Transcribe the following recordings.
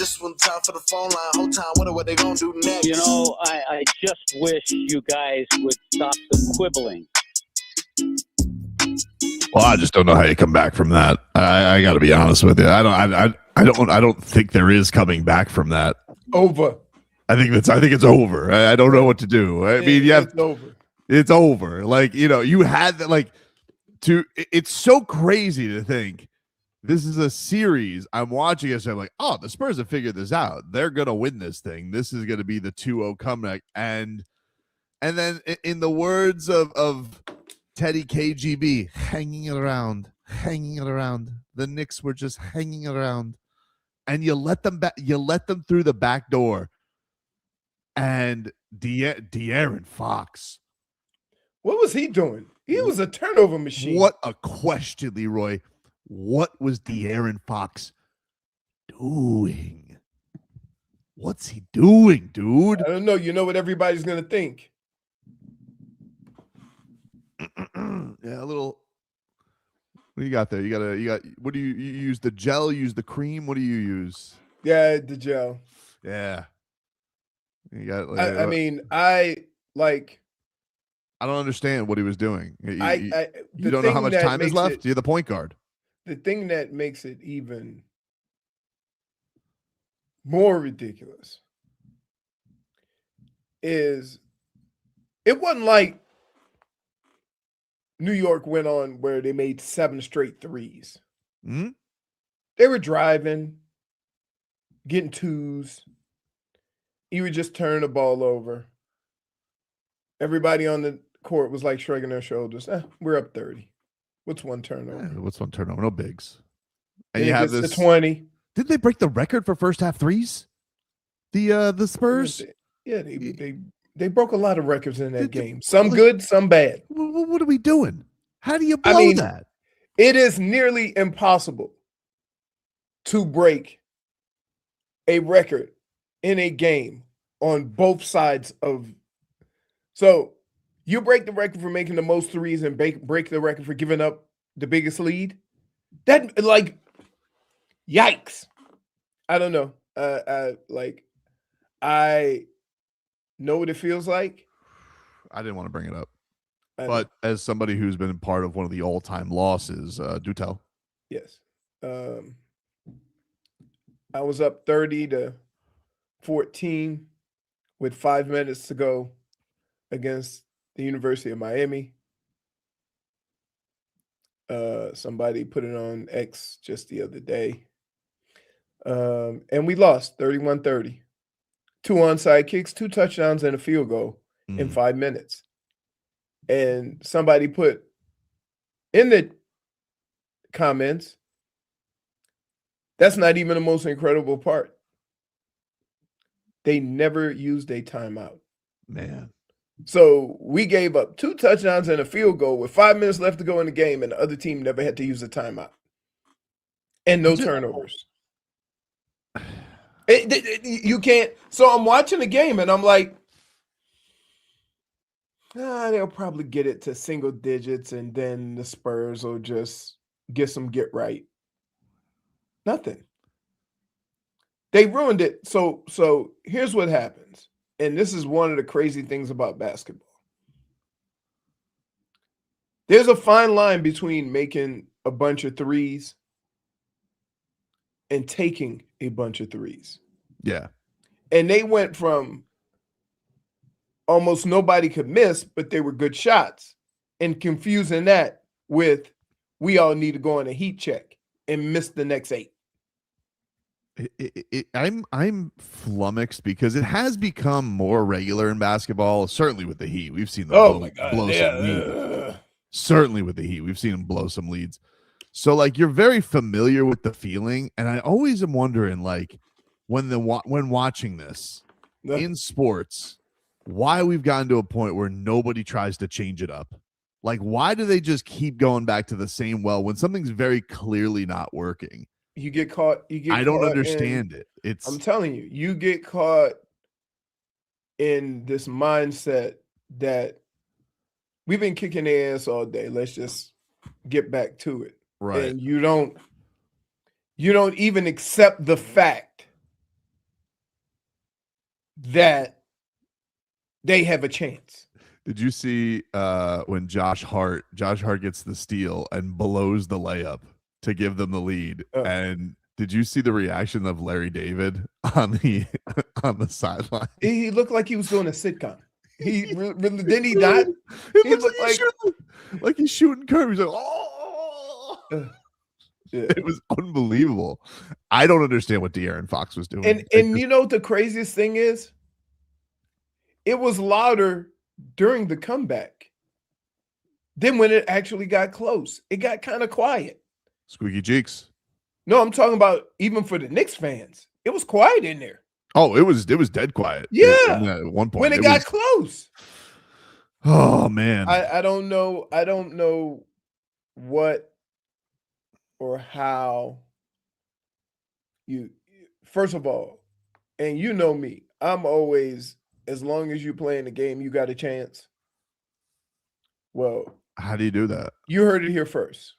This one time for the phone line. Whole time, wonder what they gonna do next. You know, I just wish you guys would stop the quibbling. Well, I just don't know how you come back from that. I got to be honest with you. I don't think there is coming back from that. Over. I think it's over. I don't know what to do. I mean, it's over. It's over. Like, you know, you had that, like, it's so crazy to think this is a series. I'm watching it, so I'm like, oh, the Spurs have figured this out. They're gonna win this thing. This is gonna be the 2-0 comeback. And then in the words of Teddy KGB, hanging it around. The Knicks were just hanging around, and you let them back. You let them through the back door. And De'Aaron Fox, what was he doing? He was a turnover machine. What a question, Leroy. What was De'Aaron Fox doing? What's he doing, dude? I don't know. You know what everybody's gonna think. Yeah, a little. What do you got there? You got. What do you use? The gel? Use the cream? What do you use? Yeah, the gel. Yeah. You got. I mean, I don't understand what he was doing. You you don't know how much time is left. You're the point guard. The thing that makes it even more ridiculous is it wasn't like New York went on where they made 7 straight threes. Mm-hmm. They were driving, getting twos. You would just turn the ball over. Everybody on the court was like shrugging their shoulders. We're up 30. What's one turnover? Yeah, what's one turnover? No bigs. And then you have this 20. Did they break the record for first half threes? The Spurs? Yeah, they broke a lot of records in that game. Some good, some bad. What are we doing? How do you blow that? It is nearly impossible to break a record in a game on both sides of. So you break the record for making the most threes and break the record for giving up the biggest lead. That, like, yikes. I don't know. I know what it feels like. I didn't want to bring it up. But as somebody who's been part of one of the all-time losses, do tell. Yes. I was up 30-14 with 5 minutes to go against the University of Miami. Somebody put it on X just the other day. And we lost 31-30. 2 onside kicks, 2 touchdowns, and a field goal in 5 minutes. And somebody put in the comments, that's not even the most incredible part. They never used a timeout. Man. So we gave up 2 touchdowns and a field goal with 5 minutes left to go in the game, and the other team never had to use a timeout. And no turnovers. You can't. So I'm watching the game, and I'm like, they'll probably get it to single digits, and then the Spurs will just get right. Nothing. They ruined it. So here's what happens. And this is one of the crazy things about basketball. There's a fine line between making a bunch of threes and taking a bunch of threes. Yeah. And they went from almost nobody could miss, but they were good shots, and confusing that with we all need to go on a heat check and miss the next 8. I'm flummoxed because it has become more regular in basketball. Certainly with the Heat, we've seen them blow some leads. Certainly with the Heat, we've seen them blow some leads. So, like, you're very familiar with the feeling, and I always am wondering, like, when watching this in sports, why we've gotten to a point where nobody tries to change it up. Like, why do they just keep going back to the same well when something's very clearly not working? You get caught. I don't understand it. I'm telling you, you get caught in this mindset that we've been kicking their ass all day. Let's just get back to it. Right. And you don't even accept the fact that they have a chance. Did you see when Josh Hart gets the steal and blows the layup to give them the lead? And did you see the reaction of Larry David on the sideline? He looked like he was doing a sitcom. He really didn't he not? He looked like he's shooting curves. He's like, oh, yeah. It was unbelievable. I don't understand what De'Aaron Fox was doing. And you know what the craziest thing is? It was louder during the comeback. Then when it actually got close, it got kind of quiet. Squeaky cheeks. No, I'm talking about even for the Knicks fans. It was quiet in there. Oh, it was dead quiet. Yeah. At one point. When it got close. Oh man. I don't know what or how you, first of all, and you know me, I'm always, as long as you play in the game, you got a chance. Well, how do you do that? You heard it here first.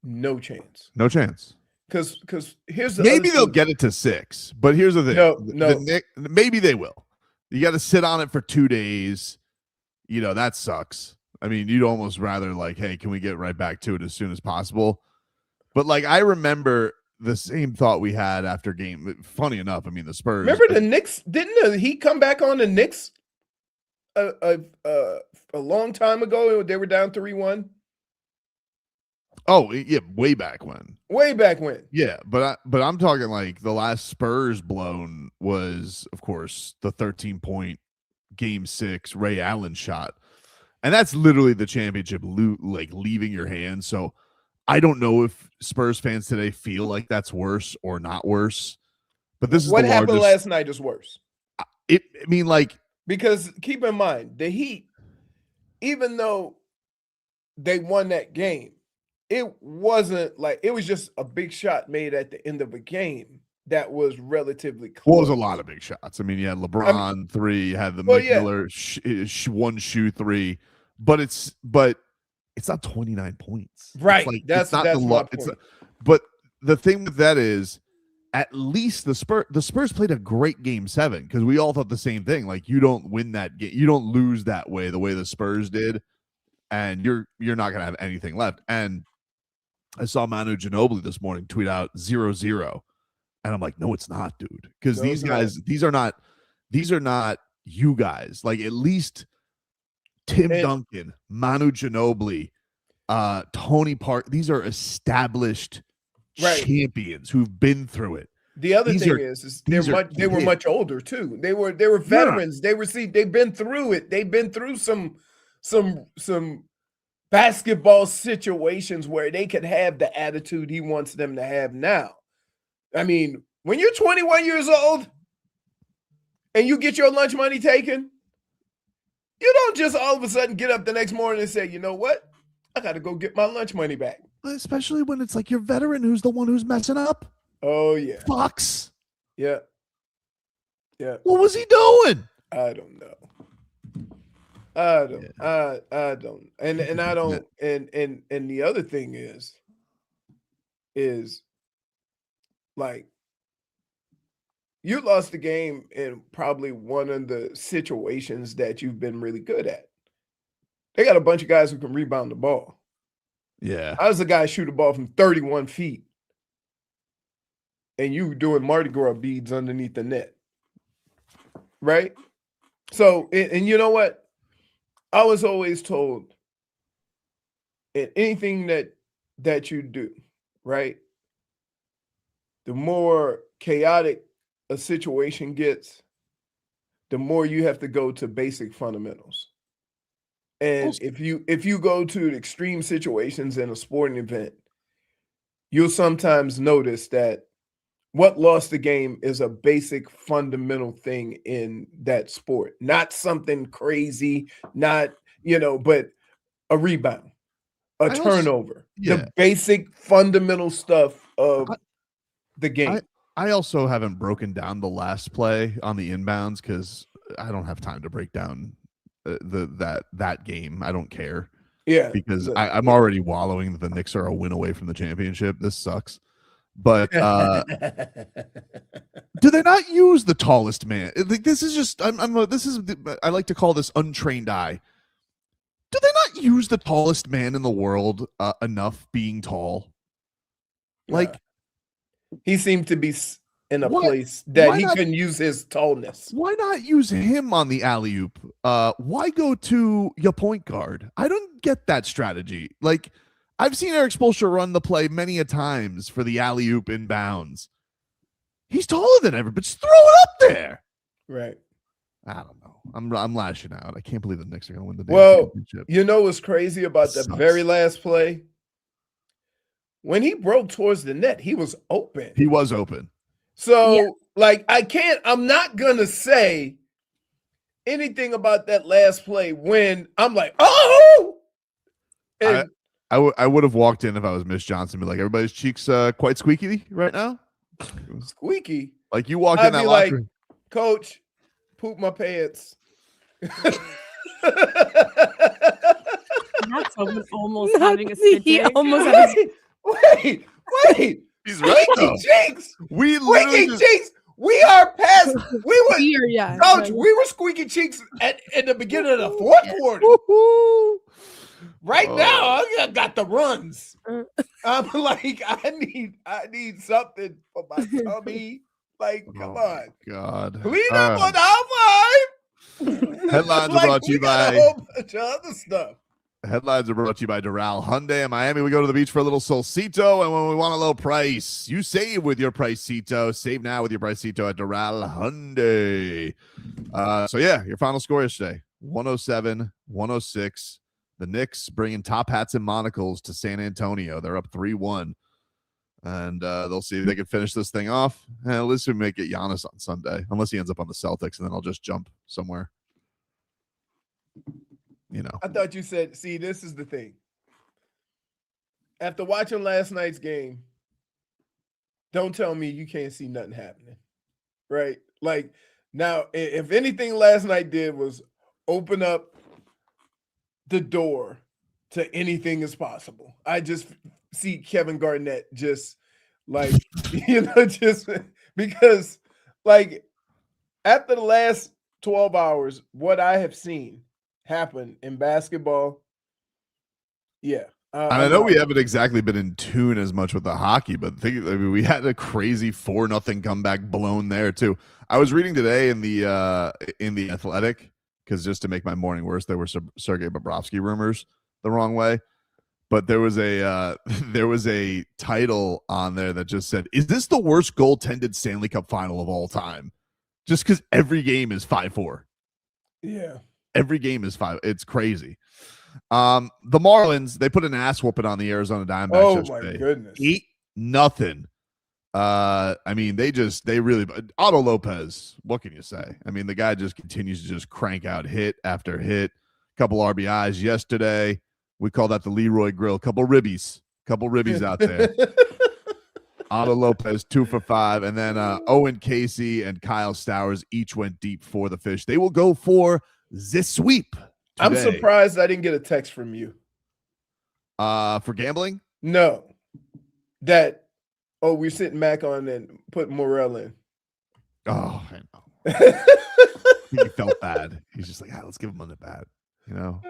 No chance. No chance. Because here's the maybe they'll get it to 6, but here's the thing. No. Maybe they will. You got to sit on it for 2 days. You know, that sucks. I mean, you'd almost rather like, hey, can we get right back to it as soon as possible? But like, I remember the same thought we had after game. Funny enough, I mean, the Spurs. Remember the Knicks? Didn't he come back on the Knicks a long time ago? They were down 3-1. Oh yeah, way back when. Way back when. Yeah, but I'm talking like the last Spurs blown was, of course, the 13-point Game 6 Ray Allen shot, and that's literally the championship like leaving your hands. So I don't know if Spurs fans today feel like that's worse or not worse. But this is what happened last night is worse. I mean, like, because keep in mind the Heat, even though they won that game, it wasn't like it was just a big shot made at the end of a game that was relatively close. Well, it was a lot of big shots. I mean, you had LeBron 3, you had the Miller one shoe 3, but it's not 29 points. Right. Like, that's not that's the my it's point. but the thing with that is, at least the Spurs played a great Game 7 because we all thought the same thing. Like, you don't win that game, you don't lose that way, the way the Spurs did, and you're not gonna have anything left. And I saw Manu Ginobili this morning tweet out 0-0. And I'm like, no, it's not, dude. Because these guys, these are not you guys. Like, at least Tim Duncan, Manu Ginobili, Tony Park, these are established champions who've been through it. The other thing is they were much older too. They were veterans. Yeah. They've been through it. They've been through some basketball situations where they could have the attitude he wants them to have now. I mean, when you're 21 years old and you get your lunch money taken, you don't just all of a sudden get up the next morning and say, you know what? I got to go get my lunch money back. Especially when it's like your veteran who's the one who's messing up. Oh, yeah. Fox. Yeah. Yeah. What was he doing? I don't know. I don't. And I don't. And the other thing is like, you lost the game in probably one of the situations that you've been really good at. They got a bunch of guys who can rebound the ball. Yeah. I was a guy shoot a ball from 31 feet. And you doing Mardi Gras beads underneath the net. Right? So, and you know what? I was always told in anything that you do, right? The more chaotic a situation gets, the more you have to go to basic fundamentals. And if you go to extreme situations in a sporting event, you'll sometimes notice that what lost the game is a basic fundamental thing in that sport. Not something crazy, not, but a rebound, a turnover, the basic fundamental stuff of the game. I also haven't broken down the last play on the inbounds because I don't have time to break down that game. I don't care. Yeah. Because I'm already wallowing that the Knicks are a win away from the championship. This sucks. But dude, Do they not use the tallest man? Like, this is just I like to call this untrained eye. Do they not use the tallest man in the world enough being tall? Like, he seemed to be in a place that he couldn't use his tallness. Why not use him on the alley-oop? Why go to your point guard? I don't get that strategy. Like, I've seen Eric Spoelstra run the play many a times for the alley-oop inbounds. He's taller than ever, but just throw it up there. Right. I don't know. I'm lashing out. I can't believe the Knicks are going to win the championship. You know what's crazy about the very last play? When he broke towards the net, he was open. He was open. So, I'm not going to say anything about that last play when I'm like, oh! And I would have walked in if I was Miss Johnson and be like, everybody's cheeks quite squeaky right now. Squeaky? Like, you walked in that locker room. Coach, poop my pants. That's almost having a spit take. Wait. He's right, though. Cheeks. We literally cheeks. We are past. We were, yeah, Coach. right. We were squeaky cheeks at the beginning of the fourth quarter. Right now, I got the runs. I'm like, I need something for my tummy. Like, come on, God. Clean up on our vibe. Headlines are brought to you by a whole bunch of other stuff. Headlines are brought to you by Doral Hyundai in Miami. We go to the beach for a little Solcito, and when we want a low price, you save with your Pricito. Save now with your Pricito at Doral Hyundai. So yeah, your final score yesterday: 107-106. The Knicks bringing top hats and monocles to San Antonio. They're up 3-1. And they'll see if they can finish this thing off. And at least we may get Giannis on Sunday, unless he ends up on the Celtics, and then I'll just jump somewhere. You know. I thought you said, see, this is the thing. After watching last night's game, don't tell me you can't see nothing happening. Right? Like, now, if anything last night did was open up the door to anything is possible. I just see Kevin Garnett just like, just because like after the last 12 hours, what I have seen happen in basketball. Yeah. I know we haven't exactly been in tune as much with the hockey, but we had a crazy 4-0 comeback blown there too. I was reading today in the Athletic, because just to make my morning worse, there were some Sergei Bobrovsky rumors the wrong way. But there was a title on there that just said, "Is this the worst goaltended Stanley Cup Final of all time?" Just because every game is 5-4. Yeah, every game is 5. It's crazy. The Marlins, they put an ass whooping on the Arizona Diamondbacks. Oh yesterday. My goodness, 8-0. I mean, they really Otto Lopez. What can you say? I mean, the guy just continues to just crank out hit after hit. Couple RBIs yesterday. We call that the Leroy Grill. Couple ribbies out there. Otto Lopez 2 for 5, and then Owen Casey and Kyle Stowers each went deep for the Fish. They will go for the sweep today. I'm surprised I didn't get a text from you. For gambling? No, we're sitting back on and put Morel in. Oh, I know. He felt bad. He's just like, let's give him on the bat. You know.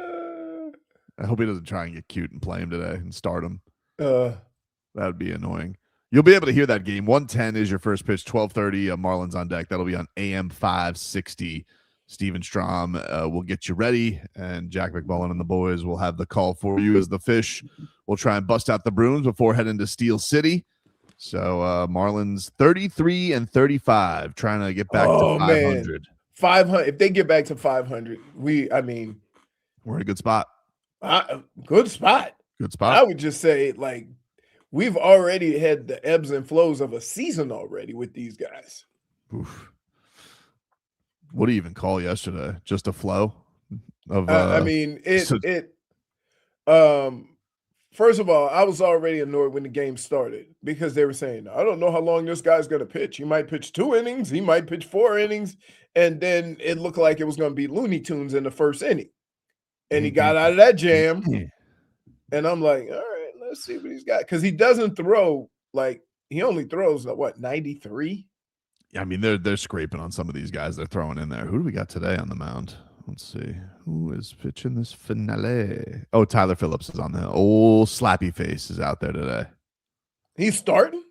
I hope he doesn't try and get cute and play him today and start him. That would be annoying. You'll be able to hear that game. 1:10 is your first pitch. 12:30. Marlins on deck. That'll be on AM 560. Steven Strom will get you ready, and Jack McMullen and the boys will have the call for you as the Fish will try and bust out the Bruins before heading to Steel City. So Marlins 33-35, trying to get back to 500. Man. 500. If they get back to 500, we're in a good spot. Good spot. I would just say, like, we've already had the ebbs and flows of a season already with these guys. Oof. What do you even call yesterday? Just a flow of. First of all, I was already annoyed when the game started because they were saying, I don't know how long this guy's going to pitch. He might pitch 2 innings. He might pitch 4 innings. And then it looked like it was going to be Looney Tunes in the first inning. And he got out of that jam. And I'm like, all right, let's see what he's got. Because he doesn't throw, like, he only throws, 93? I mean, they're scraping on some of these guys they're throwing in there. Who do we got today on the mound? Let's see. Who is pitching this finale? Oh, Tyler Phillips is on the old slappy face is out there today. He's starting?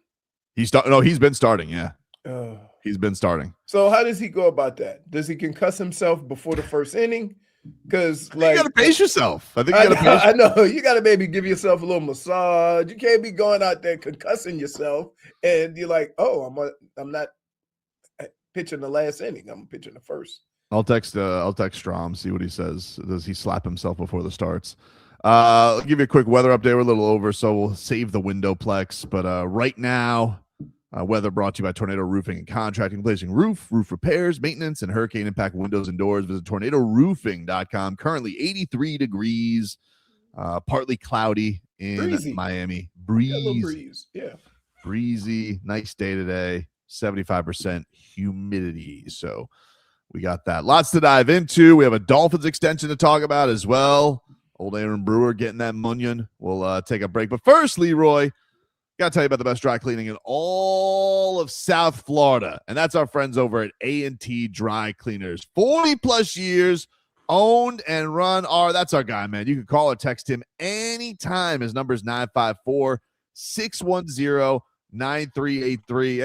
No, he's been starting, yeah. Uh, He's been starting. So how does he go about that? Does he concuss himself before the first inning? Because you gotta pace yourself. I think you I know you gotta maybe give yourself a little massage. You can't be going out there concussing yourself and you're like, oh, I'm not pitching the last inning. I'm pitching the first. I'll text Strom, see what he says. Does he slap himself before the starts? I'll give you a quick weather update. We're a little over, so we'll save the WindowPlex. But right now, weather brought to you by Tornado Roofing and Contracting, placing roof repairs, maintenance, and hurricane impact windows and doors. Visit tornadoroofing.com. Currently 83 degrees, partly cloudy in Breezy. Miami. Breeze. Yeah. Breezy. Nice day today. 75% humidity. So we got that. Lots to dive into. We have a Dolphins extension to talk about as well. Old Aaron Brewer getting that munion. We'll take a break. But first, Leroy, got to tell you about the best dry cleaning in all of South Florida. And that's our friends over at A&T Dry Cleaners. 40-plus years, owned and run. That's our guy, man. You can call or text him anytime. His number is 954-610-9383. Hey,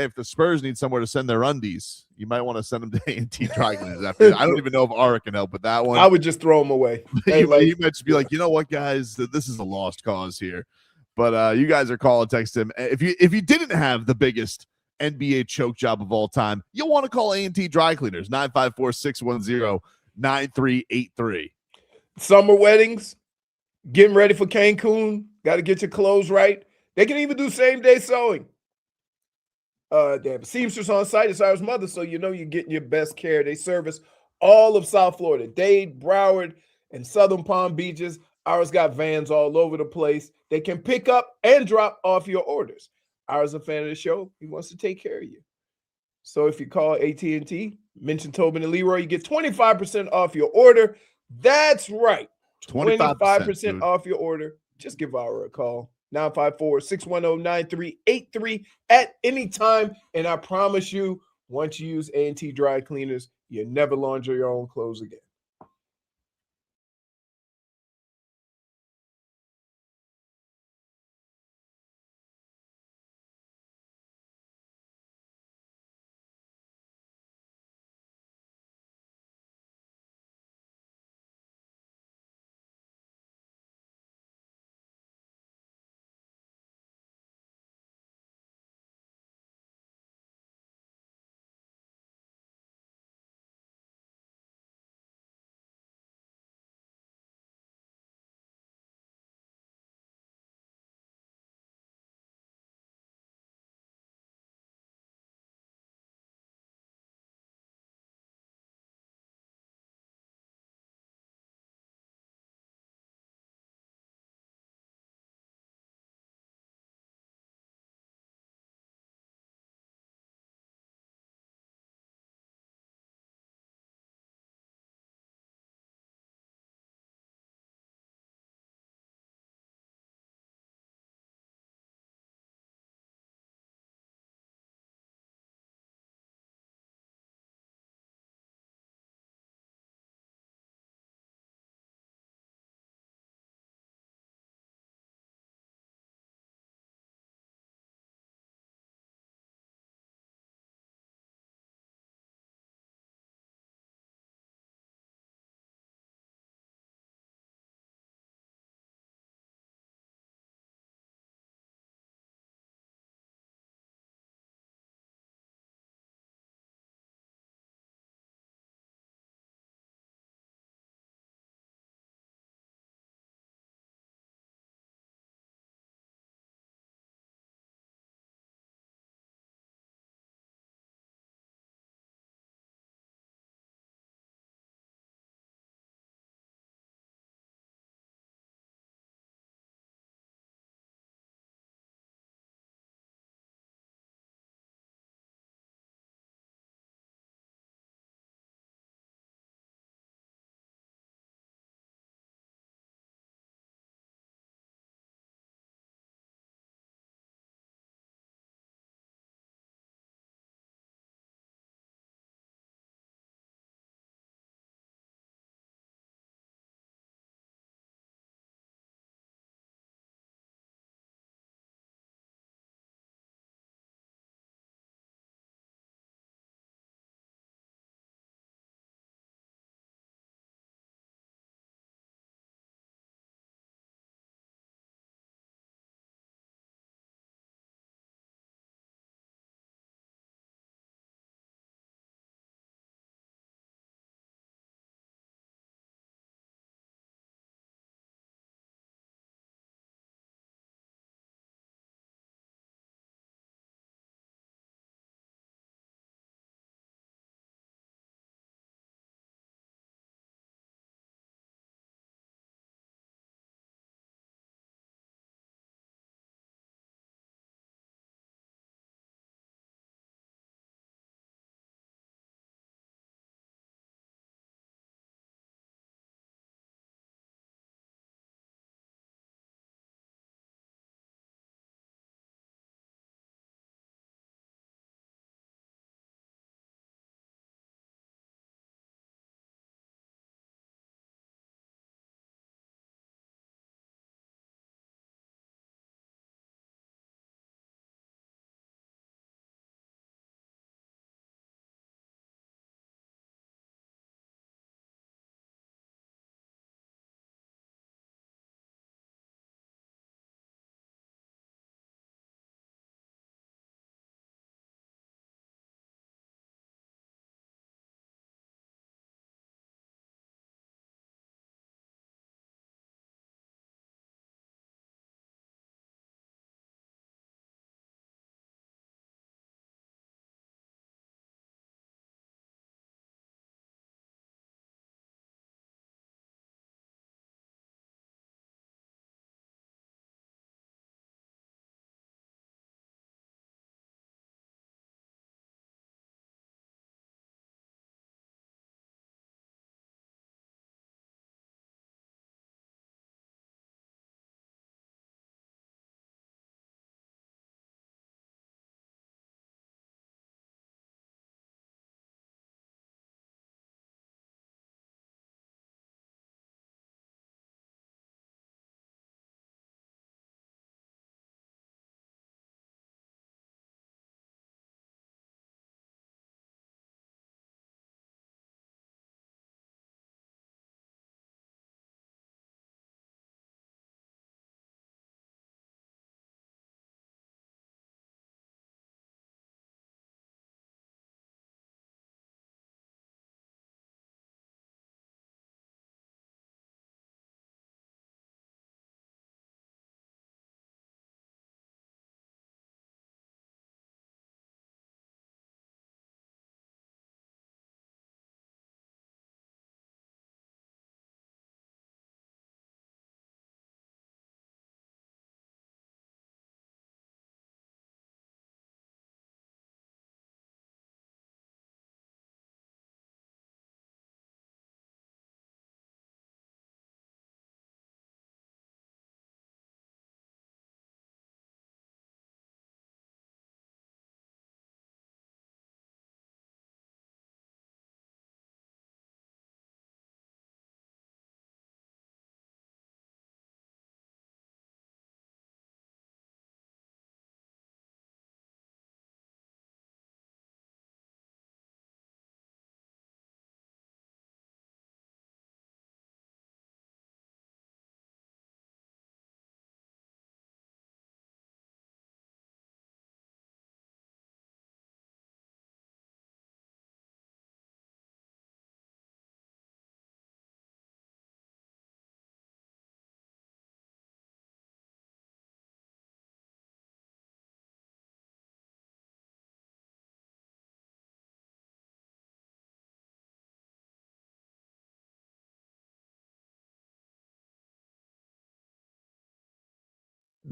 if the Spurs need somewhere to send their undies, you might want to send them to A&T Dry Cleaners. After I don't even know if Ara can help with that one. I would just throw them away. You might just be like, you know what, guys, this is a lost cause here. But you guys are calling, text him. If you didn't have the biggest NBA choke job of all time, you'll want to call A&T Dry Cleaners, 954-610-9383. Summer weddings, getting ready for Cancun, got to get your clothes right. They can even do same-day sewing. They have a seamstress on site. It's Ira's mother, so you know you're getting your best care. They service all of South Florida, Dade, Broward, and Southern Palm Beaches. Ira's got vans all over the place. They can pick up and drop off your orders. Ira's a fan of the show. He wants to take care of you. So if you call AT&T, mention Tobin and Leroy, you get 25% off your order. That's right. 25% off your order. Just give Ira a call. 954-610-9383 at any time. And I promise you, once you use A&T Dry Cleaners, you'll never launder your own clothes again.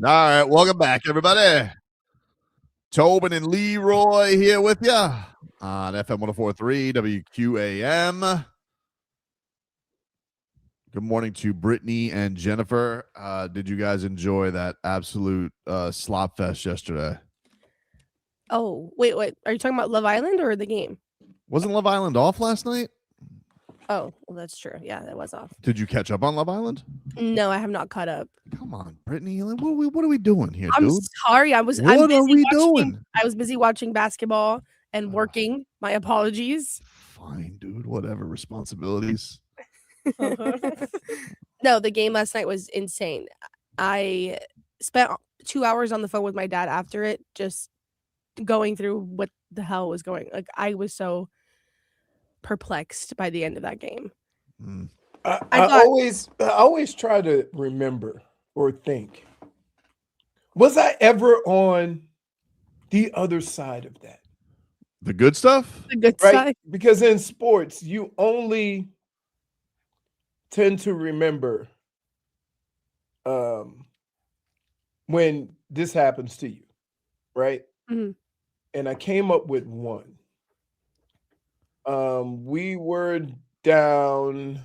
All right, welcome back, everybody. Tobin and Leroy here with you on FM 104.3 WQAM. Good morning to Brittney and Jennifer. Did you guys enjoy that absolute slop fest yesterday? Oh, wait. Are you talking about Love Island or the game? Wasn't Love Island off last night? Oh, well, that's true. Yeah, that was off. Did you catch up on Love Island? No, I have not caught up. Come on, Brittney. What are we doing here, I'm dude? sorry. What are we doing? I was busy watching basketball and working. My apologies. Fine, dude. Whatever. Responsibilities. No, the game last night was insane. I spent 2 hours on the phone with my dad after it, just going through what the hell was going. Like, I was so perplexed by the end of that game. I always try to remember or think, was I ever on the other side of that? The good stuff? The good Right? side. Because in sports, you only tend to remember when this happens to you, right? Mhm. And I came up with one. We were down,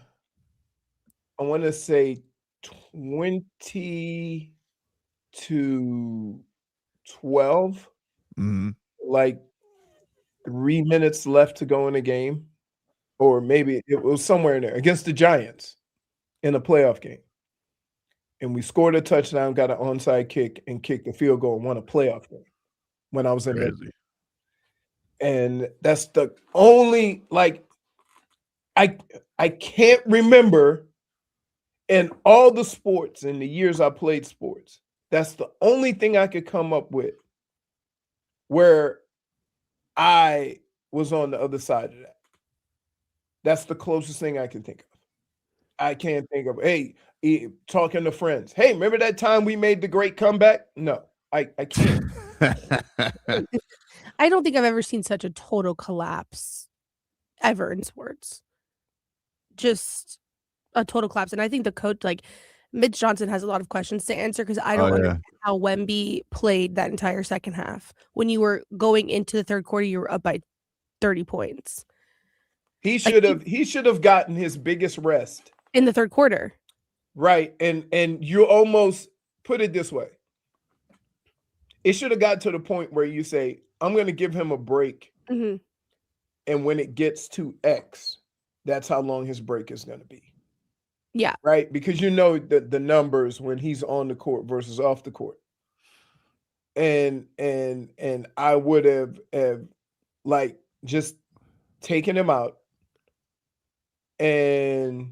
I want to say 20-12, like 3 minutes left to go in the game, or maybe it was somewhere in there against the Giants in a playoff game. And we scored a touchdown, got an onside kick, and kicked a field goal and won a playoff game when I was in there. And that's the only, like, I can't remember in all the sports in the years I played sports. That's the only thing I could come up with where I was on the other side of that. That's the closest thing I can think of. I can't think of, hey, talking to friends. Hey, remember that time we made the great comeback? No, I can't. I don't think I've ever seen such a total collapse ever in sports. Just a total collapse. And I think the coach, like Mitch Johnson, has a lot of questions to answer because I don't understand how Wemby played that entire second half. When you were going into the third quarter, you were up by 30 points. He should have gotten his biggest rest in the third quarter. Right. And you almost put it this way. It should have got to the point where you say, I'm going to give him a break. Mm-hmm. And when it gets to X, that's how long his break is going to be. Yeah. Right. Because you know the numbers when he's on the court versus off the court. And I would have like just taken him out and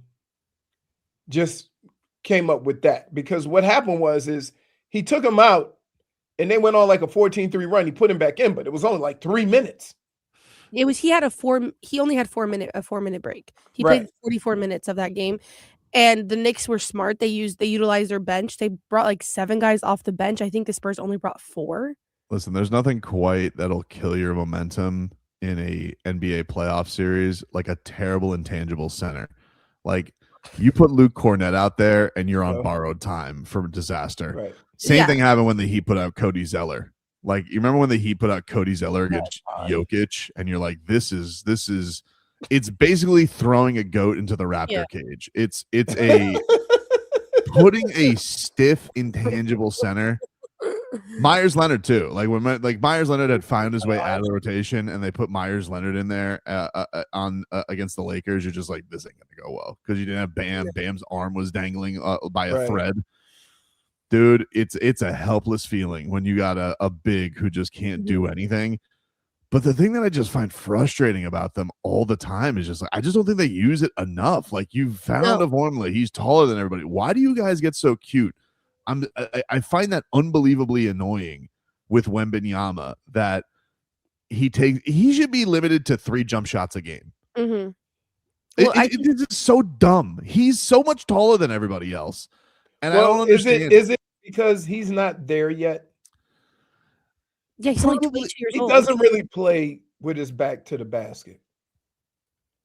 just came up with that. Because what happened is he took him out and they went on like a 14-3 run. He put him back in, but it was only like 3 minutes. He only had a 4-minute break. He played 44 minutes of that game. And the Knicks were smart. They utilized their bench. They brought like 7 guys off the bench. I think the Spurs only brought 4. Listen, there's nothing quite that'll kill your momentum in a NBA playoff series like a terrible intangible center. Like, you put Luke Cornett out there and you're on borrowed time for disaster. Right. Same thing happened when the Heat put out Cody Zeller. Like, you remember when the Heat put out Cody Zeller against Jokic, and you're like, this is it's basically throwing a goat into the Raptor cage. It's a putting a stiff intangible center. Myers Leonard too. Like when Myers Leonard had found his way out of the rotation, and they put Myers Leonard in there on against the Lakers. You're just like, this ain't gonna go well because you didn't have Bam. Bam's arm was dangling by a thread. Dude, it's a helpless feeling when you got a big who just can't do anything. But the thing that I just find frustrating about them all the time is just like, I just don't think they use it enough. Like, you found a formula. He's taller than everybody. Why do you guys get so cute? I find that unbelievably annoying with Wembanyama that he should be limited to 3 jump shots a game. Mm-hmm. It's so dumb. He's so much taller than everybody else. And I don't understand. Is it because he's not there yet? Yeah, he's only 22 years old. He doesn't really play with his back to the basket.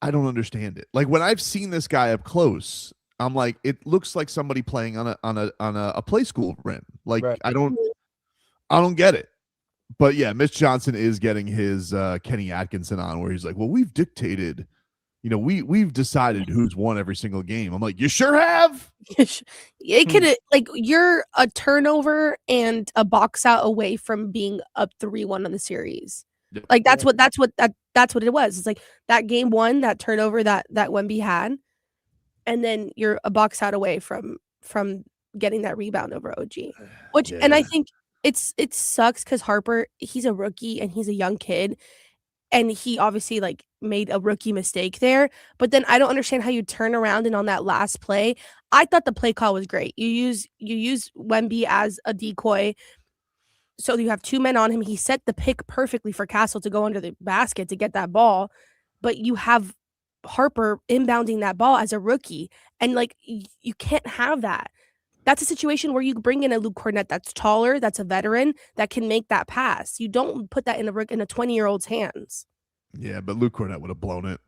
I don't understand it. Like, when I've seen this guy up close, I'm like, it looks like somebody playing on a play school rim. Like Right. I don't get it. But yeah, Mitch Johnson is getting his Kenny Atkinson on, where he's like, well, we've dictated, we've decided who's won every single game. I'm like, you sure have. It could like you're a turnover and a box out away from being up 3-1 on the series. Like that's what it was. It's like that game one, that turnover that Wemby had, and then you're a box out away from getting that rebound over OG. Which and I think it sucks because Harper, he's a rookie and he's a young kid, and he obviously like made a rookie mistake there. But then I don't understand how you turn around and on that last play, I thought the play call was great. You use Wemby as a decoy. So you have 2 men on him. He set the pick perfectly for Castle to go under the basket to get that ball. But you have Harper inbounding that ball as a rookie. And like, you can't have that. That's a situation where you bring in a Luke Cornett that's taller, that's a veteran, that can make that pass. You don't put that in a 20-year-old's hands. Yeah, but Luke Cornett would have blown it.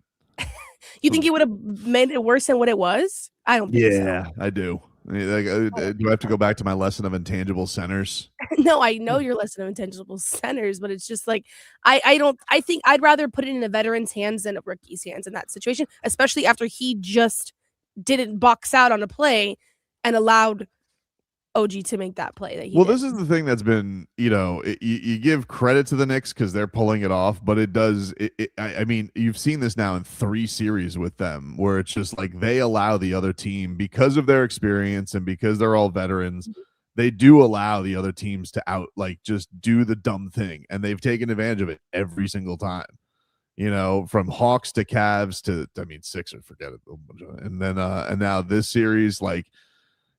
You think he would have made it worse than what it was? I don't think so. Yeah, I do. I mean, do I have to go back to my lesson of intangible centers? No, I know your lesson of intangible centers, but it's just like I think I'd rather put it in a veteran's hands than a rookie's hands in that situation, especially after he just didn't box out on a play and allowed OG to make that play that he did. This is the thing that's been, you give credit to the Knicks because they're pulling it off, but it does. I mean, you've seen this now in 3 series with them, where it's just like they allow the other team, because of their experience and because they're all veterans, they do allow the other teams to just do the dumb thing, and they've taken advantage of it every single time. From Hawks to Cavs to, Sixers, forget it. And then and now this series,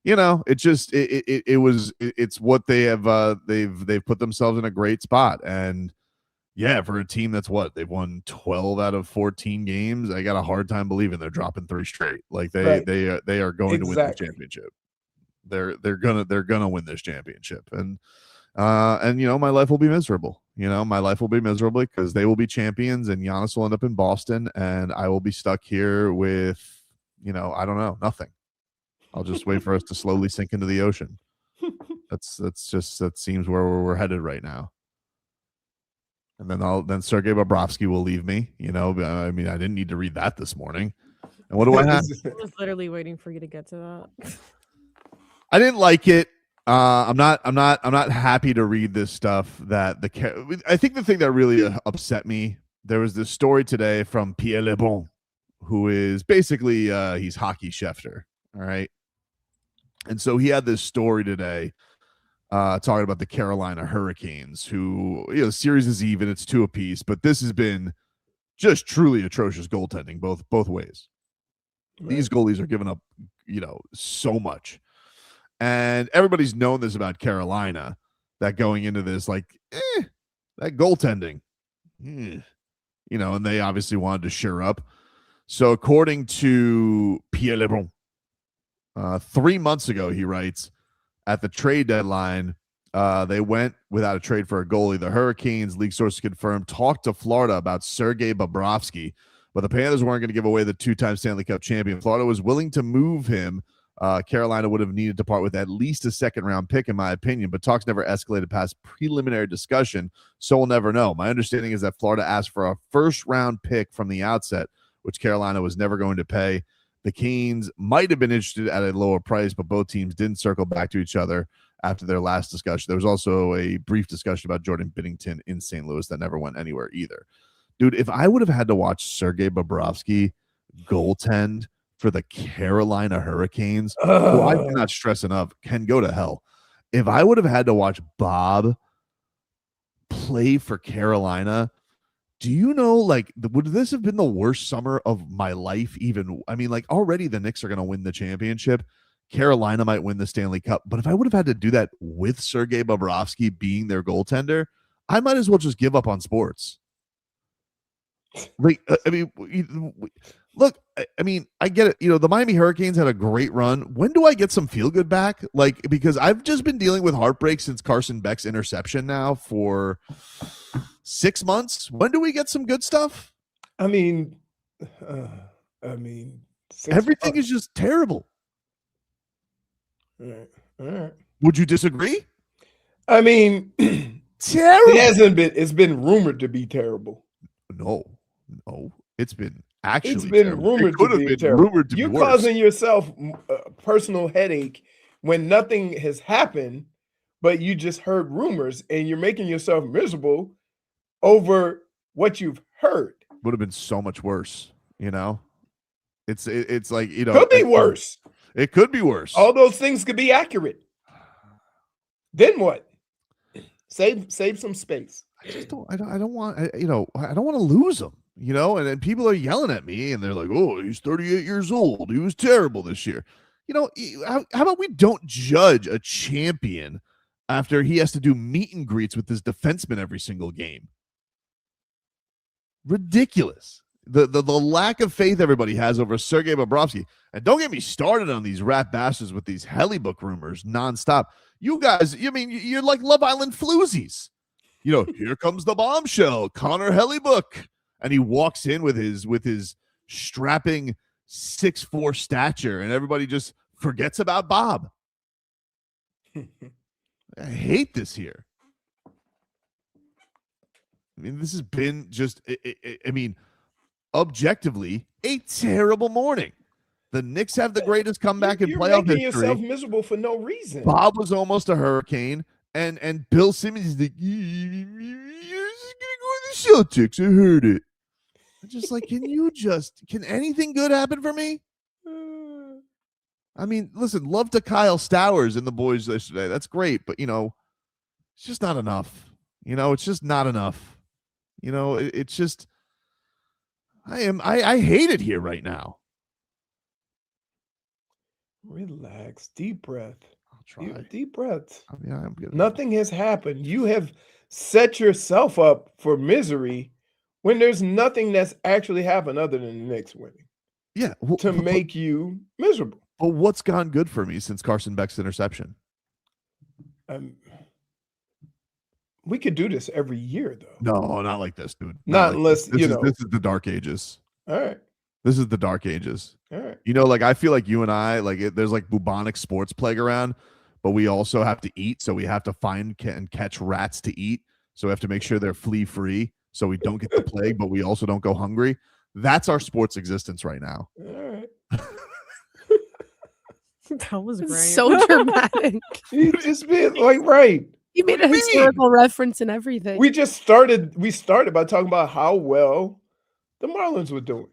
it's what they have. They've put themselves in a great spot, and yeah, for a team that's they've won 12 out of 14 games. I got a hard time believing they're dropping 3 straight. Like they are going to win the championship. They're gonna win this championship, and my life will be miserable. My life will be miserable because they will be champions, and Giannis will end up in Boston, and I will be stuck here with I don't know, nothing. I'll just wait for us to slowly sink into the ocean. That seems where we're headed right now. And then Sergei Bobrovsky will leave me. I didn't need to read that this morning. And what do I have? I was literally waiting for you to get to that. I didn't like it. I'm not happy to read this stuff. I think the thing that really upset me, there was this story today from Pierre Lebon, who is basically he's Hockey Schefter. All right. And so he had this story today talking about the Carolina Hurricanes, who, the series is even, it's 2 apiece, but this has been just truly atrocious goaltending both ways. Right. These goalies are giving up, so much. And everybody's known this about Carolina, that going into this, that goaltending, and they obviously wanted to shore up. So according to Pierre Lebon, 3 months ago, he writes, at the trade deadline, they went without a trade for a goalie. The Hurricanes, league sources confirmed, talked to Florida about Sergei Bobrovsky, but the Panthers weren't going to give away the 2-time Stanley Cup champion. Florida was willing to move him. Carolina would have needed to part with at least a second-round pick, in my opinion, but talks never escalated past preliminary discussion, so we'll never know. My understanding is that Florida asked for a first-round pick from the outset, which Carolina was never going to pay. The Canes might have been interested at a lower price, but both teams didn't circle back to each other after their last discussion. There was also a brief discussion about Jordan Binnington in St. Louis that never went anywhere either. Dude, if I would have had to watch Sergei Bobrovsky goaltend for the Carolina Hurricanes, who I cannot stress enough, can go to hell. If I would have had to watch Bob play for Carolina, do you know, would this have been the worst summer of my life even? Already the Knicks are going to win the championship. Carolina might win the Stanley Cup. But if I would have had to do that with Sergei Bobrovsky being their goaltender, I might as well just give up on sports. Look, I get it. The Miami Hurricanes had a great run. When do I get some feel good back? Because I've just been dealing with heartbreak since Carson Beck's interception now for 6 months. When do we get some good stuff? Everything is just terrible. All right. Would you disagree? I mean, Terrible. it hasn't been. It's been rumored to be terrible. No, it's been actually. It's been terrible. rumored It could to have be been terrible. rumored to You're be worse. causing yourself a personal headache when nothing has happened, but you just heard rumors, and you're making yourself miserable over what you've heard. Would have been so much worse. You know, it's like Could be worse. It could be worse. All those things could be accurate. Then what? Save some space. I just don't. I don't want. I don't want to lose him. And then people are yelling at me, and they're like, "Oh, he's 38 years old. He was terrible this year." How about we don't judge a champion after he has to do meet and greets with his defenseman every single game? Ridiculous. The lack of faith everybody has over Sergei Bobrovsky. And don't get me started on these rat bastards with these Hellybook rumors nonstop. You guys, you're like Love Island floozies. Here comes the bombshell, Connor Hellybook. And he walks in with his strapping 6'4" stature, and everybody just forgets about Bob. I hate this here. This has been just, objectively, a terrible morning. The Knicks have the greatest comeback in playoff history. You're making yourself miserable for no reason. Bob was almost a hurricane, and Bill Simmons is like, you're just going to go with the Celtics. I heard it. I'm just like, can anything good happen for me? Listen, love to Kyle Stowers and the boys yesterday. That's great, but, it's just not enough. It's just not enough. It's just, I hate it here right now. Relax. Deep breath. I'll try. Deep breaths. I'm good. Nothing has happened. You have set yourself up for misery when there's nothing that's actually happened other than the Knicks winning. Yeah. To make you miserable. But what's gone good for me since Carson Beck's interception? We could do this every year, though. No, not like this, dude. Not unless, this is the dark ages. All right. This is the dark ages. All right. I feel like you and I, there's like bubonic sports plague around, but we also have to eat. So we have to find and catch rats to eat. So we have to make sure they're flea free so we don't get the plague, but we also don't go hungry. That's our sports existence right now. All right. That was great. So dramatic. You just been right. You made a historical reference and everything. We started by talking about how well the Marlins were doing.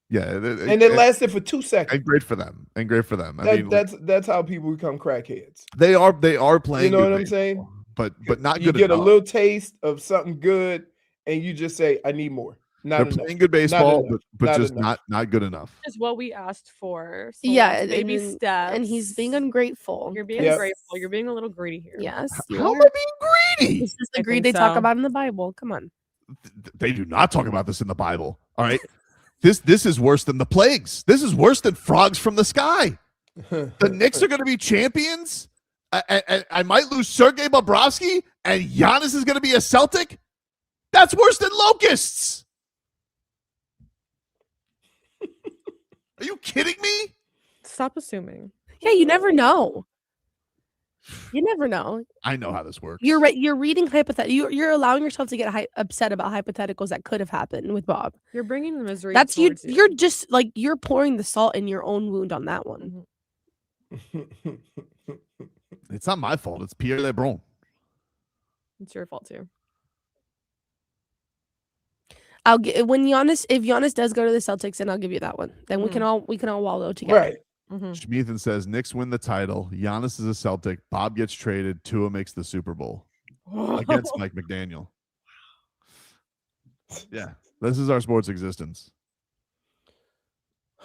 Yeah. And it lasted for 2 seconds. And great for them. That's how people become crackheads. They are playing. You know good what I'm saying? But not you good enough. You get a little taste of something good, and you just say, "I need more." They're playing good baseball, but just not good enough. Is what we asked for. So yeah, baby steps. And he's being ungrateful. You're being ungrateful. You're being a little greedy here. Yes. How am I being greedy? This is the greed they talk about in the Bible. Come on. They do not talk about this in the Bible. All right. This is worse than the plagues. This is worse than frogs from the sky. The Knicks are going to be champions. I might lose Sergei Bobrovsky, and Giannis is going to be a Celtic. That's worse than locusts. Are you kidding me? Stop assuming. Yeah, you never know. You never know. I know how this works. You're right. You're reading hypothetical. You're allowing yourself to get upset about hypotheticals that could have happened with Bob. You're bringing the misery. That's you. You're just like you're pouring the salt in your own wound on that one. It's not my fault. It's Pierre Lebrun. It's your fault too. I'll get if Giannis does go to the Celtics, then I'll give you that one. Then we can all wallow together. Right. Schmeathan says Knicks win the title. Giannis is a Celtic. Bob gets traded. Tua makes the Super Bowl against Mike McDaniel. Yeah, this is our sports existence.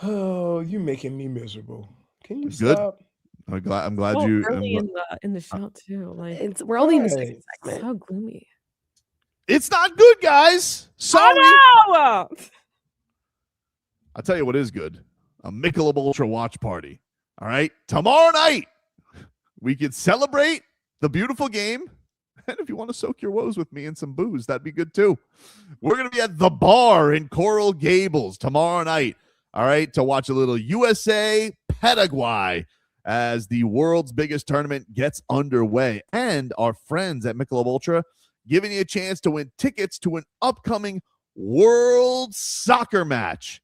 Oh, you're making me miserable. Can you Good. stop? I'm glad you. Early in the show too. Like we're only in the second segment. So gloomy. It's not good, guys. Sorry. Oh, no! I'll tell you what is good. A Michelob Ultra watch party. All right. Tomorrow night, we could celebrate the beautiful game. And if you want to soak your woes with me in some booze, that'd be good too. We're going to be at the bar in Coral Gables tomorrow night. All right. To watch a little USA Paraguay. as the world's biggest tournament gets underway. And our friends at Michelob Ultra giving you a chance to win tickets to an upcoming World Soccer match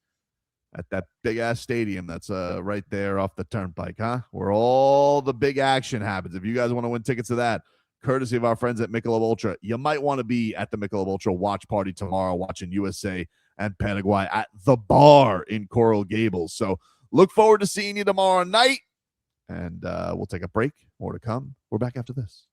at that big-ass stadium that's right there off the turnpike, where all the big action happens. If you guys want to win tickets to that, courtesy of our friends at Michelob Ultra, you might want to be at the Michelob Ultra watch party tomorrow watching USA and Paraguay at the bar in Coral Gables. So look forward to seeing you tomorrow night, and we'll take a break. More to come. We're back after this.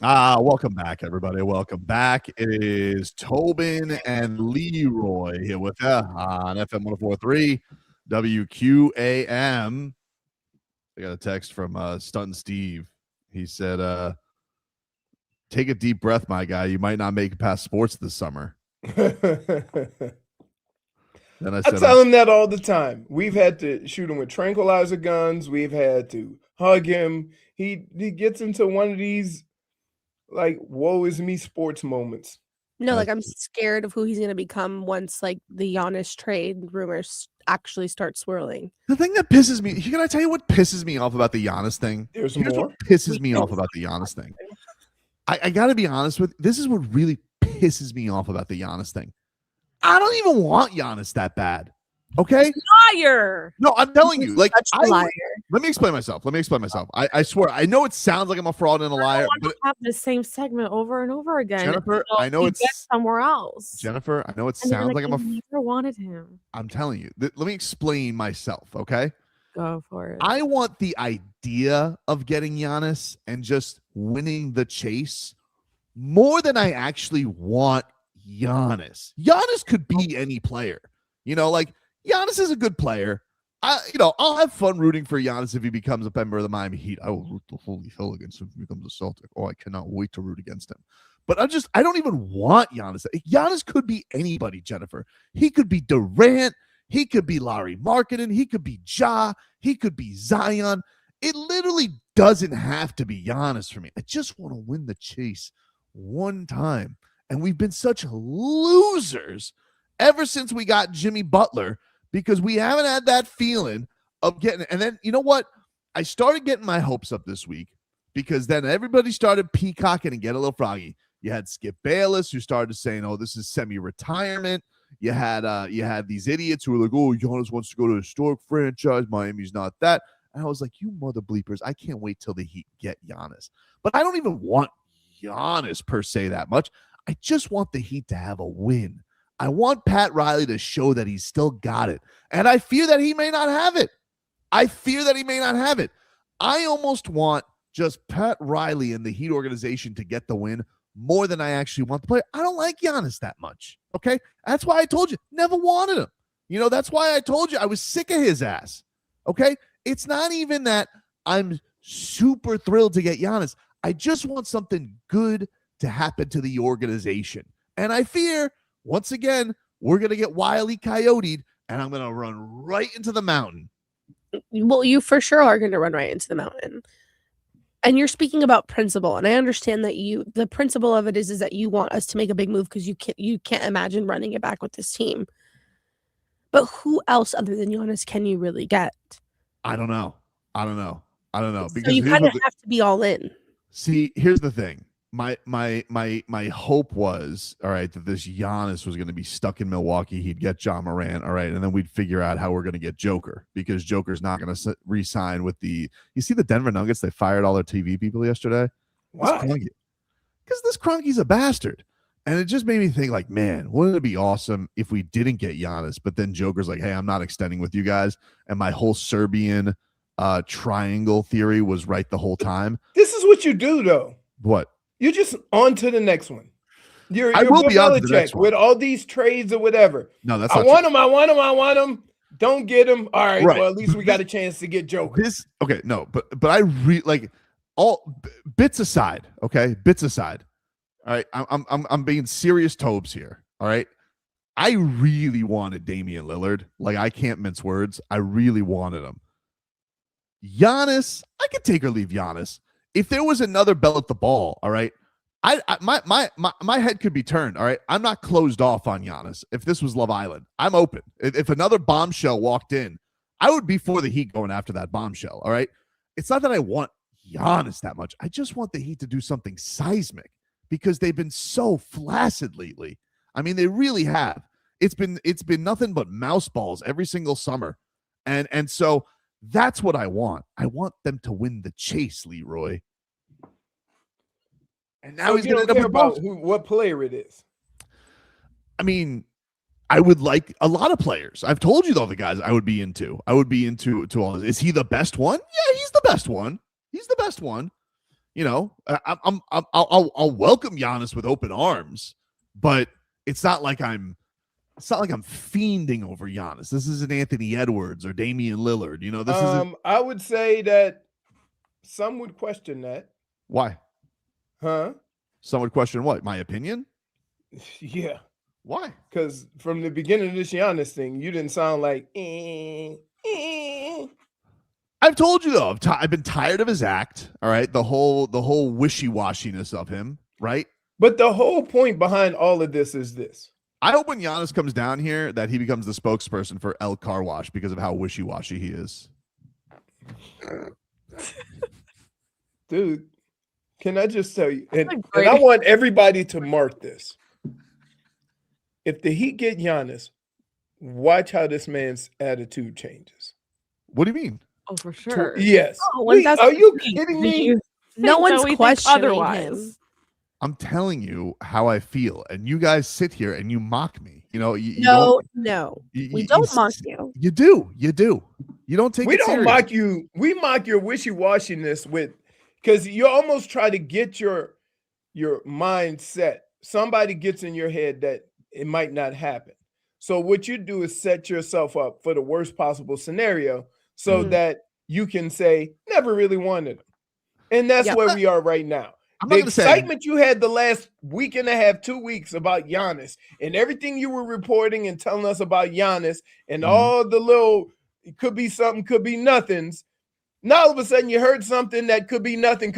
Welcome back, everybody. Welcome back. It is Tobin and Leroy here with you on FM 104.3 WQAM. I got a text from Stunt Steve. He said, take a deep breath, my guy. You might not make it past sports this summer. Then I tell him that all the time. We've had to shoot him with tranquilizer guns. We've had to hug him. He gets into one of these like woe is me sports moments. No, like I'm scared of who he's going to become once like the Giannis trade rumors actually start swirling. The thing that pisses me, can I tell you what pisses me off about the Giannis thing? Here's what pisses me off about the Giannis thing. I got to be honest with you. This is what really pisses me off about the Giannis thing. I don't even want Giannis that bad. Okay? Liar. No, I'm telling you. Like, liar. Let me explain myself. I swear, I know it sounds like I'm a fraud and a liar. But have the same segment over and over again. Jennifer, I know it's somewhere else. Jennifer, I know it sounds like I'm a. Never wanted him. I'm telling you. Let me explain myself. Okay? Go for it. I want the idea of getting Giannis and just winning the chase more than I actually want Giannis. Giannis could be any player. You know, like Giannis is a good player. I'll have fun rooting for Giannis if he becomes a member of the Miami Heat. I will root the holy hell against him if he becomes a Celtic. Oh, I cannot wait to root against him. But I don't even want Giannis. Giannis could be anybody, Jennifer. He could be Durant. He could be Larry Markkinen. He could be Ja. He could be Zion. It literally doesn't have to be Giannis for me. I just want to win the chase one time. And we've been such losers ever since we got Jimmy Butler because we haven't had that feeling of getting it. And then, you know what? I started getting my hopes up this week because then everybody started peacocking and get a little froggy. You had Skip Bayless who started saying, oh, this is semi-retirement. You had these idiots who were like, oh, Giannis wants to go to a historic franchise. Miami's not that. And I was like, you mother bleepers, I can't wait till the Heat get Giannis. But I don't even want Giannis per se that much. I just want the Heat to have a win. I want Pat Riley to show that he's still got it. And I fear that he may not have it. I almost want just Pat Riley and the Heat organization to get the win more than I actually want the player. I don't like Giannis that much. Okay? That's why I told you, never wanted him. You know, that's why I told you I was sick of his ass. Okay? It's not even that I'm super thrilled to get Giannis. I just want something good to happen to the organization. And I fear, once again, we're going to get wily coyoted, and I'm going to run right into the mountain. Well, you for sure are going to run right into the mountain. And you're speaking about principle, and I understand that the principle of it is that you want us to make a big move because you can't imagine running it back with this team. But who else other than Giannis can you really get? I don't know. Because so you kind of have to be all in. See, here's the thing. My hope was, all right, that this Giannis was going to be stuck in Milwaukee. He'd get John Morant, all right, and then we'd figure out how we're going to get Joker because Joker's not going to re-sign with the. You see the Denver Nuggets? They fired all their TV people yesterday. Why? Because this Kroenke's a bastard, and it just made me think, like, man, wouldn't it be awesome if we didn't get Giannis, but then Joker's like, hey, I'm not extending with you guys, and my whole Serbian triangle theory was right the whole time. This is what you do, though. What? You're just on to the next one. I will be on to the next one. With all these trades or whatever. No, that's I not want true. him. I want him. Don't get him. All right. Well, at least we got a chance to get Joker. But I like all bits aside. Okay, bits aside. All right, I'm being serious Tobes here. All right, I really wanted Damian Lillard. Like, I can't mince words. I really wanted him. Giannis, I could take or leave Giannis. If there was another bell at the ball, all right, my head could be turned, all right? I'm not closed off on Giannis. If this was Love Island, I'm open. If another bombshell walked in, I would be for the Heat going after that bombshell, all right? It's not that I want Giannis that much. I just want the Heat to do something seismic because they've been so flaccid lately. I mean, they really have. It's been nothing but mouse balls every single summer. And so that's what I want. I want them to win the chase, Leroy. And now he's going to end up about what player it is. I mean, I would like a lot of players. I've told you all the guys I would be into. I would be into all this. Is he the best one? Yeah, he's the best one. I'll welcome Giannis with open arms, but it's not like I'm fiending over Giannis. This isn't Anthony Edwards or Damian Lillard. This isn't. I would say that some would question that. Why? Huh? Some would question what? My opinion? Yeah. Why? Because from the beginning of this Giannis thing, you didn't sound like. I've told you though, I've been tired of his act. All right, the whole wishy-washiness of him, right? But the whole point behind all of this is this. I hope when Giannis comes down here that he becomes the spokesperson for El Car Wash because of how wishy-washy he is. Dude, can I just tell you? And I want everybody to mark this. If the Heat get Giannis, watch how this man's attitude changes. What do you mean? Oh, for sure. Yes. Oh, are you kidding me? No one's questioning otherwise. him. I'm telling you how I feel, and you guys sit here and you mock me. We don't mock you. You do. You don't take. We don't mock you. We mock your wishy-washiness because you almost try to get your mindset. Somebody gets in your head that it might not happen. So what you do is set yourself up for the worst possible scenario, so that you can say never really wanted him, and that's where we are right now. The excitement you had the last week and a half, 2 weeks about Giannis and everything you were reporting and telling us about Giannis and all the little, it could be something, could be nothings. Now all of a sudden you heard something that could be nothing,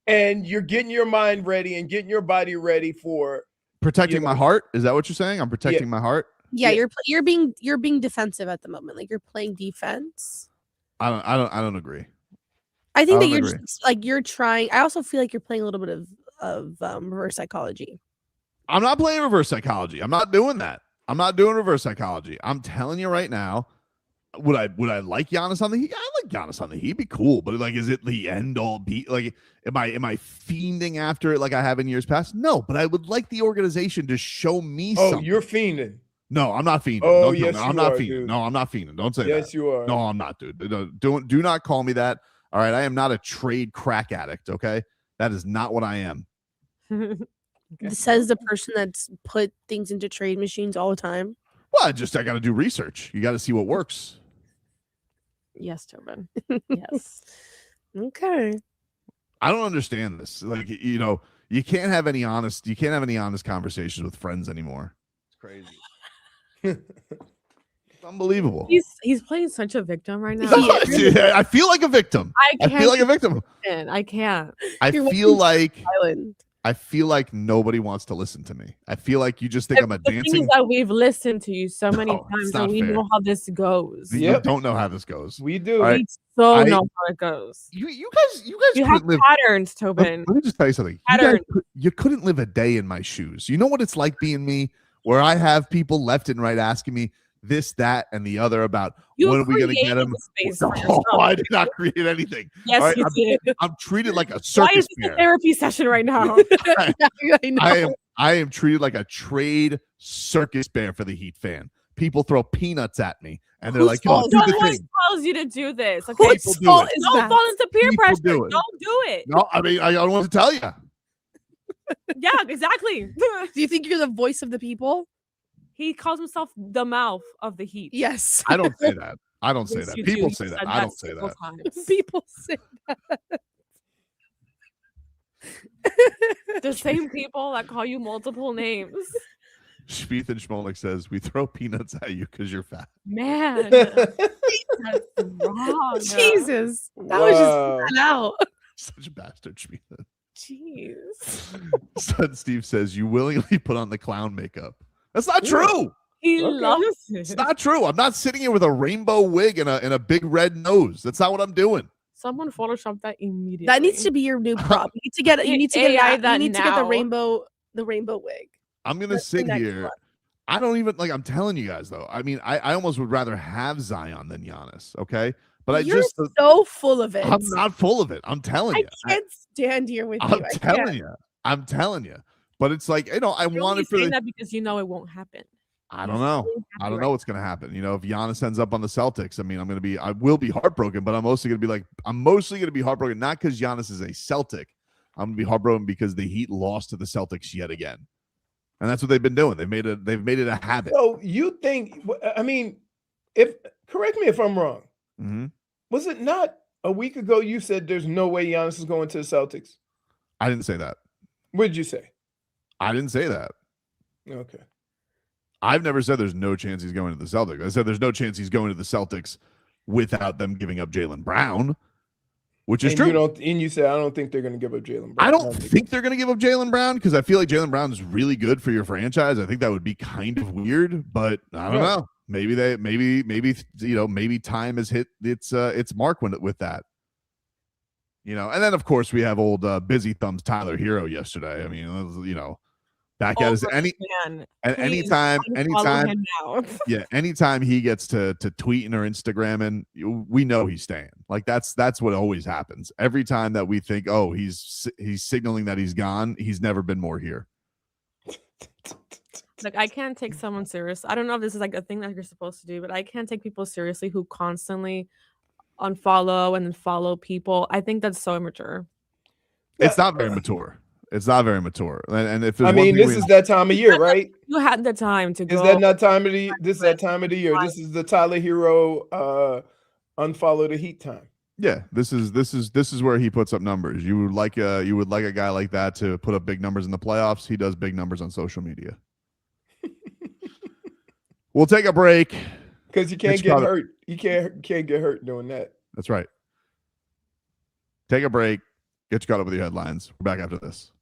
and you're getting your mind ready and getting your body ready for protecting my heart. Is that what you're saying? I'm protecting my heart. Yeah, you're being defensive at the moment. Like you're playing defense. I don't agree. I think that you're just like you're trying. I also feel like you're playing a little bit of reverse psychology. I'm not playing reverse psychology. I'm not doing that. I'm not doing reverse psychology. I'm telling you right now. Would I like Giannis on the Heat? I like Giannis on the Heat. It'd be cool, but like, is it the end all be? Like, am I fiending after it like I have in years past? No, but I would like the organization to show me something. Oh, you're fiending. No, I'm not fiending. Oh, yes, no, I'm not fiending. Dude. No, I'm not fiending. Don't say that. Yes, you are. No, I'm not, dude. Do not call me that. All right, I am not a trade crack addict. Okay, that is not what I am. Says the person that's put things into trade machines all the time. Well, I got to do research. You got to see what works. Yes, Tobin. Yes. Okay. I don't understand this. Like, you can't have any honest conversations with friends anymore. It's crazy. It's unbelievable. He's playing such a victim right now. I feel like a victim. I feel like a victim. I can't. I feel like nobody wants to listen to me. I feel like you just think I'm a dancing. The thing is that we've listened to you so many times and we know how this goes. You don't know how this goes. We do. Right. We so know how it goes. You guys have patterns, Tobin. Let me just tell you something. You couldn't live a day in my shoes. You know what it's like being me, where I have people left and right asking me this, that, and the other about when are we going to get him? No, I did not create anything. Yes, you did. I'm treated like a circus Why is this bear. a therapy session right now? I am treated like a trade circus bear for the Heat fan. People throw peanuts at me, and they're like, "Come on, do the thing." Tells you to do this. Okay, Don't fall into peer pressure. Do don't do it. No, I mean, I don't want to tell you. Yeah, exactly. Do you think you're the voice of the people? He calls himself the mouth of the Heat. Yes. I don't say that. I don't say Yes, that. you People do. say You that. said I don't say several that. times. People say that. The same people that call you multiple names. Spieth and Schmolik says, we throw peanuts at you because you're fat. Man. That's wrong. Jesus. That was just out. Such a bastard, Spieth. Jeez. Son Steve says, you willingly put on the clown makeup. That's not true. He loves it. It's not true. I'm not sitting here with a rainbow wig and a big red nose. That's not what I'm doing. Someone Photoshop that immediately. That needs to be your new prop. You need to get the rainbow wig. I'm gonna sit here. I don't even I'm telling you guys though. I mean, I almost would rather have Zion than Giannis. Okay, but You're so full of it. I'm not full of it. I'm telling you. I can't stand here with you. I'm telling you. But it's like I want it for that because you know it won't happen. I don't know. I don't know what's going to happen. You know, if Giannis ends up on the Celtics, I mean, I will be heartbroken, but I'm mostly going to be heartbroken, not because Giannis is a Celtic. I'm going to be heartbroken because the Heat lost to the Celtics yet again. And that's what they've been doing. They've made it a habit. So you think, I mean, correct me if I'm wrong. Mm-hmm. Was it not a week ago you said there's no way Giannis is going to the Celtics? I didn't say that. What did you say? I didn't say that. Okay. I've never said there's no chance he's going to the Celtics. I said there's no chance he's going to the Celtics without them giving up Jaylen Brown, which is true. You said I don't think they're going to give up Jaylen Brown. I don't think they're going to give up Jaylen Brown because I feel like Jaylen Brown is really good for your franchise. I think that would be kind of weird, but I don't know. Maybe time has hit its mark with that. You know, and then of course we have old busy thumbs Tyler Hero yesterday. I mean, you know, back at us anytime he gets to tweeting or Instagramming, we know he's staying. Like that's what always happens. Every time that we think, oh, he's signaling that he's gone, he's never been more here. Like, I can't take someone serious. I don't know if this is like a thing that you're supposed to do, but I can't take people seriously who constantly unfollow and then follow people. I think that's so immature. It's not very mature. It's not very mature. And if this is that time of year, right? You had the time to go. Is that not time of the? This is that time of the year. This is the Tyler Hero unfollow the Heat time. Yeah, this is where he puts up numbers. You would like a guy like that to put up big numbers in the playoffs. He does big numbers on social media. We'll take a break because you can't get hurt. You can't get hurt doing that. That's right. Take a break. Get you caught up with your headlines. We're back after this.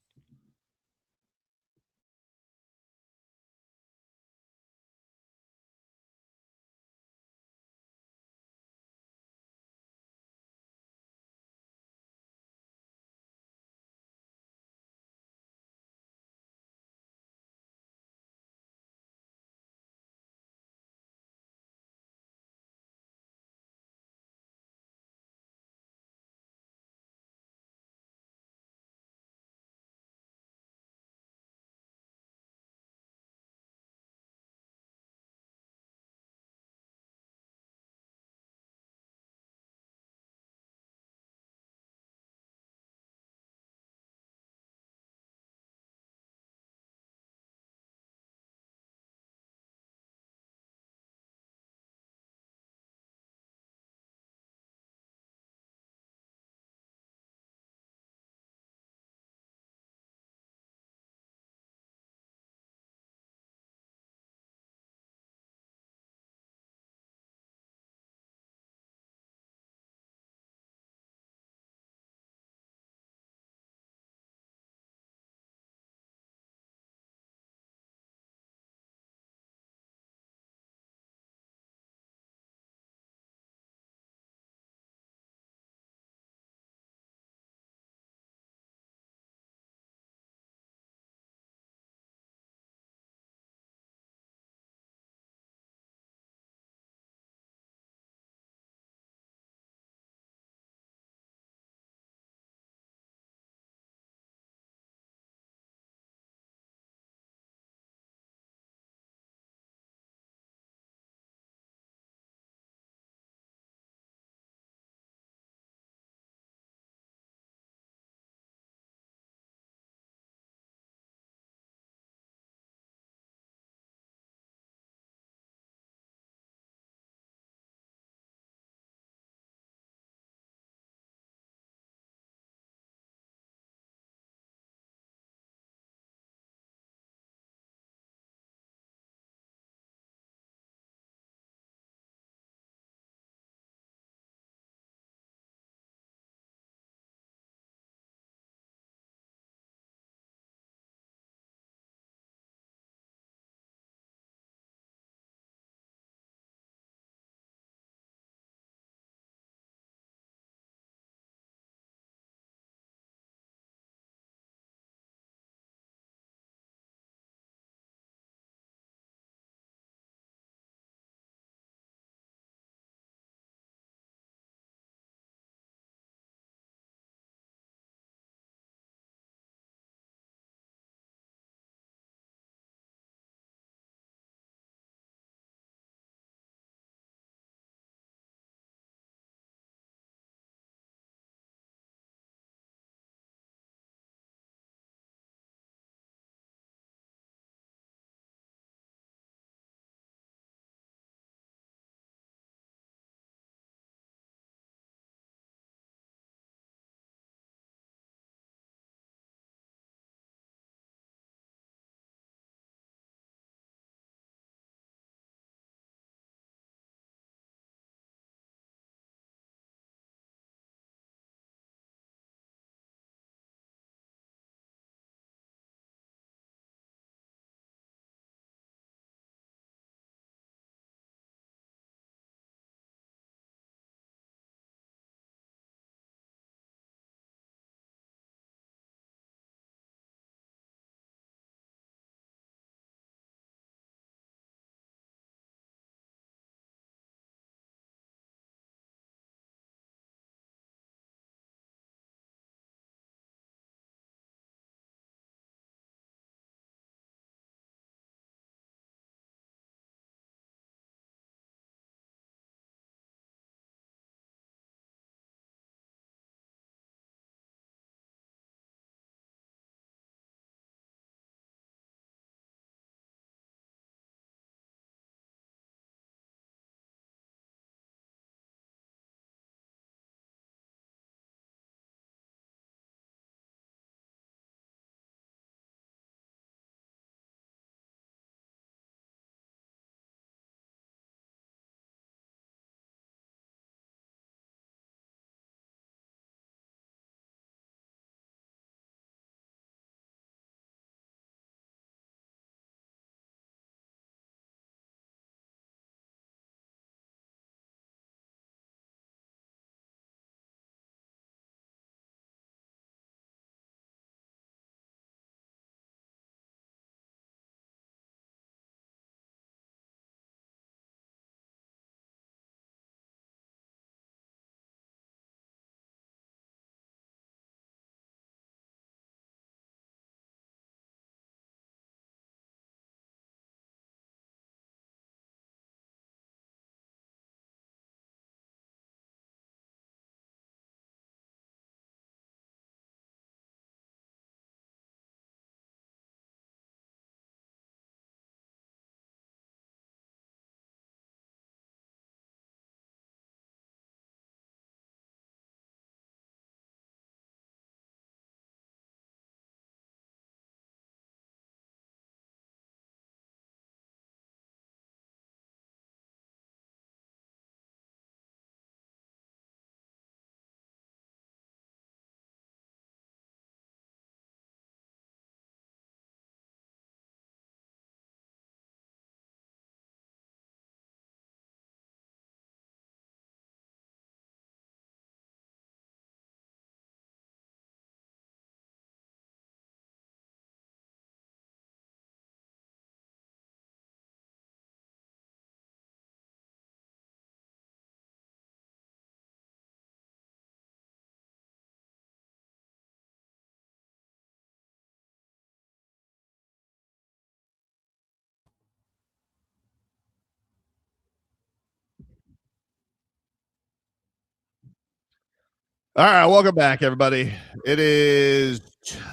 All right, welcome back, everybody. It is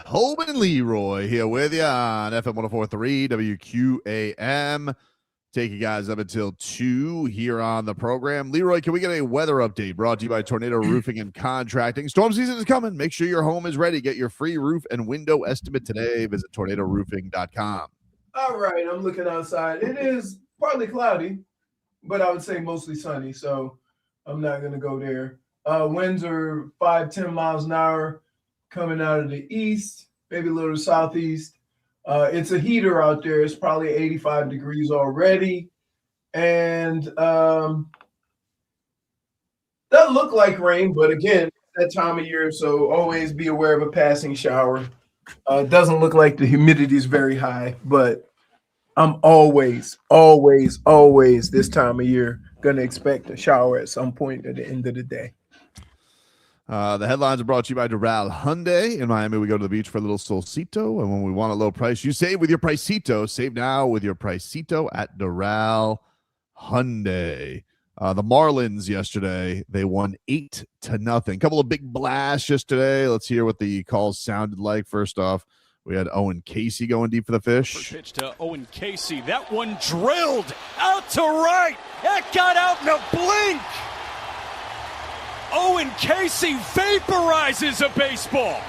Tobin and Leroy here with you on FM 104.3 WQAM. Take you guys up until 2 here on the program. Leroy, can we get a weather update brought to you by Tornado Roofing and Contracting? Storm season is coming. Make sure your home is ready. Get your free roof and window estimate today. Visit tornadoroofing.com. All right, I'm looking outside. It is partly cloudy, but I would say mostly sunny, so I'm not going to go there. Winds are 5-10 miles an hour coming out of the east, maybe a little southeast. It's a heater out there. It's probably 85 degrees already. And doesn't look like rain, but again, that time of year, so always be aware of a passing shower. Doesn't look like the humidity is very high, but I'm always this time of year going to expect a shower at some point at the end of the day. The headlines are brought to you by Doral Hyundai. In Miami, we go to the beach for a little solcito, and when we want a low price, you save with your Pricito. Save now with your Pricito at Doral Hyundai. The Marlins yesterday, they won 8-0. Couple of big blasts yesterday. Let's hear what the calls sounded like. First off, we had Owen Casey going deep for the fish. Pitch to Owen Casey. That one drilled out to right. That got out in a blink. Owen Casey vaporizes a baseball.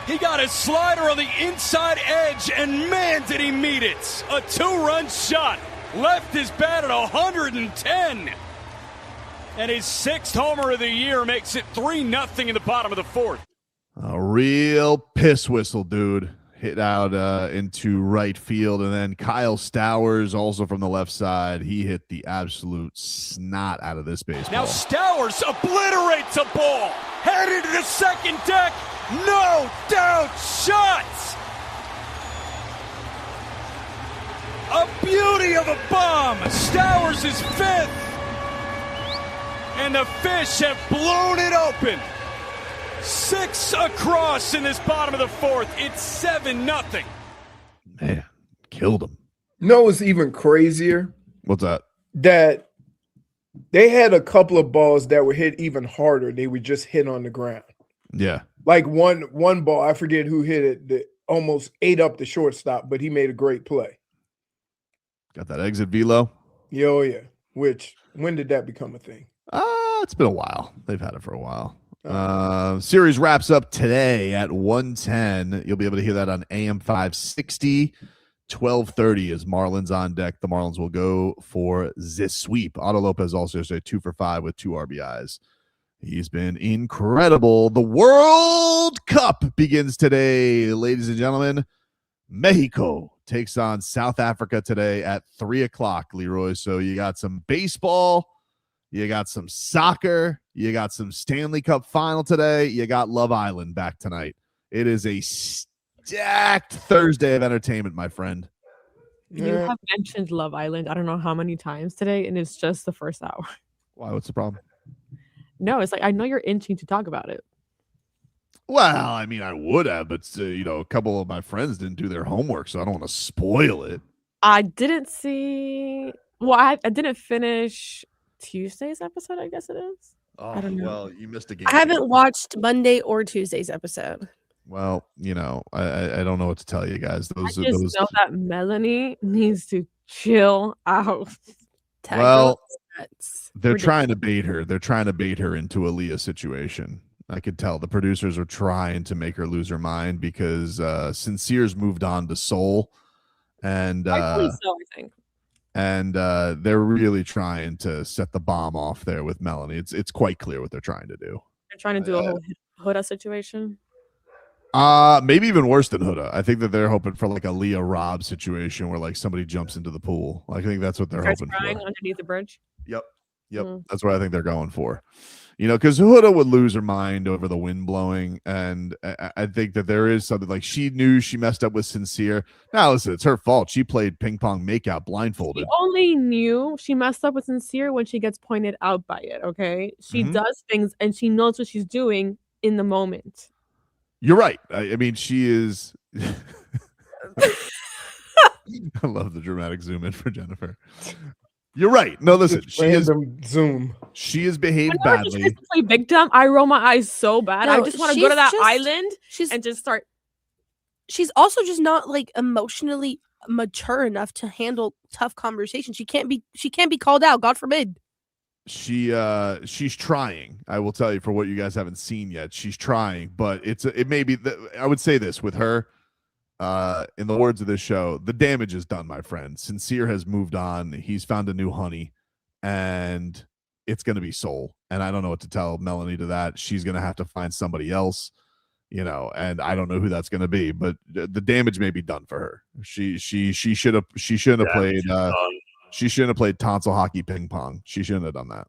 He got his slider on the inside edge, and man, did he meet it. A 2-run shot. Left his bat at 110. And his 6th homer of the year makes it 3-0 in the bottom of the 4th. A real piss whistle, dude. Hit out into right field, and then Kyle Stowers, also from the left side, he hit the absolute snot out of this baseball. Now Stowers obliterates a ball, headed to the second deck, no doubt shots. A beauty of a bomb. Stowers is 5th, and the Fish have blown it open. 6 across in this bottom of the 4th. It's 7-0. Man, killed him. No, what's even crazier? What's that? That they had a couple of balls that were hit even harder. They were just hit on the ground. Yeah. Like one ball, I forget who hit it, that almost ate up the shortstop, but he made a great play. Got that exit velo? Yeah, oh yeah. Which, when did that become a thing? It's been a while. They've had it for a while. Series wraps up today at 1:10. You'll be able to hear that on AM 560. 12:30 is Marlins on deck. The Marlins will go for this sweep. Otto Lopez also yesterday 2 for 5 with 2 RBIs. He's been incredible. The World Cup begins today, ladies and gentlemen. Mexico takes on South Africa today at 3 o'clock, Leroy. So you got some baseball, you got some soccer, you got some Stanley Cup Final today, you got Love Island back tonight. It is a stacked Thursday of entertainment, my friend. You have mentioned Love Island I don't know how many times today, and it's just the first hour. Why? What's the problem? No, it's like I know you're itching to talk about it. Well, I mean, I would have, but a couple of my friends didn't do their homework, so I don't want to spoil it. I didn't see. Well, I didn't finish Tuesday's episode, I guess it is. Oh, I don't know. Well, you missed a game. I haven't watched Monday or Tuesday's episode. Well, I don't know what to tell you guys. I just know that Melanie needs to chill out. Well, That's they're ridiculous. trying to bait her. They're trying to bait her into a Leah situation. I could tell the producers are trying to make her lose her mind because Sincere's moved on to Soul, and Rightfully so, I think. And they're really trying to set the bomb off there with Melanie. It's quite clear what they're trying to do. They're trying to do a whole Huda situation. Maybe even worse than Huda. I think that they're hoping for like a Leah Robb situation where like somebody jumps into the pool. I think that's what they're hoping for. Underneath the bridge. Yep. That's what I think they're going for. Because Huda would lose her mind over the wind blowing, and I think that there is something like she knew she messed up with Sincere. Now, listen, it's her fault. She played ping pong makeout blindfolded. She only knew she messed up with Sincere when she gets pointed out by it, okay? She does things, and she knows what she's doing in the moment. You're right. I mean, she is... I love the dramatic zoom in for Jennifer. You're right. No, listen, Just she is random Zoom. she has behaved Whenever she tries badly. to play victim, I roll my eyes so bad. I No, just want to go to she's that just- island She's and just start. she's also just not like emotionally mature enough to handle tough conversations. She can't be called out. God forbid. She's trying. I will tell you, for what you guys haven't seen yet, she's trying. But it may be. I would say this with her. In the words of this show, the damage is done, my friend. Sincere has moved on. He's found a new honey, and it's going to be Soul. And I don't know what to tell Melanie to that. She's going to have to find somebody else, and I don't know who that's going to be. But the damage may be done for her. She shouldn't have played. She shouldn't have played tonsil hockey ping pong. She shouldn't have done that.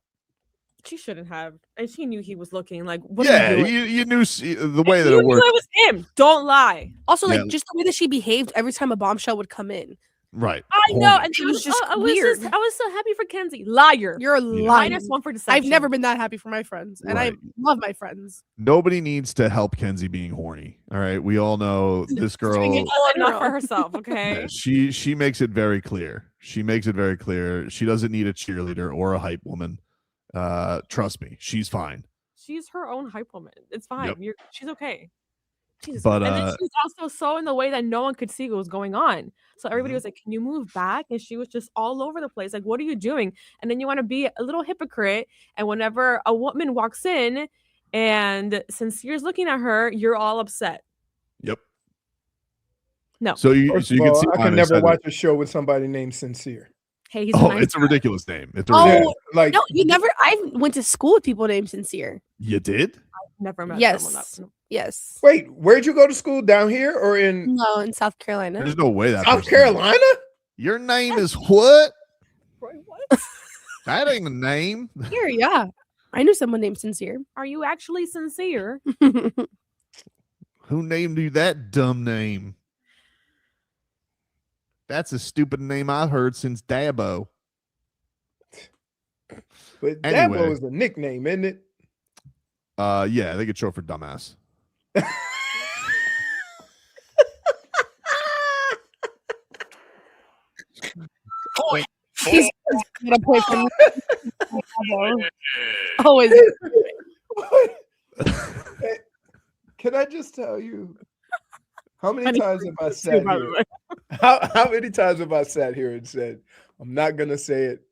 She shouldn't have. And she knew he was looking. Like, what are you doing? you knew the way that You it knew worked. it was him. Don't lie. Also, Yeah. just the way that she behaved every time a bombshell would come in. Right. I know. Horny. And It was just I weird. was so happy for Kenzie. Liar. You're a liar. -1 for deception. I've never been that happy for my friends, and I Right. love my friends. Nobody needs to help Kenzie being horny. All right. We all know this girl. doing it all enough girl. for herself. Okay. Yeah, she makes it very clear. She makes it very clear. She doesn't need a cheerleader or a hype woman. Trust me, she's fine. She's her own hype woman. It's fine. Yep. She's okay. Jesus. But, and then she's also so in the way that no one could see what was going on. So everybody was like, "Can you move back?" And she was just all over the place. Like, "What are you doing?" And then you want to be a little hypocrite. And whenever a woman walks in and Sincere's looking at her, you're all upset. Yep. No. So you First so you of can all, see I why can they never said watch it. a show with somebody named Sincere. Hey, he's Oh, nice it's a guy. ridiculous name. It's a Oh, ridiculous. Like No, you never. I went to school with people named Sincere. You did? Never met someone Yes. that. Yes. wait, where'd you go to school? Down here or in No, in South Carolina. There's no way that South person- Carolina? Your name is what? Roy, what? That ain't a name. Here, yeah. I knew someone named Sincere. Are you actually sincere? Who named you that dumb name? That's a stupid name I've heard since Dabo. But Anyway. Dabo is a nickname, isn't it? Yeah, they get short for dumbass. He's gonna play for me. Always. Hey, can I just tell you how many times have I sat By the here? way. How many times have I sat here and said, I'm not gonna say it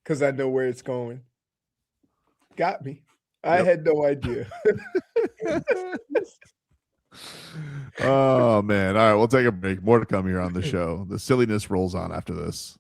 because I know where it's going? Got me. I Yep. had no idea. Oh man. All right, we'll take a break. More to come here on the show. The silliness rolls on after this.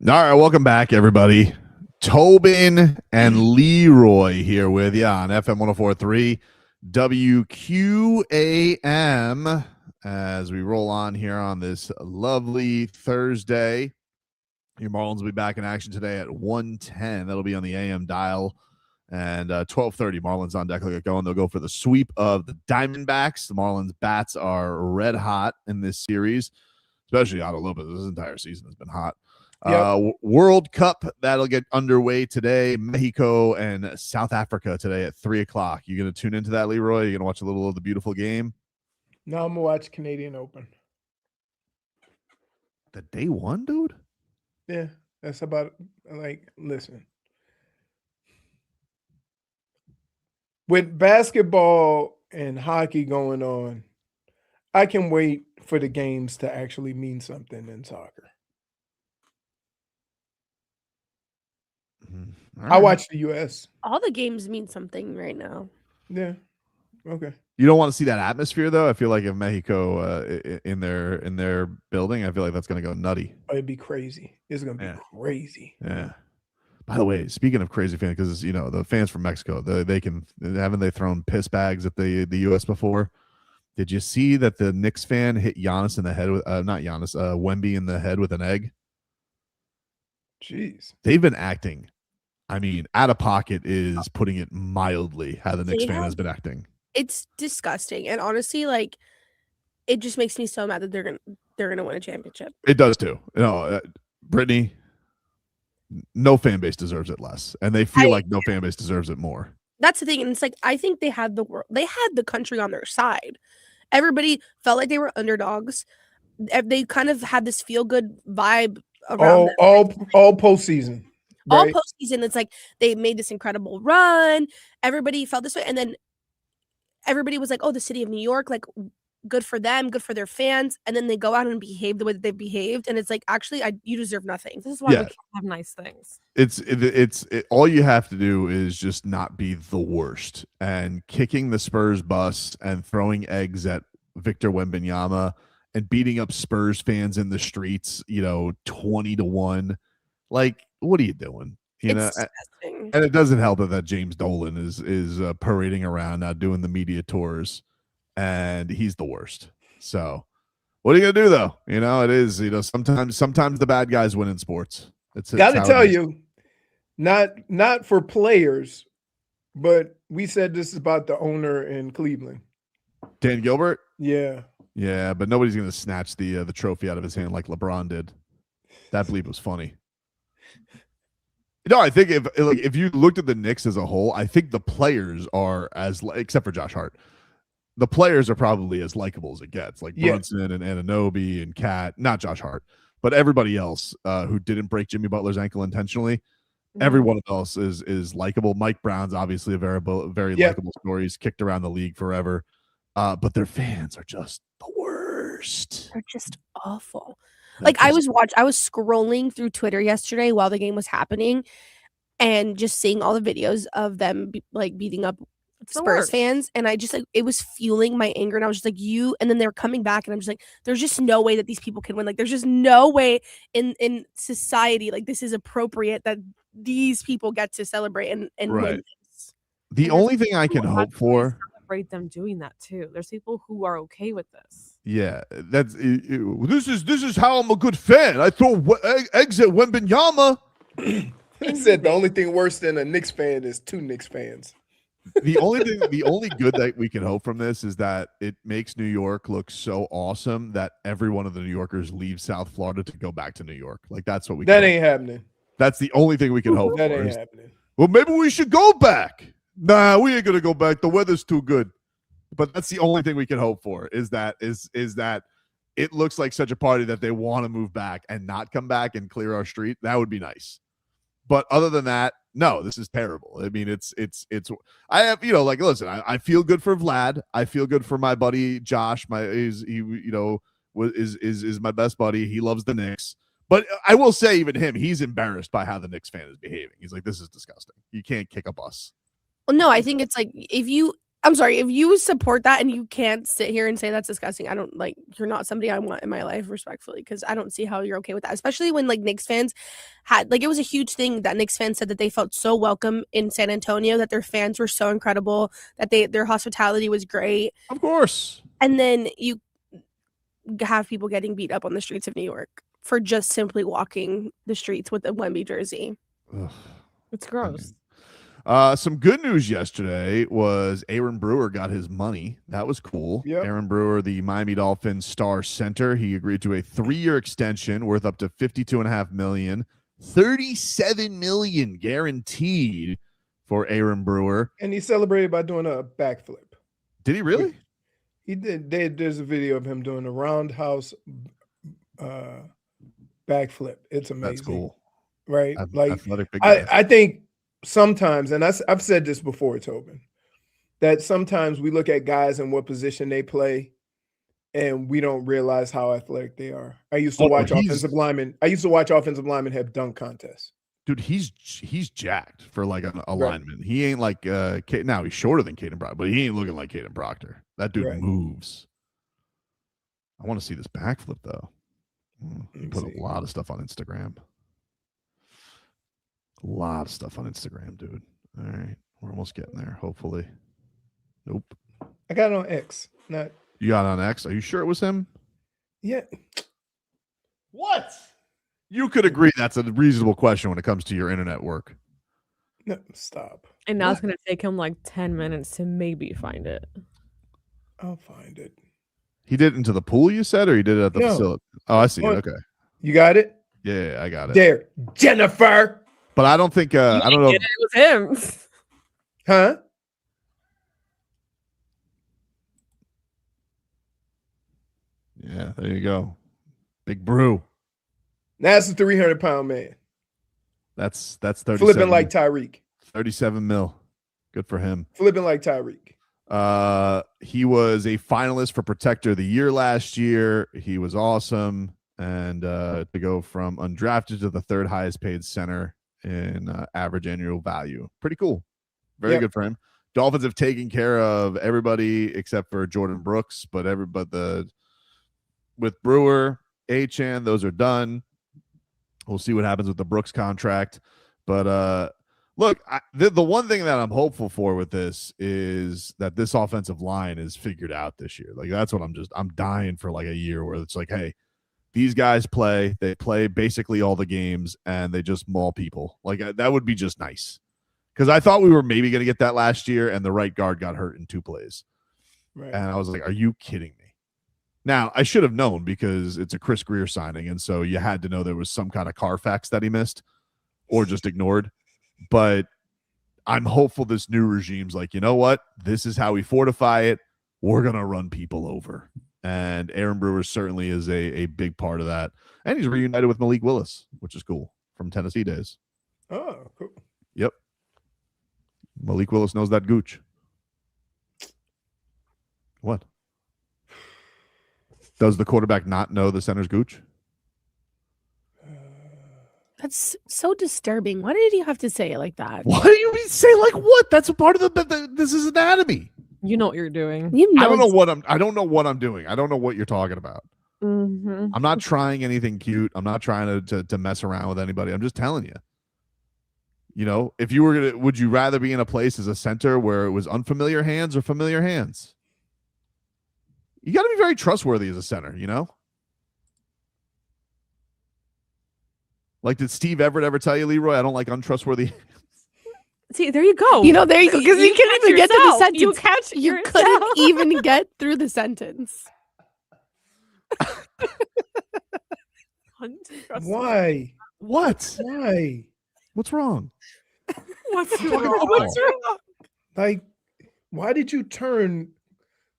All right, welcome back, everybody. Tobin and Leroy here with you on FM 104.3 WQAM as we roll on here on this lovely Thursday. Your Marlins will be back in action today at 1:10. That'll be on the AM dial. And 12:30, Marlins on deck. They'll get going. They'll go for the sweep of the Diamondbacks. The Marlins bats are red hot in this series, especially hot a little bit. This entire season has been hot. Yep. World Cup, that'll get underway today. Mexico and South Africa today at 3 o'clock. You going to tune into that, Leroy? You going to watch a little of the beautiful game? No, I'm going to watch Canadian Open. The day one, dude? Yeah, that's about, like, listen. With basketball and hockey going on, I can wait for the games to actually mean something in soccer. Right. I watch the U.S. All the games mean something right now. Yeah. Okay. You don't want to see that atmosphere, though. I feel like if Mexico in their building, I feel like that's going to go nutty. It'd be crazy. It's going to be crazy. Yeah. By the way, speaking of crazy fans, because the fans from Mexico, haven't they thrown piss bags at the U.S. before? Did you see that the Knicks fan hit Giannis in the head with not Giannis, Wemby in the head with an egg? Jeez. They've been acting. I mean, out of pocket is putting it mildly. How the Knicks fan has been acting. It's disgusting, and honestly, like, it just makes me so mad that they're gonna win a championship. It does too. Brittney. No fan base deserves it less, and they feel like no fan base deserves it more. That's the thing, and it's like I think they had the world, they had the country on their side. Everybody felt like they were underdogs. They kind of had this feel good vibe around all postseason. All right? postseason. It's like they made this incredible run. Everybody felt this way, and then everybody was like, "Oh, the city of New York, like." Good for them, good for their fans, and then they go out and behave the way that they've behaved, and it's like, actually, you deserve nothing. This is why we can't have nice things. It's all you have to do is just not be the worst, and kicking the Spurs bus and throwing eggs at Victor Wembanyama and beating up Spurs fans in the streets, 20-1. Like, what are you doing? It's disgusting. And it doesn't help that James Dolan is parading around now doing the media tours. And he's the worst. So what are you gonna do though? It is, sometimes the bad guys win in sports. Gotta tell you, not for players, but we said this is about the owner in Cleveland. Dan Gilbert? Yeah. Yeah, but nobody's gonna snatch the trophy out of his hand like LeBron did. That bleep was funny. I think if you looked at the Knicks as a whole, I think the players are except for Josh Hart. The players are probably as likable as it gets, like Brunson and Anunoby and Cat, not Josh Hart, but everybody else who didn't break Jimmy Butler's ankle intentionally. Everyone else is likable. Mike Brown's obviously a very likable story. He's kicked around the league forever, but their fans are just the worst. They're just awful. Like I was scrolling through Twitter yesterday while the game was happening, and just seeing all the videos of them beating up Spurs fans, and I just it was fueling my anger, and I was just like, and then they were coming back, and I'm just like, there's just no way that these people can win. Like, there's just no way in society like this is appropriate that these people get to celebrate and win this. The only thing I can hope for, celebrate them doing that too. There's people who are okay with this. Yeah, this is how I'm a good fan. I throw eggs at Wembanyama. He said the only thing worse than a Knicks fan is two Knicks fans. The only good that we can hope from this is that it makes New York look so awesome that every one of the New Yorkers leaves South Florida to go back to New York. Like that's what we. That ain't happening. That's the only thing we can hope. That ain't happening. Well, maybe we should go back. Nah, we ain't gonna go back. The weather's too good. But that's the only thing we can hope for is that it looks like such a party that they want to move back and not come back and clear our street. That would be nice. But other than that, no, this is terrible. I mean, I have, listen, I feel good for Vlad. I feel good for my buddy Josh. Is my best buddy. He loves the Knicks. But I will say, even him, he's embarrassed by how the Knicks fan is behaving. He's like, this is disgusting. You can't kick a bus. Well, no, I think it's like if you I'm sorry, if you support that and you can't sit here and say that's disgusting, I don't like, you're not somebody I want in my life, respectfully, because I don't see how you're okay with that, especially when like Knicks fans had, like, it was a huge thing that Knicks fans said that they felt so welcome in San Antonio, that their fans were so incredible, that their hospitality was great. Of course. And then you have people getting beat up on the streets of New York for just simply walking the streets with a Wemby jersey. Ugh. It's gross. Some good news yesterday was Aaron Brewer got his money. That was cool. Yep. Aaron Brewer, the Miami Dolphins star center, he agreed to a 3-year extension worth up to $52.5 million, $37 million guaranteed for Aaron Brewer. And he celebrated by doing a backflip. Did he really? He did. There's a video of him doing a roundhouse backflip. It's amazing. That's cool. Right? Athletic big guy. I think sometimes, and I've said this before, Tobin, that sometimes we look at guys and what position they play, and we don't realize how athletic they are. I used to watch offensive linemen. I used to watch offensive linemen have dunk contests. Dude, he's jacked for like a Right. lineman. He ain't like now he's shorter than Caden Proctor, but he ain't looking like Caden Proctor. That dude Right. moves. I want to see this backflip though. He me put see. a lot of stuff on Instagram. A lot of stuff on Instagram, dude. All right, we're almost getting there. Hopefully. Nope. I got it on X. Not You got it on X. Are you sure it was him? yet. What? You could agree that's a reasonable question when it comes to your internet work. No, stop. And now it's going to take him like 10 minutes to maybe find it. I'll find it. He did it into the pool, you said, or he did it at the No. facility? Oh, I see it. What? Okay. You got it? Yeah, I got it. There. Jennifer. But I don't think I don't know. It was him. Huh? Yeah, there you go. Big Brew. That's a 300-pound man. That's 37. Flipping like Tyreek. 37 mil. Good for him. Flipping like Tyreek. He was a finalist for Protector of the Year last year. He was awesome. And to go from undrafted to the third highest paid center in average annual value. Pretty cool. Very good for him. Dolphins have taken care of everybody except for Jordan Brooks, with Brewer, Achan, those are done. We'll see what happens with the Brooks contract. But look, the one thing that I'm hopeful for with this is that this offensive line is figured out this year. Like that's what I'm dying for, like a year where it's like, hey, these guys they play basically all the games and they just maul people. Like that would be just nice. Because I thought we were maybe going to get that last year and the right guard got hurt in 2 plays. Right. And I was like, are you kidding me? Now, I should have known because it's a Chris Greer signing, and so you had to know there was some kind of Carfax that he missed or just ignored. But I'm hopeful this new regime's like, you know what? This is how we fortify it. We're going to run people over. And Aaron Brewer certainly is a big part of that. And he's reunited with Malik Willis, which is cool, from Tennessee days. Oh, cool. Yep. Malik Willis knows that gooch. What? Does the quarterback not know the center's gooch? That's so disturbing. Why did you have to say it like that? Why do you say like what? That's a part of this is anatomy. You know what you're doing. You know I don't know what I'm doing. I don't know what you're talking about. Mm-hmm. I'm not trying anything cute. I'm not trying to mess around with anybody. I'm just telling you. You know, if you were would you rather be in a place as a center where it was unfamiliar hands or familiar hands? You got to be very trustworthy as a center, you know? Like, did Steve Everett ever tell you, Leroy, I don't like untrustworthy? See, there you go. You know, there you go. Because you couldn't even get to the sentence. You catch You yourself. couldn't even get through the sentence. Why? What? Why? What's wrong? What's wrong? What's wrong? Like, why did you turn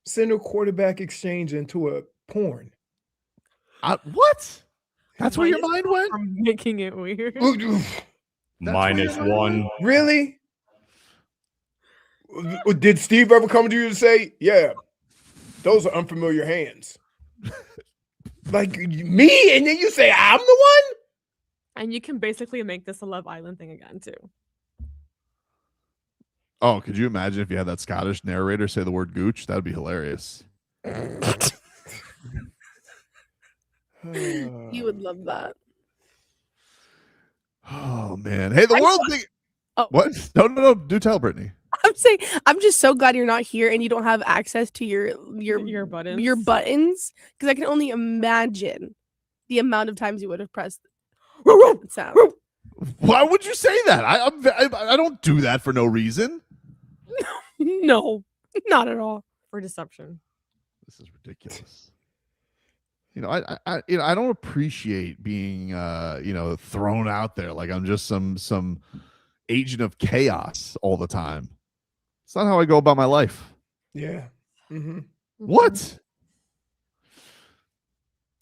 center quarterback exchange into a porn? What? That's where your mind went? I'm making it weird. -1. Really? Did Steve ever come to you and say, yeah, those are unfamiliar hands? Like me? And then you say, I'm the one? And you can basically make this a Love Island thing again, too. Oh, could you imagine if you had that Scottish narrator say the word gooch? That'd be hilarious. You would love that. Oh man. Hey, the world's big. Oh. What? No. Do tell, Brittany. I'm saying I'm just so glad you're not here and you don't have access to your buttons because I can only imagine the amount of times you would have pressed sound. Why would you say that? I don't do that for no reason. No, not at all. For deception. This is ridiculous. I don't appreciate being thrown out there like I'm just some agent of chaos all the time. It's not how I go about my life. Yeah. Mm-hmm. What?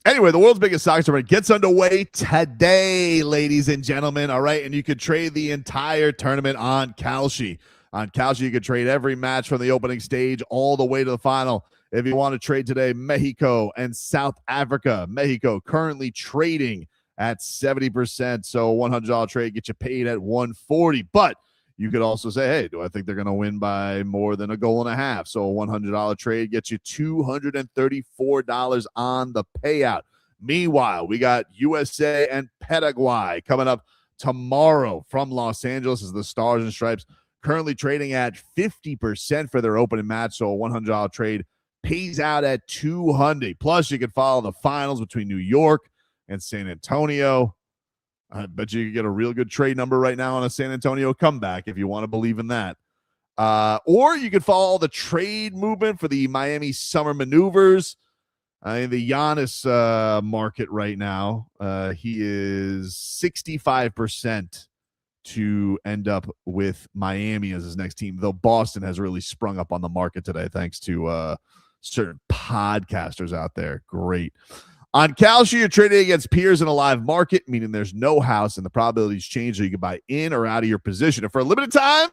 Anyway, the world's biggest soccer tournament gets underway today, ladies and gentlemen. All right, and you could trade the entire tournament on Kalshi. On Kalshi, you could trade every match from the opening stage all the way to the final. If you want to trade today, Mexico and South Africa. Mexico currently trading at 70%, so $100 trade gets you paid at $140. But you could also say, hey, do I think they're going to win by more than a goal and a half? So a $100 trade gets you $234 on the payout. Meanwhile, we got USA and Paraguay coming up tomorrow from Los Angeles as the Stars and Stripes currently trading at 50% for their opening match. So a $100 trade pays out at $200. Plus, you can follow the finals between New York and San Antonio. I bet you could get a real good trade number right now on a San Antonio comeback if you want to believe in that. Or you could follow the trade movement for the Miami summer maneuvers. In the Giannis market right now, he is 65% to end up with Miami as his next team, though Boston has really sprung up on the market today thanks to certain podcasters out there. Great. On Kalshi, you're trading against peers in a live market, meaning there's no house and the probabilities change so you can buy in or out of your position. And for a limited time,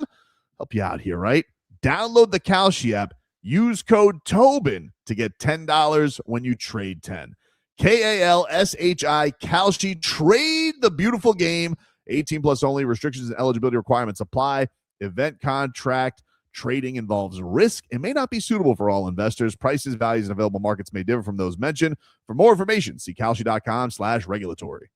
help you out here, right? Download the Kalshi app. Use code Tobin to get $10 when you trade 10. Kalshi, Kalshi. Trade the beautiful game. 18 plus only. Restrictions and eligibility requirements apply. Event contract. Trading involves risk and may not be suitable for all investors. Prices, values, and available markets may differ from those mentioned. For more information, see kalshi.com/regulatory.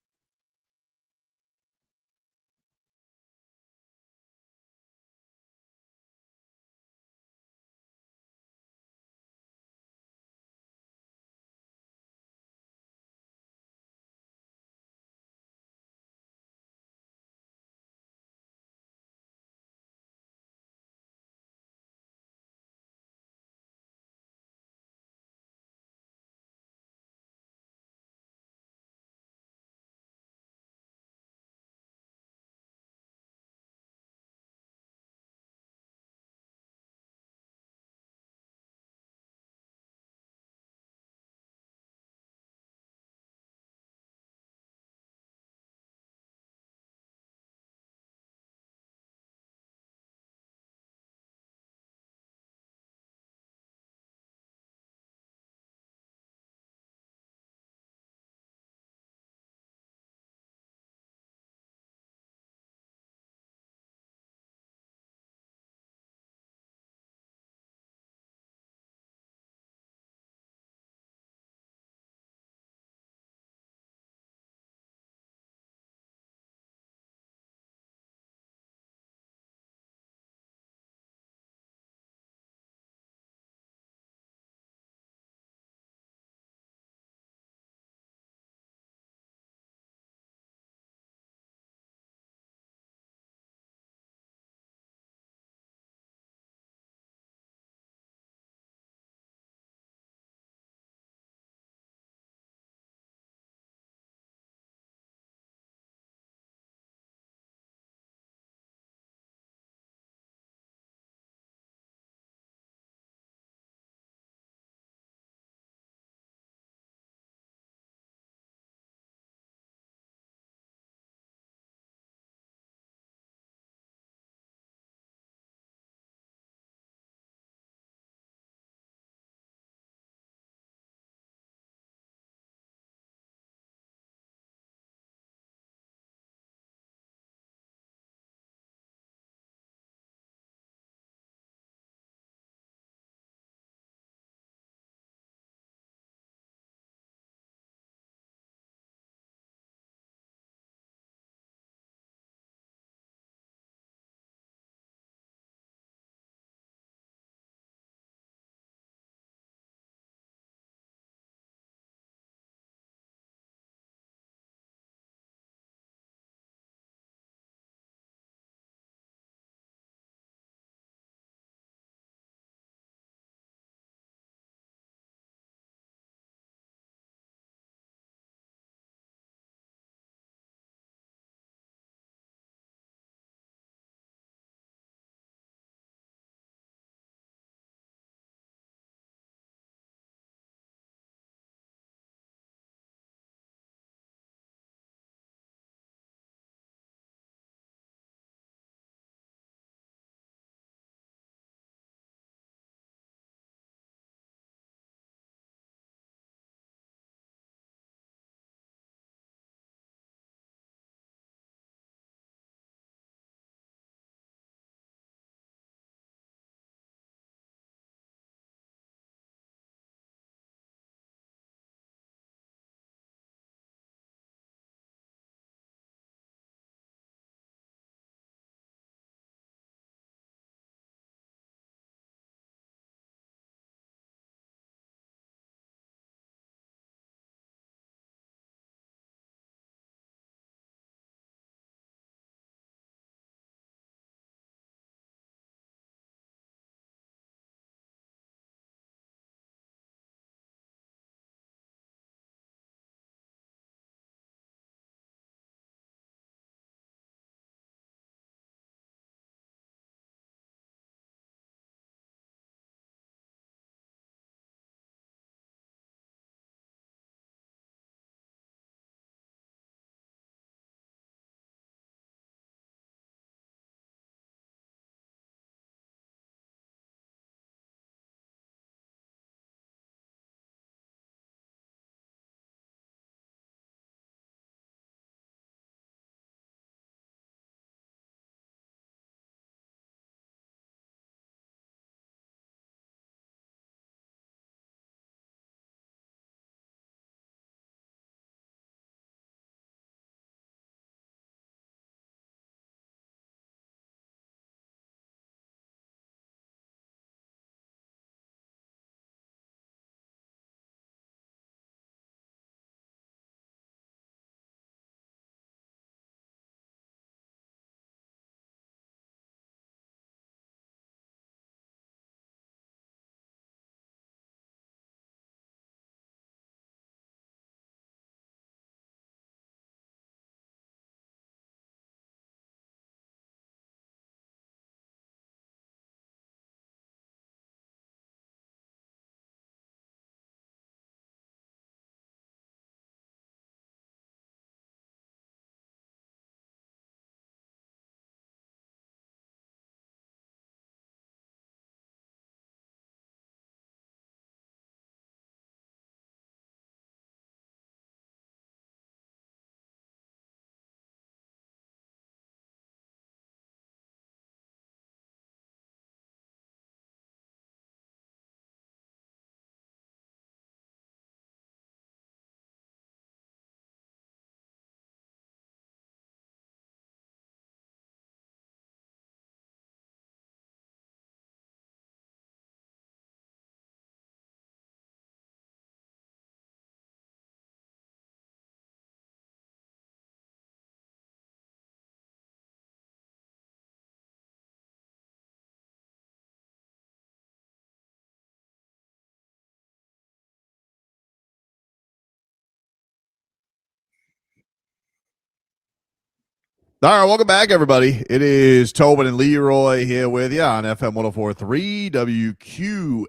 All right, welcome back, everybody. It is Tobin and Leroy here with you on FM 104.3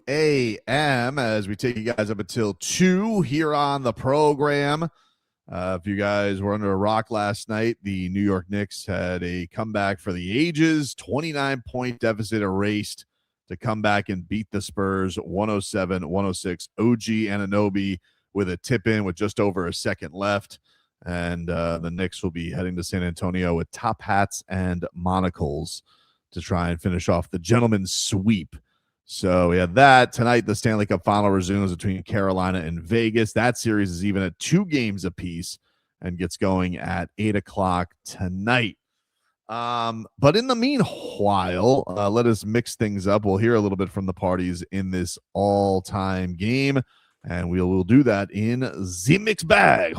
WQAM as we take you guys up until 2 here on the program. If you guys were under a rock last night, the New York Knicks had a comeback for the ages, 29-point deficit erased to come back and beat the Spurs 107-106. OG Anunoby with a tip-in with just over a second left. And the Knicks will be heading to San Antonio with top hats and monocles to try and finish off the gentleman's sweep. So we have that. Tonight, the Stanley Cup Final resumes between Carolina and Vegas. That series is even at 2 games apiece and gets going at 8 o'clock tonight. But in the meanwhile, let us mix things up. We'll hear a little bit from the parties in this all-time game, and we'll do that in the mix bag.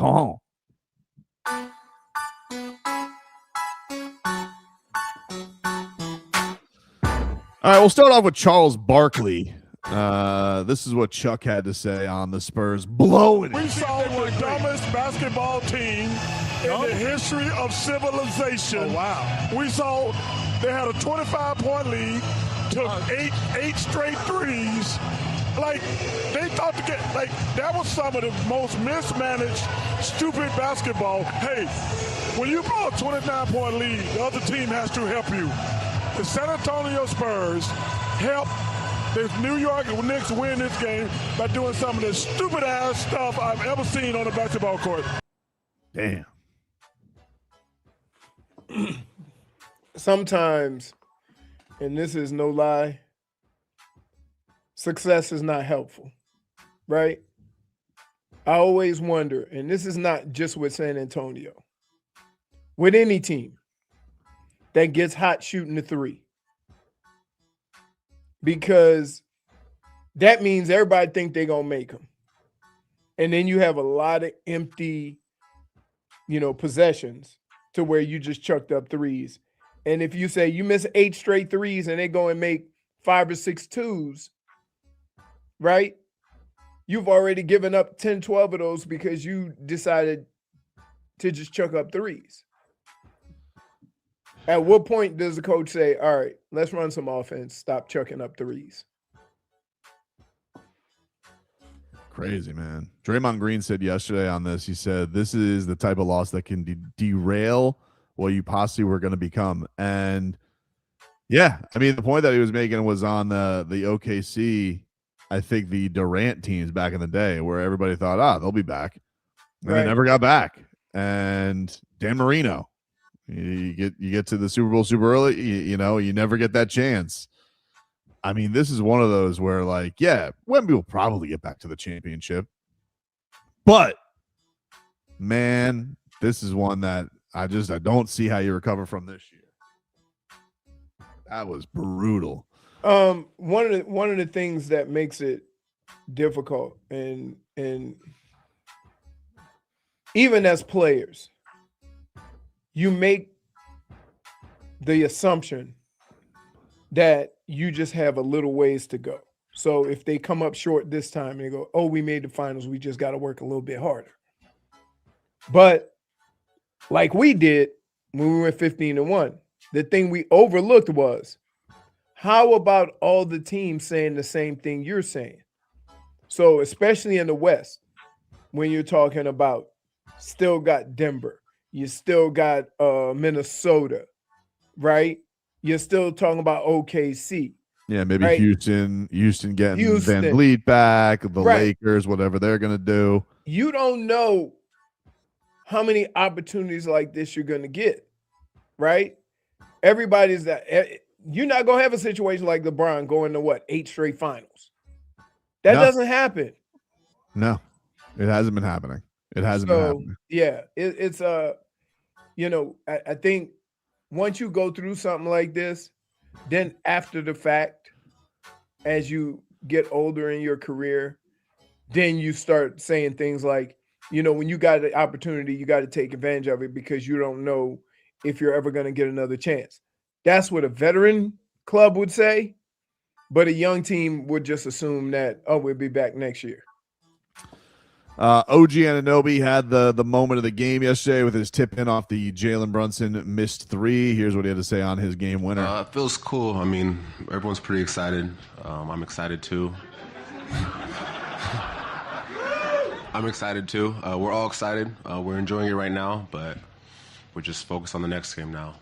All right, we'll start off with Charles Barkley. This is what Chuck had to say on the Spurs blowing it. We saw the dumbest basketball team in the history of civilization. Oh, wow. We saw they had a 25-point lead, took eight straight threes. Like, they thought to get, like, that was some of the most mismanaged, stupid basketball. Hey, when you blow a 29-point lead, the other team has to help you. The San Antonio Spurs helped the New York Knicks win this game by doing some of the stupid-ass stuff I've ever seen on a basketball court. Damn. Sometimes, and this is no lie, success is not helpful, right? I always wonder, and this is not just with San Antonio, with any team that gets hot shooting the three, because that means everybody think they're going to make them. And then you have a lot of empty, possessions to where you just chucked up threes. And if you say you miss 8 straight threes and they go and make 5 or 6 twos, right? You've already given up 10, 12 of those because you decided to just chuck up threes. At what point does the coach say, all right, let's run some offense, stop chucking up threes? Crazy, man. Draymond Green said yesterday on this, he said, this is the type of loss that can derail what you possibly were going to become. And yeah, I mean, the point that he was making was on the OKC, I think the Durant teams back in the day where everybody thought, they'll be back. And They never got back. And Dan Marino, you get to the Super Bowl super early, you never get that chance. I mean, this is one of those where, like, yeah, Wemby will probably get back to the championship. But, man, this is one that I don't see how you recover from this year. That was brutal. One of the things that makes it difficult, and even as players, you make the assumption that you just have a little ways to go. So if they come up short this time and they go, oh, we made the finals, we just got to work a little bit harder. But like we did when we went 15-1, the thing we overlooked was, how about all the teams saying the same thing you're saying? So especially in the West, when you're talking about still got Denver, you still got Minnesota, right? You're still talking about OKC. Yeah, maybe right? Houston getting Van Vliet back, the Lakers, whatever they're going to do. You don't know how many opportunities like this you're going to get, right? Everybody's that. You're not going to have a situation like LeBron going to 8 straight finals. That doesn't happen. No, it hasn't been happening. It hasn't been happening. Yeah, it's I think once you go through something like this, then after the fact, as you get older in your career, then you start saying things like, when you got the opportunity, you got to take advantage of it because you don't know if you're ever going to get another chance. That's what a veteran club would say, but a young team would just assume that, we'll be back next year. OG Anunoby had the moment of the game yesterday with his tip in off the Jalen Brunson missed three. Here's what he had to say on his game winner. It feels cool. I mean, everyone's pretty excited. I'm excited too. I'm excited too. We're all excited. We're enjoying it right now, but we're just focused on the next game now.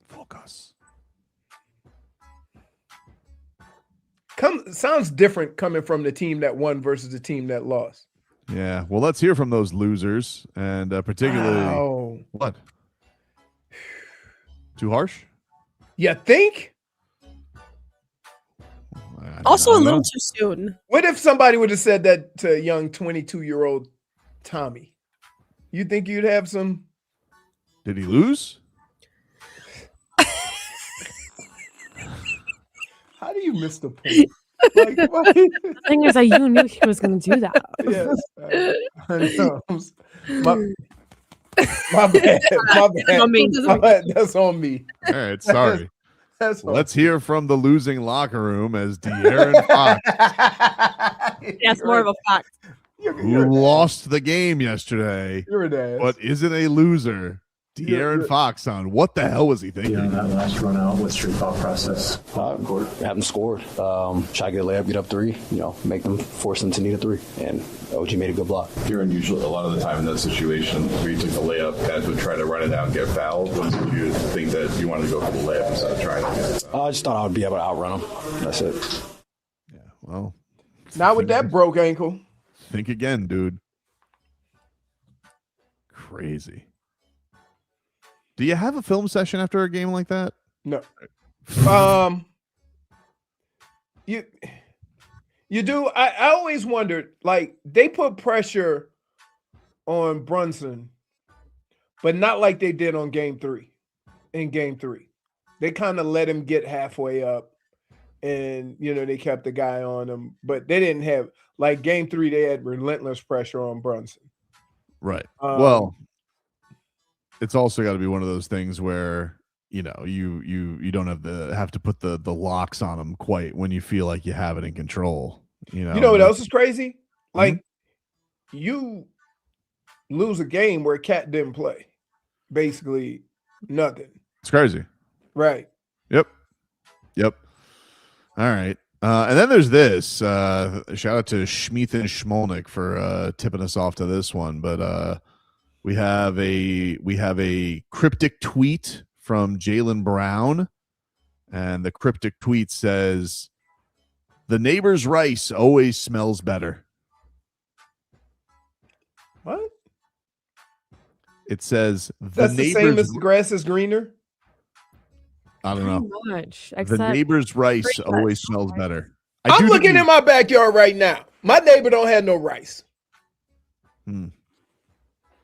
Focus. Sounds different coming from the team that won versus the team that lost. Yeah, well, let's hear from those losers, and particularly what? Too harsh? You think? Also, a little too soon. What if somebody would have said that to a young 22-year-old Tommy? You think you'd have some? Did he lose? How do you miss the point? Like, the thing is that you knew he was going to do that. Yes, I know. My bad. My bad. That's on me. All right, sorry. Let's hear from the losing locker room as De'Aaron Fox. That's more of a fact. Who lost the game yesterday, but isn't a loser. De'Aaron Fox on what the hell was he thinking? Yeah, that last run out, what's your thought process? Haven't scored. Try to get a layup, get up three, make them force them to need a three. And OG made a good block. You're unusual a lot of the time in those situations where you took the layup, guys would try to run it out and get fouled. When did you think that you wanted to go for the layup instead of trying to get it fouled? I just thought I would be able to outrun them. That's it. Yeah, well. Not with that broke ankle. Think again, dude. Crazy. Do you have a film session after a game like that? No. You do. I always wondered, like, they put pressure on Brunson, but not like they did on game 3. In game 3, they kind of let him get halfway up, and they kept the guy on him, but they didn't have, like, game 3. They had relentless pressure on Brunson. Right. Well, it's also got to be one of those things where you don't have to put the locks on them quite when you feel like you have it in control. You know what else is crazy? Like, you lose a game where Cat didn't play, basically nothing. It's crazy, right? Yep. All right, and then there's this. Shout out to Schmeeth and Schmolnick for tipping us off to this one, but. We have a cryptic tweet from Jaylen Brown, and the cryptic tweet says, "The neighbor's rice always smells better." What? It says that's the same as the grass is greener. I don't know. Much, the neighbor's rice always smells better. I'm looking in my backyard right now. My neighbor don't have no rice.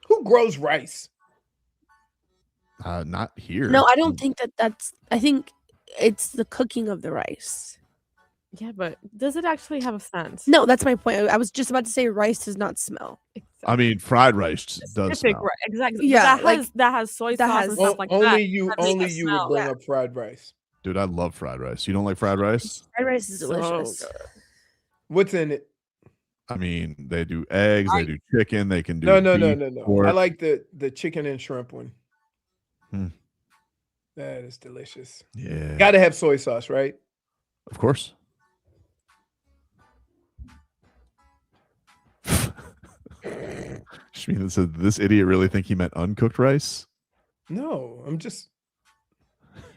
Who grows rice? Not here. No, I don't think that's. I think it's the cooking of the rice. Yeah, but does it actually have a sense? No, that's my point. I was just about to say rice does not smell. Exactly. I mean, fried rice does smell. Exactly. Yeah, that has soy sauce and stuff like that. Only you would bring up fried rice. Dude, I love fried rice. You don't like fried rice? Fried rice is delicious. What's in it? I mean, they do eggs, they do chicken, they can do no. pork. I like the chicken and shrimp one. That is delicious. Yeah. Got to have soy sauce, right? Of course. Shmeen said, "This idiot really think he meant uncooked rice?" No, I'm just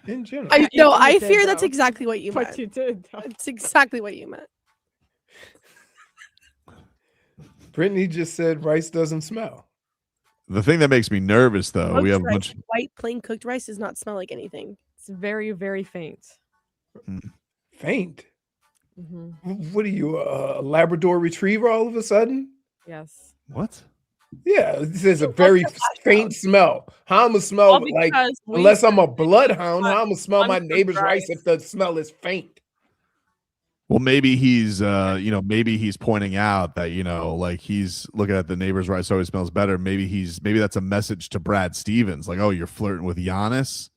in general. I fear that's exactly what you meant. What you did. It's exactly what you meant. Brittney just said rice doesn't smell. The thing that makes me nervous, though, Cooked we have rice, a bunch. white plain cooked rice does not smell like anything. It's very, very faint. Faint. Mm-hmm. What are you, a Labrador Retriever? All of a sudden? Yes. What? Yeah, this is a very faint smell. How I'm gonna smell like unless I'm a bloodhound? How I'm gonna smell my neighbor's rice if the smell is faint? Well, maybe he's, maybe he's pointing out that, like he's looking at the neighbor's rice always smells better. Maybe that's a message to Brad Stevens. Like, oh, you're flirting with Giannis.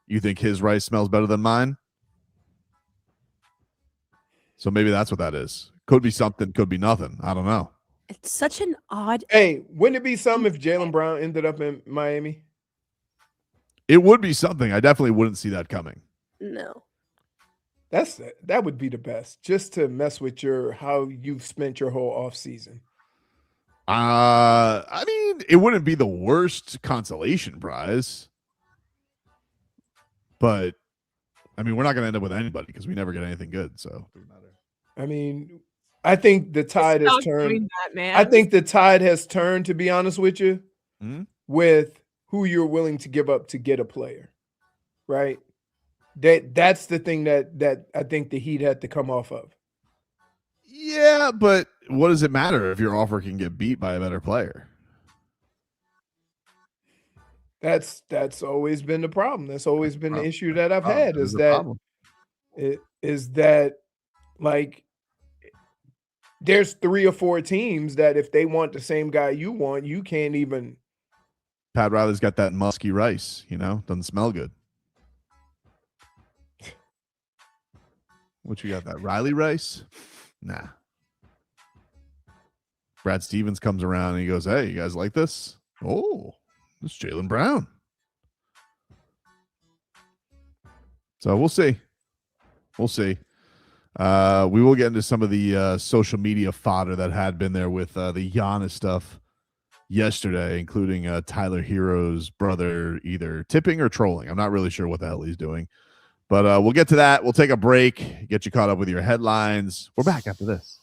You think his rice smells better than mine? So maybe that's what that is. Could be something, could be nothing. I don't know. It's such an odd. Hey, wouldn't it be something if Jaylen Brown ended up in Miami? It would be something. I definitely wouldn't see that coming. No. That would be the best, just to mess with how you've spent your whole off season. I mean, it wouldn't be the worst consolation prize, but I mean, we're not going to end up with anybody because we never get anything good. So it doesn't matter. I mean, I think the tide has turned. Man. I think the tide has turned, to be honest with you, with who you're willing to give up to get a player, right? That's the thing that I think the Heat had to come off of. Yeah, but what does it matter if your offer can get beat by a better player? That's always been the problem. That's always been the issue that I've had is that like there's 3 or 4 teams that if they want the same guy you want, you can't even. Pat Riley's got that musky rice, doesn't smell good. What you got, that Riley rice? Nah. Brad Stevens comes around and he goes, hey, you guys like this? Oh, this is Jaylen Brown. So we'll see. We'll see. We will get into some of the social media fodder that had been there with the Giannis stuff yesterday, including Tyler Hero's brother either tipping or trolling. I'm not really sure what the hell he's doing. But we'll get to that. We'll take a break, get you caught up with your headlines. We're back after this.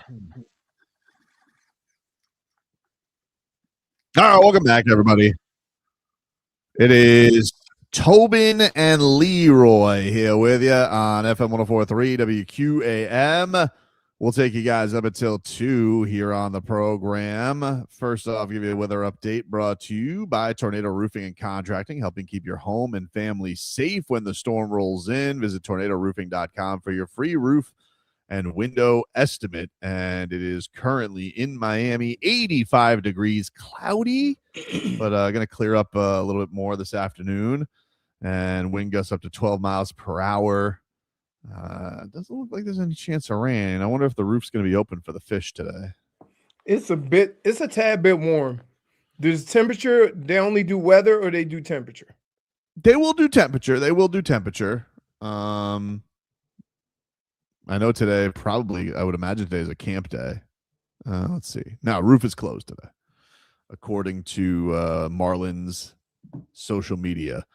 All right, welcome back, everybody. It is Tobin and Leroy here with you on FM 104.3 WQAM. We'll take you guys up until 2 here on the program. First off, give you a weather update brought to you by Tornado Roofing and Contracting, helping keep your home and family safe when the storm rolls in. Visit tornadoroofing.com for your free roof and window estimate. And it is currently in Miami, 85 degrees, cloudy, but going to clear up a little bit more this afternoon. And wind gusts up to 12 miles per hour. Doesn't look like there's any chance of rain. I wonder if the roof's going to be open for the fish today. It's a tad bit warm. Does temperature, they only do weather or they do temperature? They will do temperature. I know today, probably, I would imagine today is a camp day. Let's see. Now, roof is closed today, according to Marlins social media.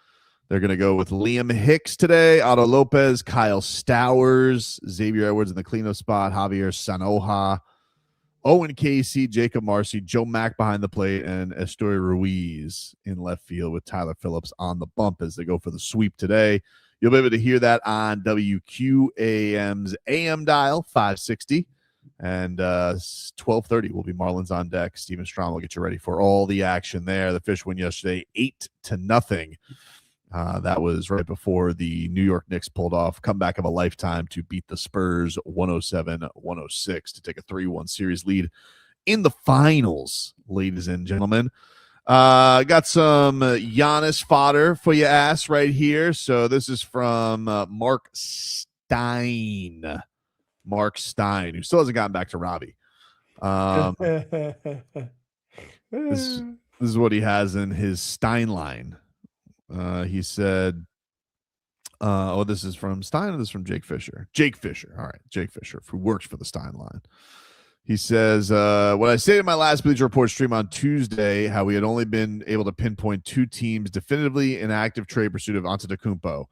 They're going to go with Liam Hicks today, Otto Lopez, Kyle Stowers, Xavier Edwards in the cleanup spot, Javier Sanoja, Owen Casey, Jacob Marcy, Joe Mack behind the plate, and Estoy Ruiz in left field with Tyler Phillips on the bump as they go for the sweep today. You'll be able to hear that on WQAM's AM dial, 560. And 12:30 will be Marlins on deck. Steven Strom will get you ready for all the action there. The Fish win yesterday 8-0. That was right before the New York Knicks pulled off comeback of a lifetime to beat the Spurs 107-106 to take a 3-1 series lead in the finals, ladies and gentlemen. Got some Giannis fodder for your ass right here. So this is from Mark Stein. Mark Stein, who still hasn't gotten back to Robbie. This is what he has in his Stein line. He said, this is from Stein, or this is from Jake Fisher? Jake Fisher. All right, Jake Fisher, who works for the Stein line. He says, what I stated in my last Bleacher Report stream on Tuesday, how we had only been able to pinpoint 2 teams definitively in active trade pursuit of Antetokounmpo,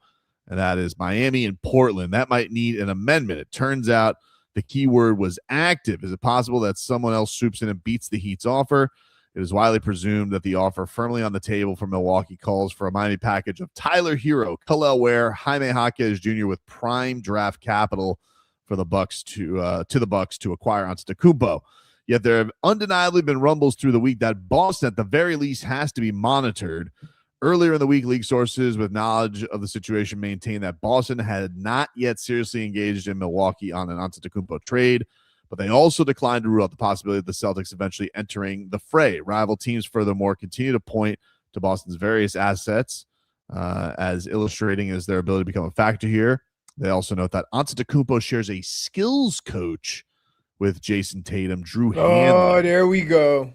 and that is Miami and Portland. That might need an amendment. It turns out the key word was active. Is it possible that someone else swoops in and beats the Heat's offer? It is widely presumed that the offer firmly on the table for Milwaukee calls for a Miami package of Tyler Hero, Khalil Ware, Jaime Jaquez Jr. with prime draft capital for the Bucks to acquire Antetokounmpo. Yet there have undeniably been rumbles through the week that Boston, at the very least, has to be monitored. Earlier in the week, league sources with knowledge of the situation maintained that Boston had not yet seriously engaged in Milwaukee on an Antetokounmpo trade, but they also declined to rule out the possibility of the Celtics eventually entering the fray. Rival teams, furthermore, continue to point to Boston's various assets as illustrating as their ability to become a factor here. They also note that Antetokounmpo shares a skills coach with Jason Tatum, Drew Hanlon. Oh, there we go.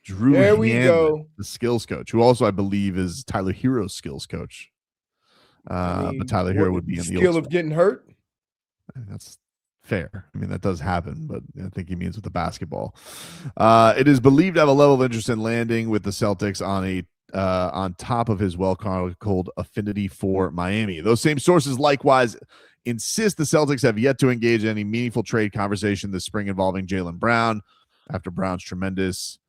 The skills coach, who also I believe is Tyler Hero's skills coach. But Tyler Hero would be in the skill of getting hurt. That's fair. I mean, that does happen, but I think he means with the basketball. It is believed to have a level of interest in landing with the Celtics on top of his well-chronicled affinity for Miami. Those same sources likewise insist the Celtics have yet to engage in any meaningful trade conversation this spring involving Jaylen Brown after Brown's tremendous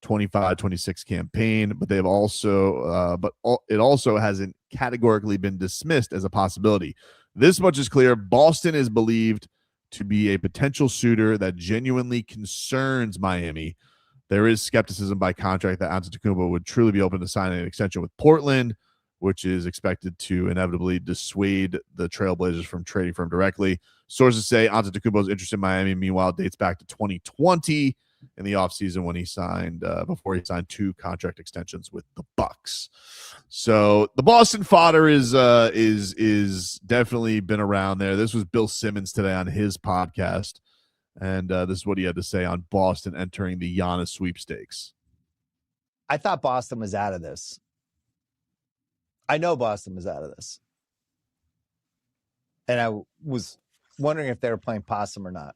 25-26 campaign, but they've also it also hasn't categorically been dismissed as a possibility. This much is clear. Boston is believed to be a potential suitor that genuinely concerns Miami. There is skepticism by contract that Antetokounmpo would truly be open to signing an extension with Portland, which is expected to inevitably dissuade the Trailblazers from trading for him directly. Sources say Antetokounmpo's interest in Miami, meanwhile, dates back to 2020 in the offseason when he signed before he signed 2 contract extensions with the Bucks. So the Boston fodder is definitely been around there. This was Bill Simmons today on his podcast, and this is what he had to say on Boston entering the Giannis sweepstakes. I thought Boston was out of this. I know Boston was out of this. And I was wondering if they were playing possum or not.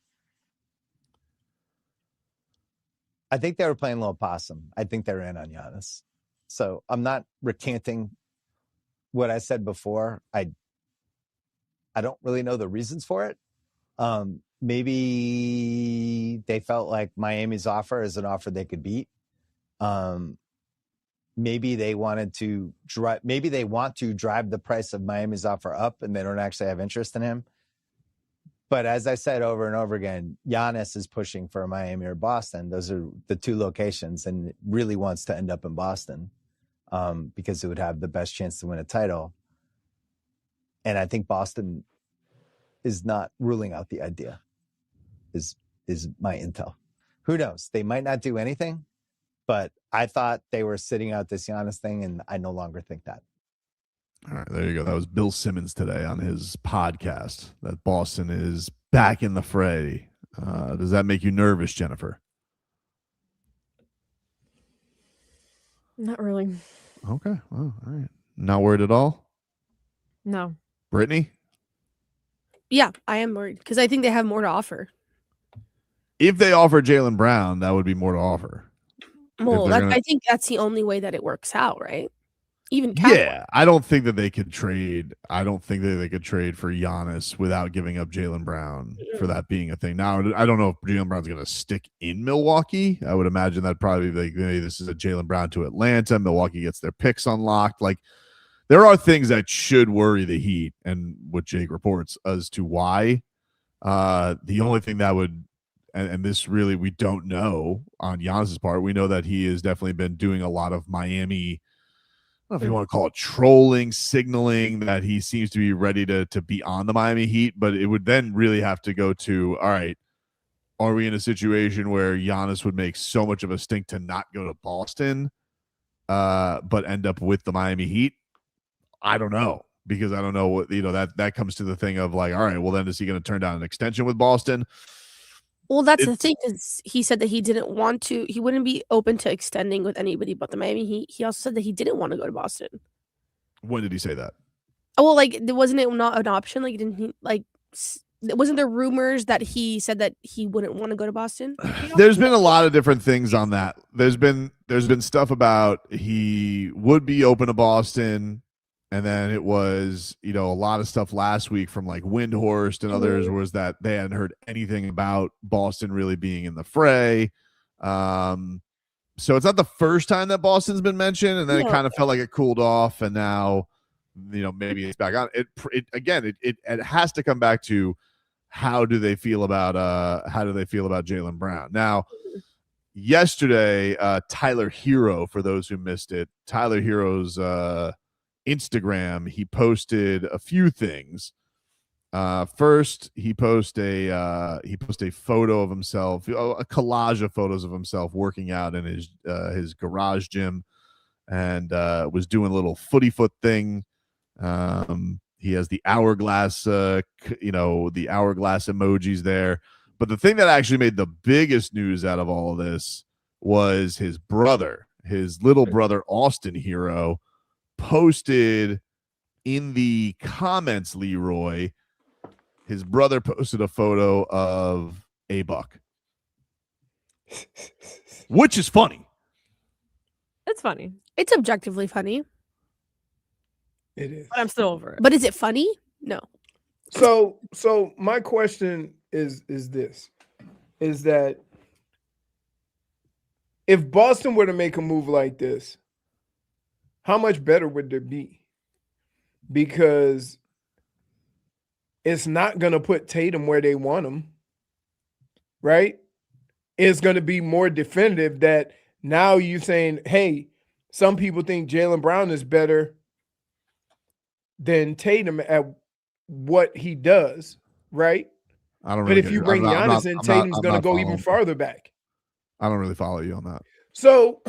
I think they were playing a little possum. I think they're in on Giannis. So I'm not recanting what I said before. I don't really know the reasons for it. maybe they felt like Miami's offer is an offer they could beat. Maybe they wanted to drive. Maybe they want to drive the price of Miami's offer up, and they don't actually have interest in him. But as I said over and over again, Giannis is pushing for Miami or Boston. Those are the two locations, and really wants to end up in Boston because it would have the best chance to win a title. And I think Boston is not ruling out the idea. Is my intel. Who knows? They might not do anything, but I thought they were sitting out this Giannis thing, and I no longer think that. All right, there you go. That was Bill Simmons today on his podcast that Boston is back in the fray. Does that make you nervous, Jennifer? Not really. Okay. Well, all right. Not worried at all? No. Brittney? Yeah, I am worried because I think they have more to offer. If they offer Jaylen Brown, that would be more to offer. Well, I think that's the only way that it works out, right? Even yeah, I don't think that they could trade. I don't think that they could trade for Giannis without giving up Jaylen Brown for that being a thing. Now, I don't know if Jaylen Brown's going to stick in Milwaukee. I would imagine that probably like, hey, this is a Jaylen Brown to Atlanta. Milwaukee gets their picks unlocked. Like, there are things that should worry the Heat, and what Jake reports as to why. The only thing that would, and this really we don't know on Giannis's part. We know that he has definitely been doing a lot of Miami. I don't know if you want to call it trolling, signaling that he seems to be ready to be on the Miami Heat, but it would then really have to go to, all right, are we in a situation where Giannis would make so much of a stink to not go to Boston, but end up with the Miami Heat? I don't know, because I don't know what, that comes to the thing of like, all right, well then is he going to turn down an extension with Boston? Well, that's the thing, is he said that he didn't want to. He wouldn't be open to extending with anybody but the Miami Heat. He also said that he didn't want to go to Boston. When did he say that? Oh, well, like, wasn't it not an option? Like, didn't he, like, wasn't there rumors that he said that he wouldn't want to go to Boston? There's been a lot of different things on that. There's been stuff about he would be open to Boston. And then it was, a lot of stuff last week from like Windhorst and others was that they hadn't heard anything about Boston really being in the fray. So it's not the first time that Boston's been mentioned, and then it kind of felt like it cooled off, and now, maybe it's back on. It has to come back to how do they feel about Jaylen Brown now. Yesterday, Tyler Hero, for those who missed it, Tyler Hero's Instagram, he posted a few things. First, he posted a photo of himself, a collage of photos of himself working out in his garage gym, and was doing a little footy foot thing. He has the hourglass, the hourglass emojis there. But the thing that actually made the biggest news out of all of this was his little brother, Austin Hero, posted in the comments, Leroy, his brother posted a photo of a buck, which is funny. It's funny. It's objectively funny. It is. But I'm still over it. But is it funny? No. So my question is that if Boston were to make a move like this, how much better would there be? Because it's not going to put Tatum where they want him, right? It's going to be more definitive that now you're saying, hey, some people think Jaylen Brown is better than Tatum at what he does, right? I don't. But Really if you bring Giannis in, Tatum's going to go even farther back. I don't really follow you on that. So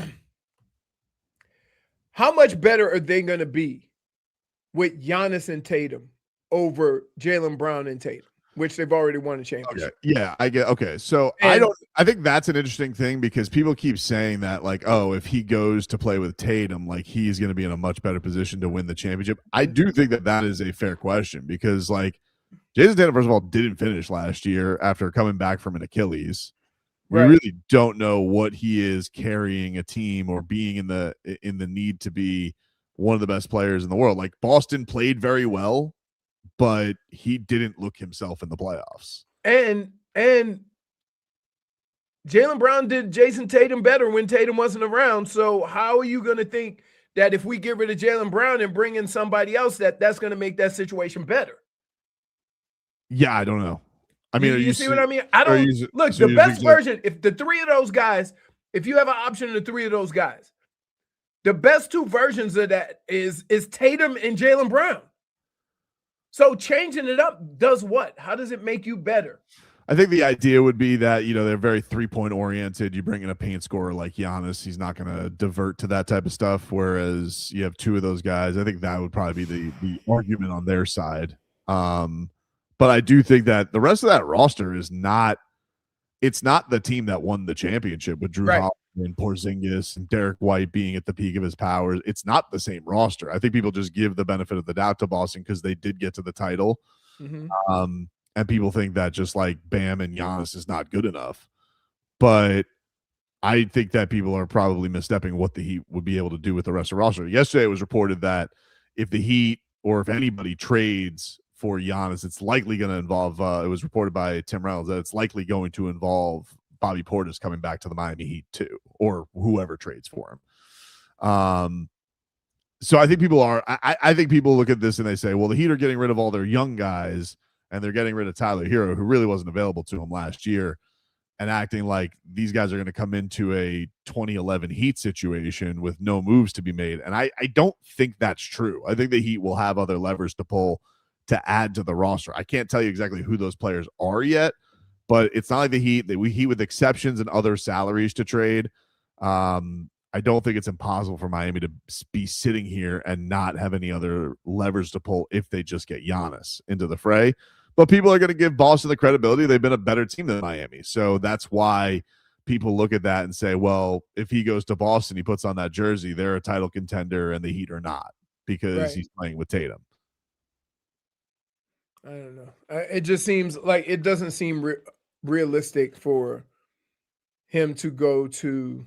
how much better are they going to be with Giannis and Tatum over Jaylen Brown and Tatum, which they've already won a championship? Okay. Yeah, I get. Okay, so I think that's an interesting thing, because people keep saying that, like, oh, if he goes to play with Tatum, like, he's going to be in a much better position to win the championship. I do think that is a fair question, because, like, Jason Tatum, first of all, didn't finish last year after coming back from an Achilles. We really don't know what he is carrying a team or being in the need to be one of the best players in the world. Like, Boston played very well, but he didn't look himself in the playoffs. And And Jaylen Brown did Jason Tatum better when Tatum wasn't around. So how are you going to think that if we get rid of Jaylen Brown and bring in somebody else, that's going to make that situation better? Yeah, I don't know. I mean, you see what I mean? I don't look, the best version, if the three of those guys, if you have an option of the three of those guys, the best two versions of that is Tatum and Jaylen Brown. So changing it up does what? How does it make you better? I think the idea would be that, they're very 3-point oriented. You bring in a paint scorer like Giannis, he's not going to divert to that type of stuff. Whereas you have two of those guys, I think that would probably be the argument on their side. But I do think that the rest of that roster is it's not the team that won the championship with Drew Holiday and Porzingis and Derek White being at the peak of his powers. It's not the same roster. I think people just give the benefit of the doubt to Boston because they did get to the title. Mm-hmm. And people think that just like Bam and Giannis is not good enough. But I think that people are probably misstepping what the Heat would be able to do with the rest of the roster. Yesterday, it was reported that if the Heat or if anybody trades for Giannis, it's likely going to involve, it was reported by Tim Reynolds that it's likely going to involve Bobby Portis coming back to the Miami Heat too, or whoever trades for him. So I think people are, I think people look at this and they say, well, the Heat are getting rid of all their young guys and they're getting rid of Tyler Hero, who really wasn't available to them last year, and acting like these guys are going to come into a 2011 Heat situation with no moves to be made. And I don't think that's true. I think the Heat will have other levers to pull to add to the roster. I can't tell you exactly who those players are yet, but it's not like the Heat. We Heat with exceptions and other salaries to trade. I don't think it's impossible for Miami to be sitting here and not have any other levers to pull if they just get Giannis into the fray. But people are going to give Boston the credibility. They've been a better team than Miami. So that's why people look at that and say, well, if he goes to Boston, he puts on that jersey, they're a title contender and the Heat are not because he's playing with Tatum. I don't know. It just seems like it doesn't seem realistic for him to go to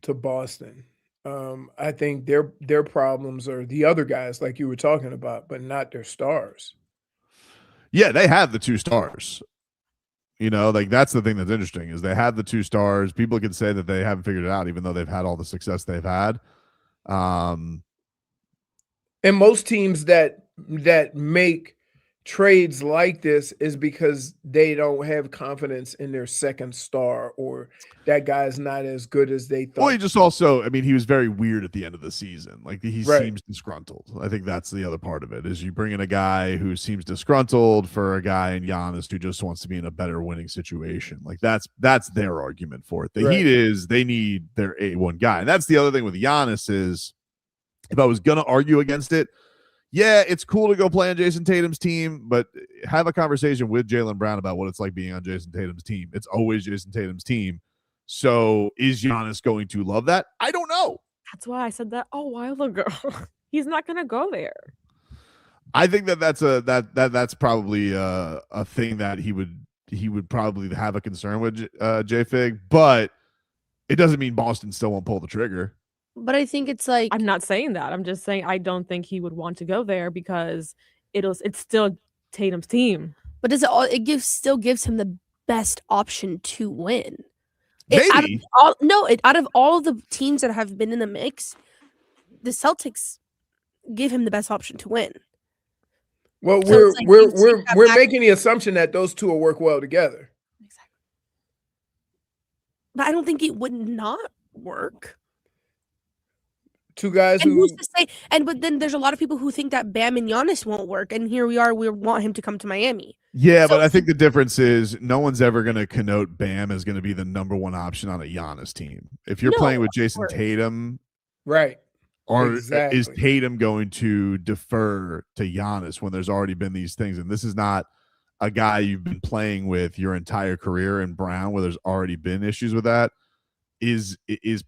Boston. I think their problems are the other guys like you were talking about, but not their stars. Yeah, they have the two stars. Like that's the thing that's interesting is they have the two stars. People can say that they haven't figured it out, even though they've had all the success they've had. And most teams that make trades like this is because they don't have confidence in their second star or that guy's not as good as they thought. Well, he just also, he was very weird at the end of the season. Like he seems disgruntled. I think that's the other part of it is you bring in a guy who seems disgruntled for a guy in Giannis who just wants to be in a better winning situation. Like that's their argument for it. The Heat is they need their A1 guy. And that's the other thing with Giannis is if I was going to argue against it, yeah, it's cool to go play on Jason Tatum's team, but have a conversation with Jaylen Brown about what it's like being on Jason Tatum's team. It's always Jason Tatum's team. So is Giannis going to love that? I don't know. That's why I said that a while ago. He's not going to go there. I think that's probably a thing that he would probably have a concern with JFig, but it doesn't mean Boston still won't pull the trigger. But I think it's like I'm not saying that. I'm just saying I don't think he would want to go there because it's still Tatum's team. But still gives him the best option to win. Maybe. Out of all of the teams that have been in the mix, the Celtics give him the best option to win. Well, so we're making the assumption that those two will work well together. Exactly. But I don't think it would not work. Two guys and who's to say? But then there's a lot of people who think that Bam and Giannis won't work, and here we are. We want him to come to Miami. Yeah, but I think the difference is no one's ever going to connote Bam as going to be the number one option on a Giannis team. If you're playing with Jason Tatum, right? Or is Tatum going to defer to Giannis when there's already been these things? And this is not a guy you've been playing with your entire career in Brown, where there's already been issues with that. Is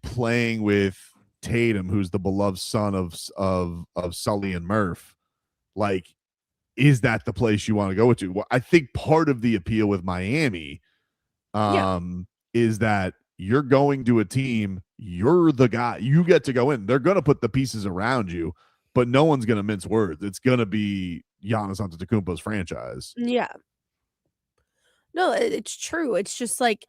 playing with Tatum, who's the beloved son of Sully and Murph, like, is that the place you want to go to? Well, I think part of the appeal with Miami is that you're going to a team, you're the guy, you get to go in. They're going to put the pieces around you, but no one's going to mince words. It's going to be Giannis Antetokounmpo's franchise. Yeah. No, it's true. It's just like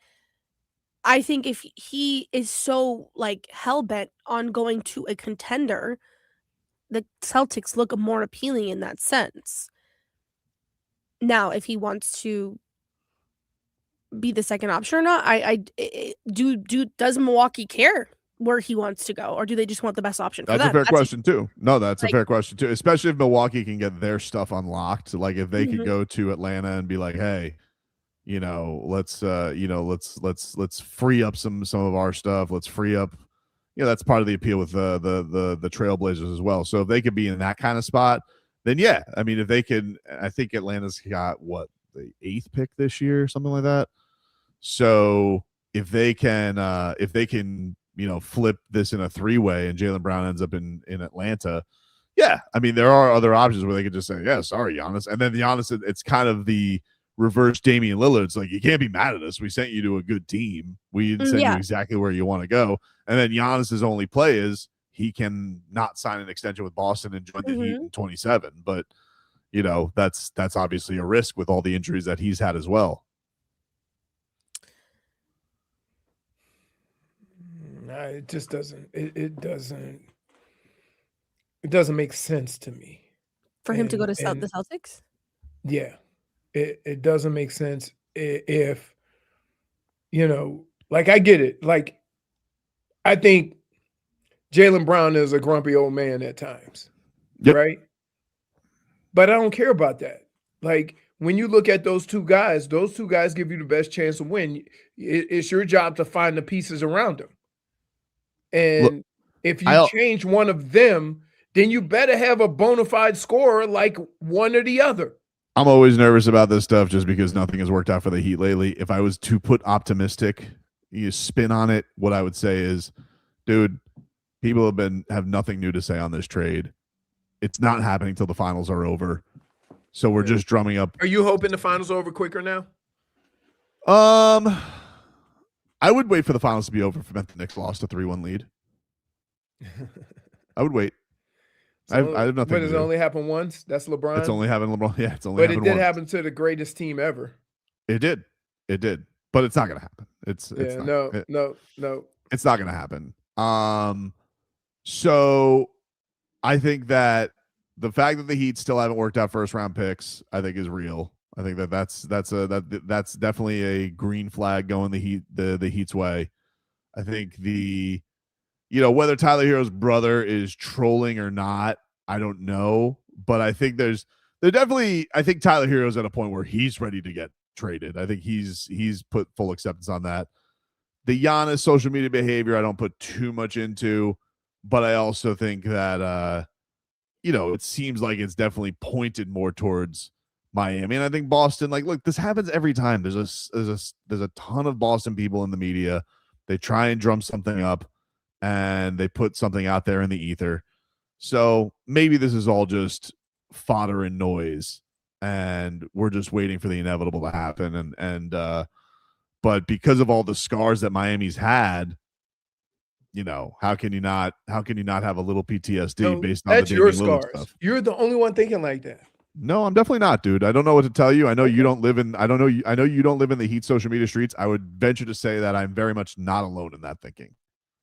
I think if he is so like hell bent on going to a contender, the Celtics look more appealing in that sense. Now, if he wants to be the second option or not, does Milwaukee care where he wants to go, or do they just want the best option for That's them? a fair question too. No, that's like, a fair question too. Especially if Milwaukee can get their stuff unlocked. Like if they could Mhm. go to Atlanta and be like, hey, let's free up some of our stuff. Let's free up. That's part of the appeal with the Trailblazers as well. So if they could be in that kind of spot, then yeah. I mean, if they can, I think Atlanta's got the 8th pick this year, something like that. So if they can flip this in a 3-way and Jaylen Brown ends up in Atlanta, yeah. I mean, there are other options where they could just say, yeah, sorry, Giannis. And then Giannis, it's kind of the reverse Damian Lillard. It's like, you can't be mad at us. We sent you to a good team. We didn't send you exactly where you want to go. And then Giannis's only play is he can not sign an extension with Boston and join the Heat in 27. But, that's obviously a risk with all the injuries that he's had as well. It just doesn't. It doesn't make sense to me for him to go to the Celtics. Yeah, it doesn't make sense if like I get it. Like I think Jaylen Brown is a grumpy old man at times, right? But I don't care about that. Like when you look at those two guys give you the best chance to win. It's your job to find the pieces around them. And if you change one of them, then you better have a bona fide scorer like one or the other. I'm always nervous about this stuff just because nothing has worked out for the Heat lately. If I was to put optimistic spin on it, what I would say is, dude, people have nothing new to say on this trade. It's not happening till the finals are over. So we're just drumming up. Are you hoping the finals are over quicker now? I would wait for the finals to be over if the Knicks lost a 3-1 lead. I would wait. I have nothing. But it's only happened once. That's LeBron. It's only happened LeBron. Yeah, it's only. But it did happen to the greatest team ever. It did. But it's not going to happen. It's no. It's not going to happen. So I think that the fact that the Heat still haven't worked out first round picks, I think, is real. I think that's definitely a green flag going the Heat's way. I think whether Tyler Hero's brother is trolling or not, I don't know, but I think I think Tyler Hero's at a point where he's ready to get traded. I think he's put full acceptance on that. The Giannis social media behavior, I don't put too much into, but I also think that it seems like it's definitely pointed more towards Miami. And I think Boston, look, this happens every time. There's a ton of Boston people in the media. They try and drum something up and they put something out there in the ether. So maybe this is all just fodder and noise and we're just waiting for the inevitable to happen. But because of all the scars that Miami's had, how can you not have a little PTSD based on that's the your Damian Lillard scars. stuff? You're the only one thinking like that. No, I'm definitely not, dude. I don't know what to tell you. I know you don't live in. I know you don't live in the Heat social media streets. I would venture to say that I'm very much not alone in that thinking.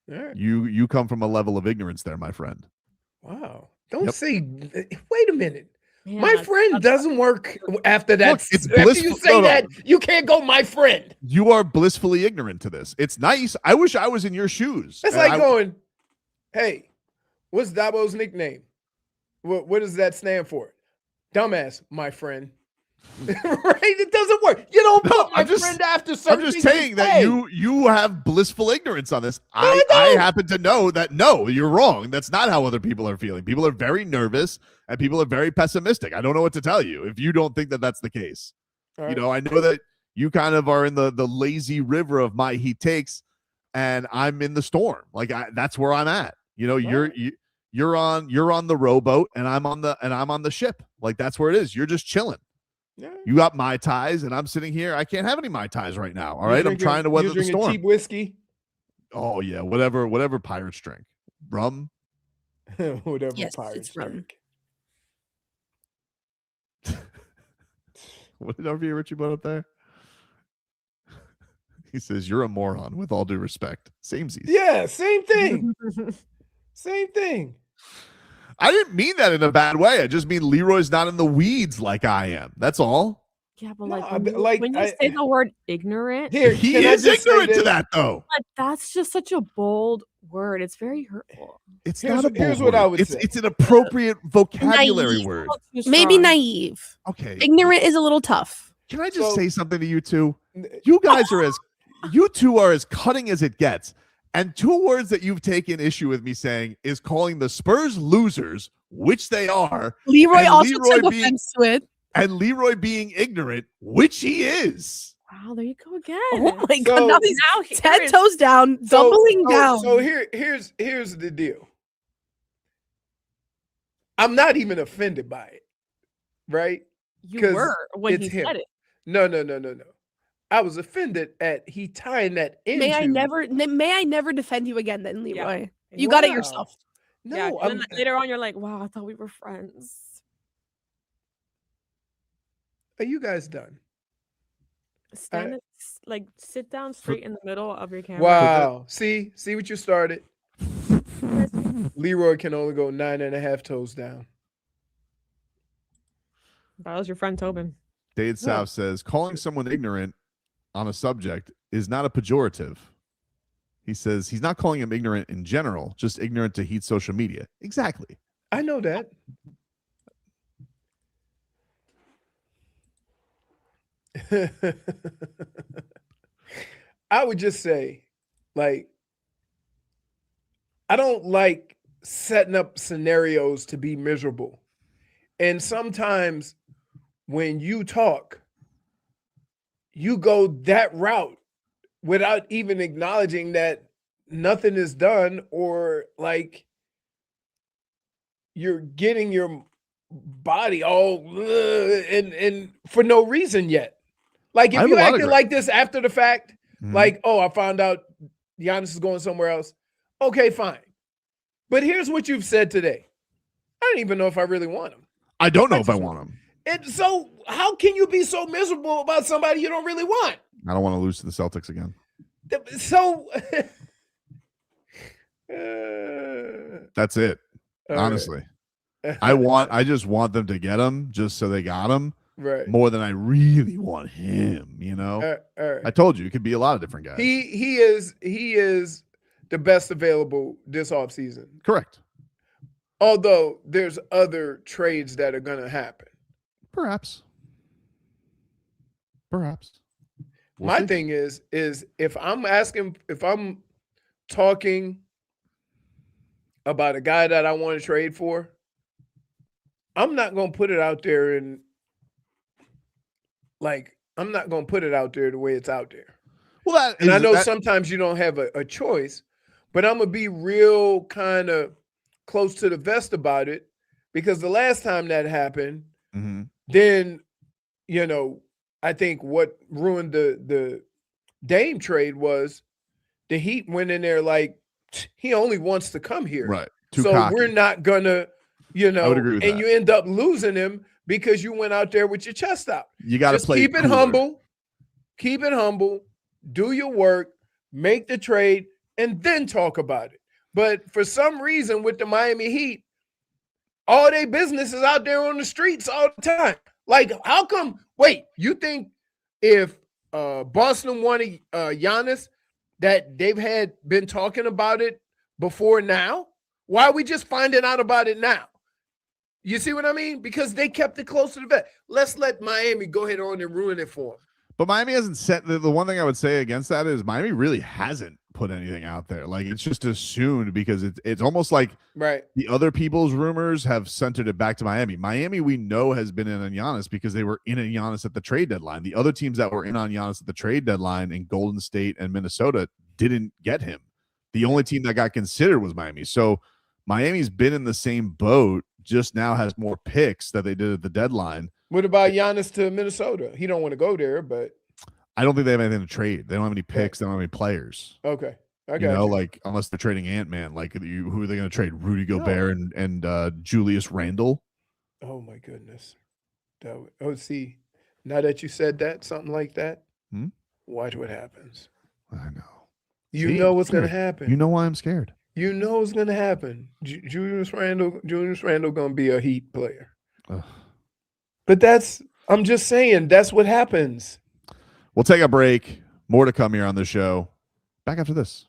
Right. You come from a level of ignorance there, my friend. Wow. Don't say. Wait a minute. Yeah, my friend doesn't work after that. Look, it's after you say that, you can't go, my friend. You are blissfully ignorant to this. It's nice. I wish I was in your shoes. It's like going, hey, what's Dabo's nickname? What does that stand for? Dumbass, my friend. Right? It doesn't work. You don't put my friend after certain. I'm just saying that you have blissful ignorance on this. I happen to know that no, you're wrong. That's not how other people are feeling. People are very nervous and people are very pessimistic. I don't know what to tell you if you don't think that that's the case. Right. I know that you kind of are in the lazy river of my Heat takes, and I'm in the storm. That's where I'm at. You're on the rowboat and I'm on the ship. That's where it is. You're just chilling. Yeah. You got Mai Tais and I'm sitting here. I can't have any Mai Tais right now. All right. I'm trying to weather the storm. Cheap whiskey. Oh yeah. Whatever pirates drink. Rum. Whatever yes, pirates drink. What did RV Richie put up there? He says, "You're a moron." With all due respect, samesies. Yeah, same thing. Same thing. I didn't mean that in a bad way. I just mean Leroy's not in the weeds like I am. That's all. Yeah, but No, when you say the word ignorant, Here, He can I is just say ignorant to this? that, though. but that's just such a bold word. It's very hurtful. It's Here's- not a bold here's what I word. would say. It's an appropriate vocabulary Naive. word. Too Maybe strong. naive. Okay. Ignorant is a little tough. Can I just So- say something to you two? You guys are you two are as cutting as it gets. And two words that you've taken issue with me saying is calling the Spurs losers, which they are. Leroy and also Leroy took being- offense to it. And Leroy being ignorant, which he is. Wow, there you go again. Oh my So- god! Now he's Now here 10 is- toes down, doubling down. So here's the deal. I'm not even offended by it, right? You 'Cause were when it's he him. said it. No. I was offended at he tying that into. May I never defend you again, then, Leroy. You got it Wow. yourself. No, Yeah, I'm, and then later on, you're like, wow, I thought we were friends. are you guys done? Stand like sit down straight in the middle of your camera. Wow. See what you started. Leroy can only go 9.5 toes down. That was your friend Tobin. Dade South says, calling someone ignorant on a subject is not a pejorative. He says he's not calling him ignorant in general, just ignorant to heat social media. Exactly. I know that. I would just say, like, I don't like setting up scenarios to be miserable. And sometimes when you talk, you go that route without even acknowledging that nothing is done, or like you're getting your body all and for no reason yet. Like if you acted like this after the fact, like, oh, I found out Giannis is going somewhere else. Okay, fine. But here's what you've said today. I don't even know if I really want him. I don't know if I want him. And so how can you be so miserable about somebody you don't really want? I don't want to lose to the Celtics again. So That's it. all Honestly. right. I just want them to get him just so they got him. Right. More than I really want him, you know? All right. I told you it could be a lot of different guys. He is the best available this offseason. Correct. Although there's other trades that are gonna happen. Perhaps. We'll My see. thing is if I'm talking about a guy that I want to trade for, I'm not gonna put it out there and I'm not gonna put it out there the way it's out there. Well, I know sometimes you don't have a choice, but I'm gonna be real kind of close to the vest about it, because the last time that happened, then I think what ruined the Dame trade was the Heat went in there like he only wants to come here, right? Too so cocky. we're not gonna, I would agree with and that. you end up losing him because you went out there with your chest out. You got to Just play keep it cooler. humble. Keep it humble. Do your work. Make the trade, and then talk about it. But for some reason, with the Miami Heat, all their business is out there on the streets all the time. Like, how come? Wait, you think if Boston wanted Giannis, that they've been talking about it before now? Why are we just finding out about it now? You see what I mean? Because they kept it close to the vet. Let's let Miami go ahead on and ruin it for them. But Miami hasn't set the one thing I would say against that is Miami really hasn't put anything out there. Like, it's just assumed because it's almost like right. The other people's rumors have centered it back to Miami. Miami, we know, has been in on Giannis because they were in on Giannis at the trade deadline. The other teams that were in on Giannis at the trade deadline in Golden State and Minnesota didn't get him. The only team that got considered was Miami. So Miami's been in the same boat, just now has more picks that they did at the deadline. What about Giannis to Minnesota? He don't want to go there, but I don't think they have anything to trade. They don't have any picks. They don't have any players. Okay. I got you know, like unless they're trading Ant-Man, like who are they going to trade? Rudy Gobert and Julius Randle? Oh my goodness. See, now that you said that, something like that, watch what happens. I know. You See, know what's going to scared. happen. You know why I'm scared. You know what's going to happen. Julius Randle going to be a Heat player. Ugh. But I'm just saying, that's what happens. We'll take a break. More to come here on the show. Back after this.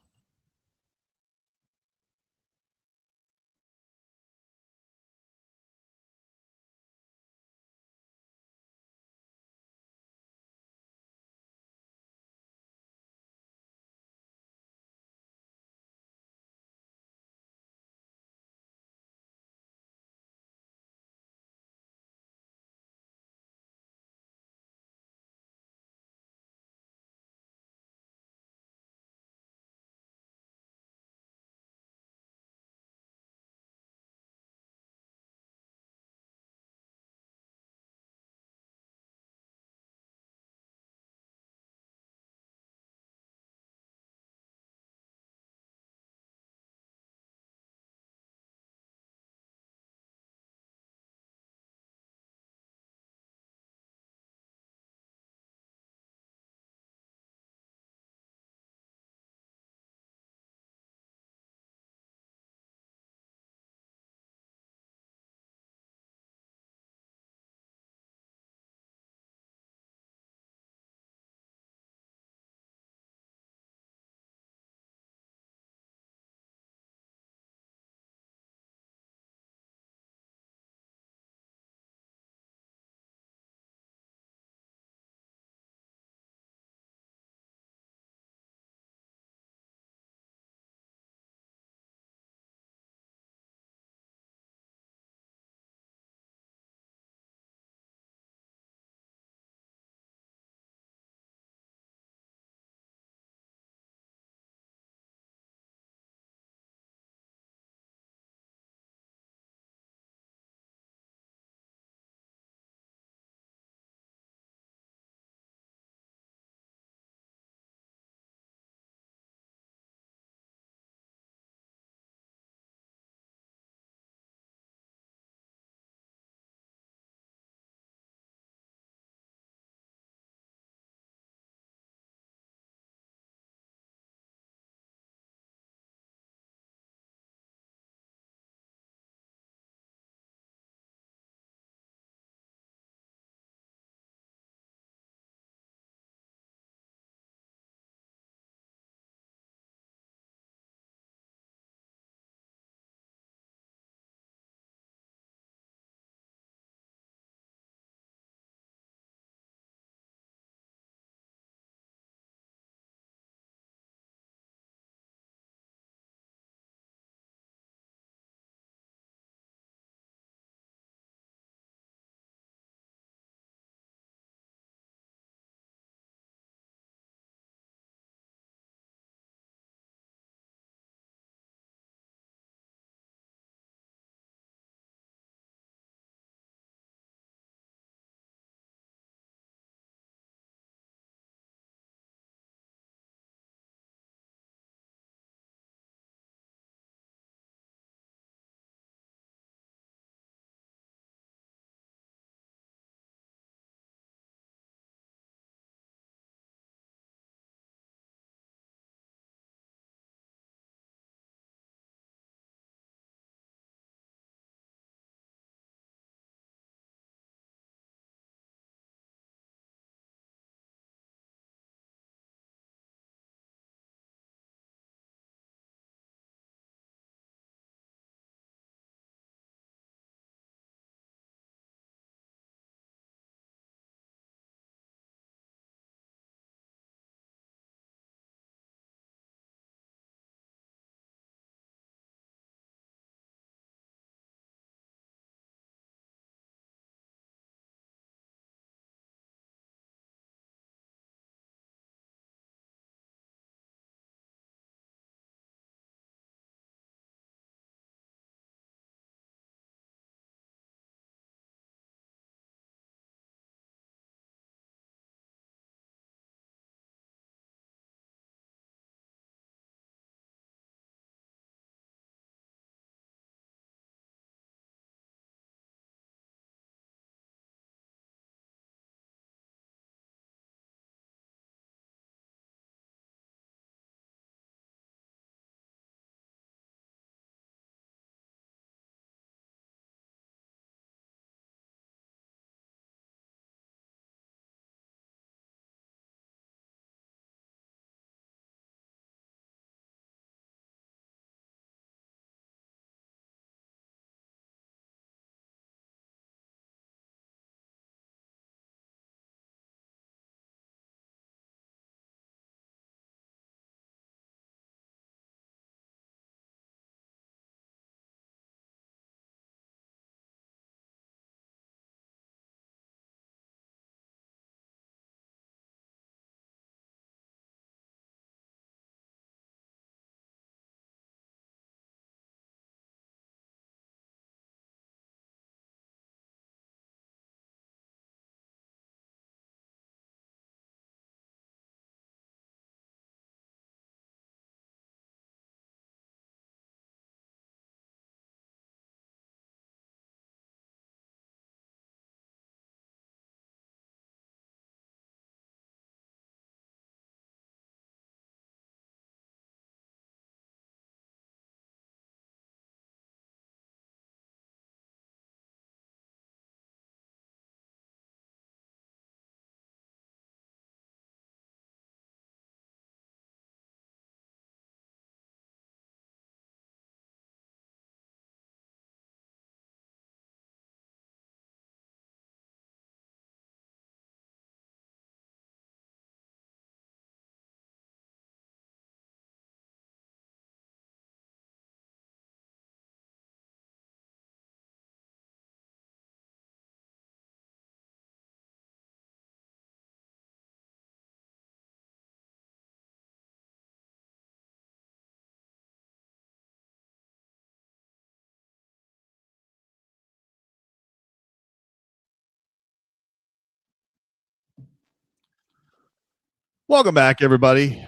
Welcome back, everybody.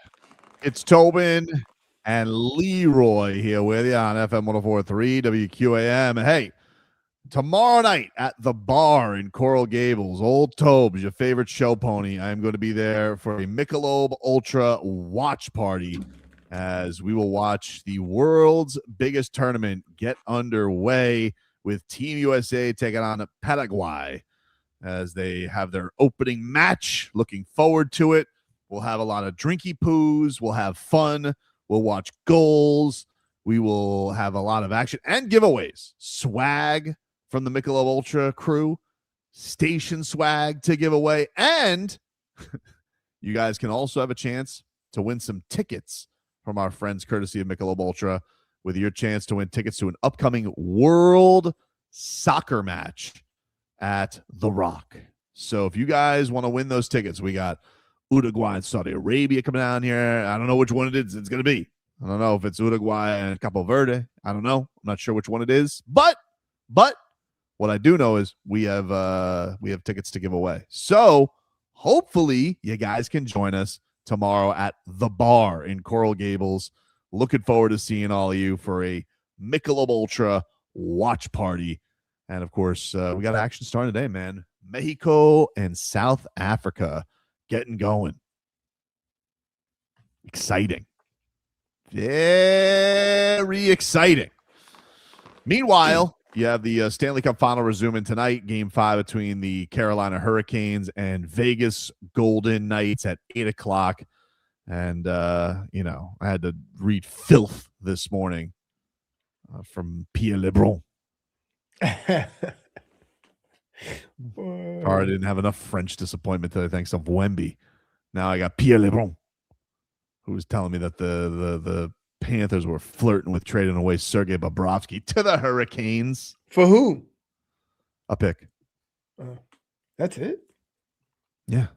It's Tobin and Leroy here with you on FM 104.3 WQAM. And hey, tomorrow night at the bar in Coral Gables, Old Tobes, your favorite show pony, I'm going to be there for a Michelob Ultra watch party as we will watch the world's biggest tournament get underway with Team USA taking on Paraguay as they have their opening match. Looking forward to it. We'll have a lot of drinky poos. We'll have fun. We'll watch goals. We will have a lot of action and giveaways. Swag from the Michelob Ultra crew. Station swag to give away. And you guys can also have a chance to win some tickets from our friends courtesy of Michelob Ultra with your chance to win tickets to an upcoming World Soccer match at The Rock. So if you guys want to win those tickets, we got Uruguay and Saudi Arabia coming down here. I don't know which one it's going to be. I don't know if it's Uruguay and Capo Verde. I don't know. I'm not sure which one it is. But what I do know is we have tickets to give away. So hopefully you guys can join us tomorrow at the bar in Coral Gables. Looking forward to seeing all of you for a Michelob Ultra watch party. And of course, we got action starting today, man. Mexico and South Africa getting going. Exciting. Very exciting. Meanwhile, you have the Stanley Cup Final resuming tonight. Game 5 between the Carolina Hurricanes and Vegas Golden Knights at 8 o'clock. And, I had to read filth this morning from Pierre Lebrun. Sorry, I didn't have enough French disappointment today thanks to Wemby. Now I got Pierre Lebrun, who was telling me that the Panthers were flirting with trading away Sergei Bobrovsky to the Hurricanes. For who? A pick. That's it? Yeah.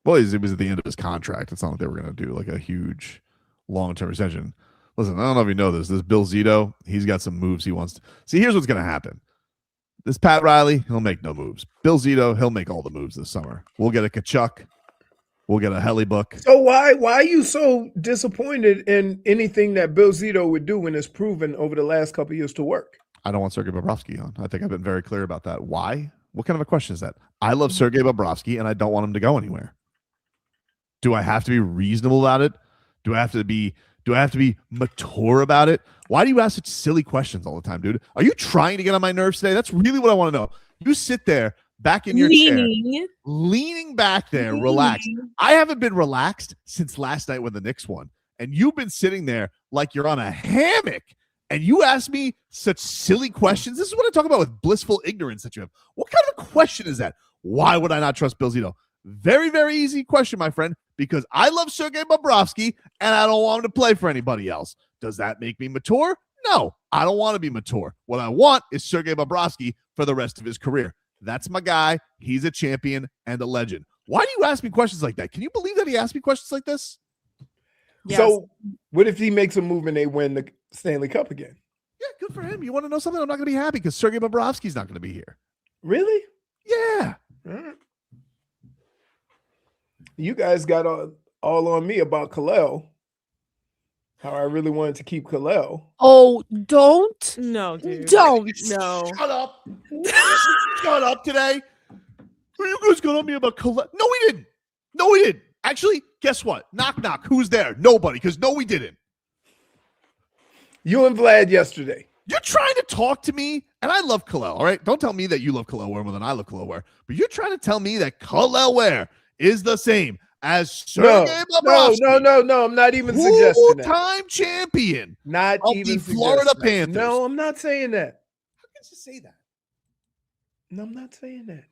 Well, it was at the end of his contract. It's not like they were going to do like a huge long-term extension. Listen, I don't know if you know this. This Bill Zito, he's got some moves he wants to. See, here's what's going to happen. This Pat Riley, he'll make no moves. Bill Zito, he'll make all the moves this summer. We'll get a Kachuk. We'll get a Hellybook. So why are you so disappointed in anything that Bill Zito would do when it's proven over the last couple of years to work? I don't want Sergei Bobrovsky on. I think I've been very clear about that. Why? What kind of a question is that? I love Sergei Bobrovsky, and I don't want him to go anywhere. Do I have to be reasonable about it? Do I have to be mature about it? Why do you ask such silly questions all the time, dude? Are you trying to get on my nerves today? That's really what I want to know. You sit there back in your chair, leaning back there, relaxed. I haven't been relaxed since last night when the Knicks won. And you've been sitting there like you're on a hammock. And you ask me such silly questions. This is what I talk about with blissful ignorance that you have. What kind of a question is that? Why would I not trust Bill Zito? Very, very easy question, my friend, because I love Sergei Bobrovsky and I don't want him to play for anybody else. Does that make me mature? No, I don't want to be mature. What I want is Sergei Bobrovsky for the rest of his career. That's my guy. He's a champion and a legend. Why do you ask me questions like that? Can you believe that he asked me questions like this? Yes. So what if he makes a move and they win the Stanley Cup again? Yeah, good for him. You want to know something? I'm not going to be happy because Sergei Bobrovsky's not going to be here. Really? Yeah. You guys got all on me about Kalel. How I really wanted to keep Kalel. Oh, don't. No, dude. Don't. No. Shut up. Shut up today. You guys got on me about Kalel. No, we didn't. No, we didn't. Actually, guess what? Knock, knock. Who's there? Nobody, because no, we didn't. You and Vlad yesterday. You're trying to talk to me, and I love Kalel, all right? Don't tell me that you love Kalel Ware more than I love Kalel Ware, but you're trying to tell me that Kalel Ware is the same as Sergei Bobrovsky. No. I'm not even suggesting that. Full-time champion. Not of even the Florida that. Panthers. No, I'm not saying that. How can you say that? No, I'm not saying that.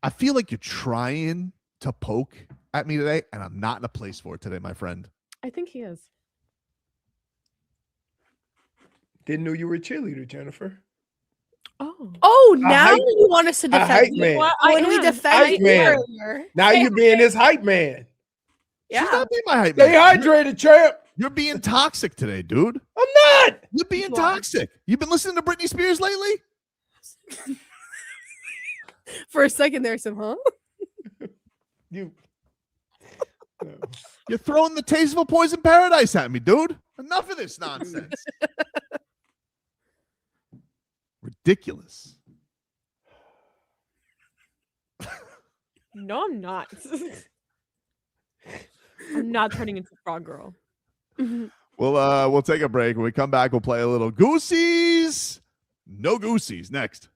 I feel like you're trying to poke at me today, and I'm not in a place for it today, my friend. I think he is. Didn't know you were a cheerleader, Jennifer. Oh, now you want us to defend man. When we defend you earlier. Now you're being his hype man. Yeah. She's not being my hype Stay man. hydrated, champ. You're being toxic today, dude. I'm not. You're being toxic. You've been listening to Britney Spears lately? For a second there, some, huh? You You're throwing the tasteful poison paradise at me, dude. Enough of this nonsense. Ridiculous. No, I'm not. I'm not turning into Frog Girl. We'll take a break. When we come back, we'll play a little Goosies. No Goosies next.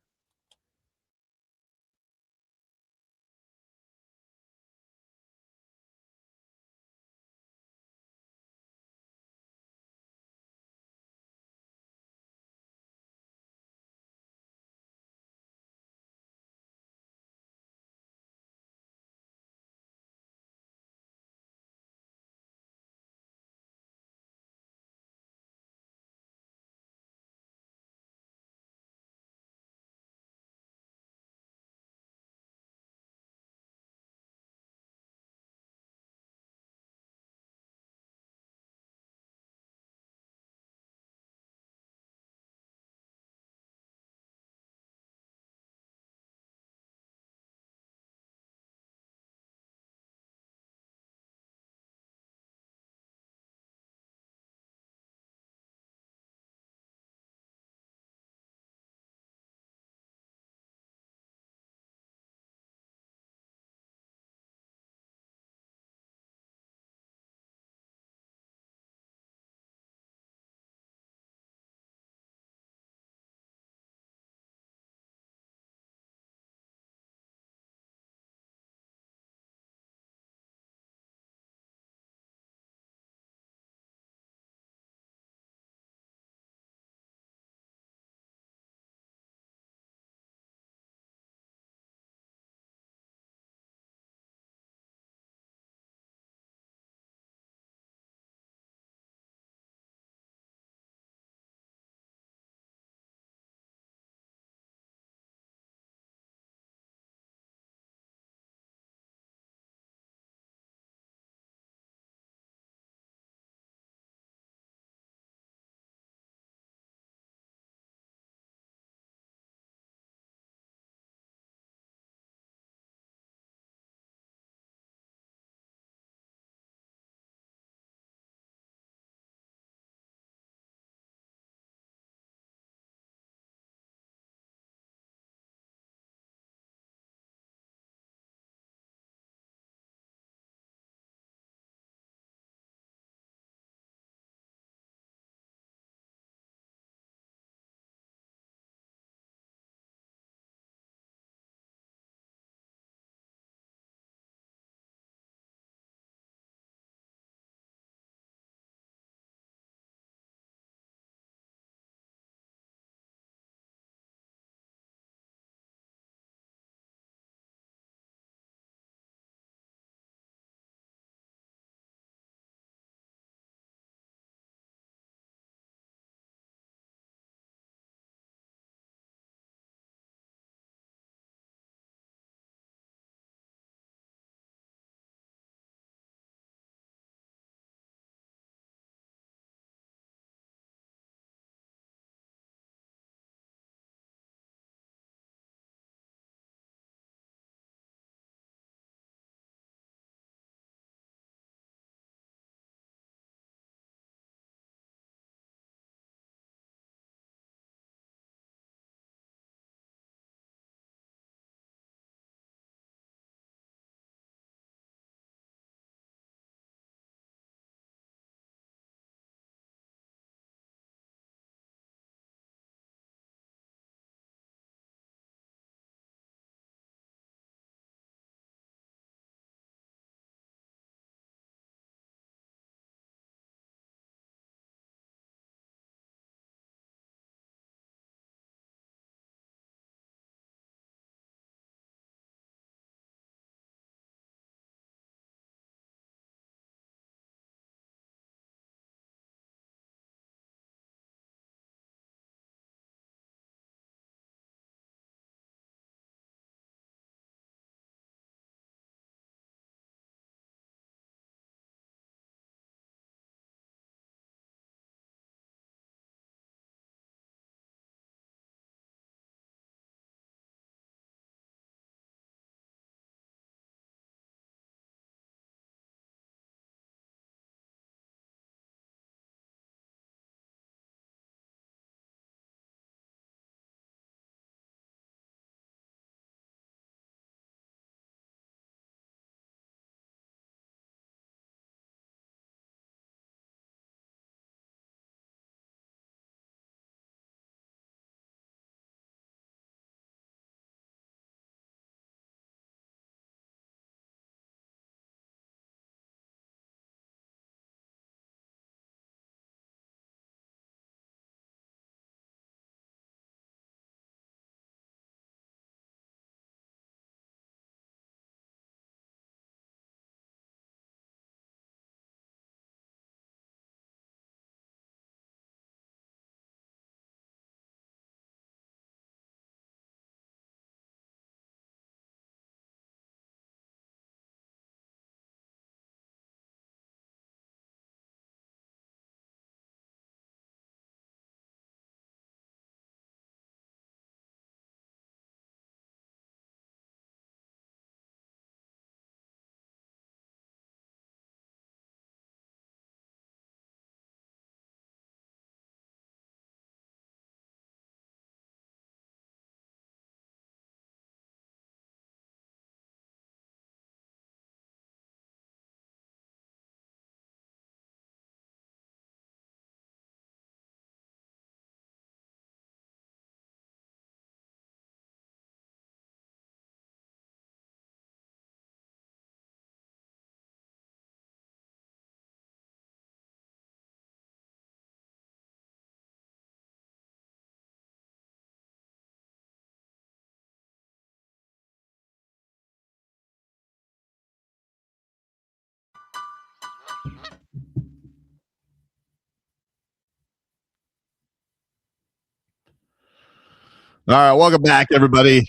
All right, welcome back, everybody.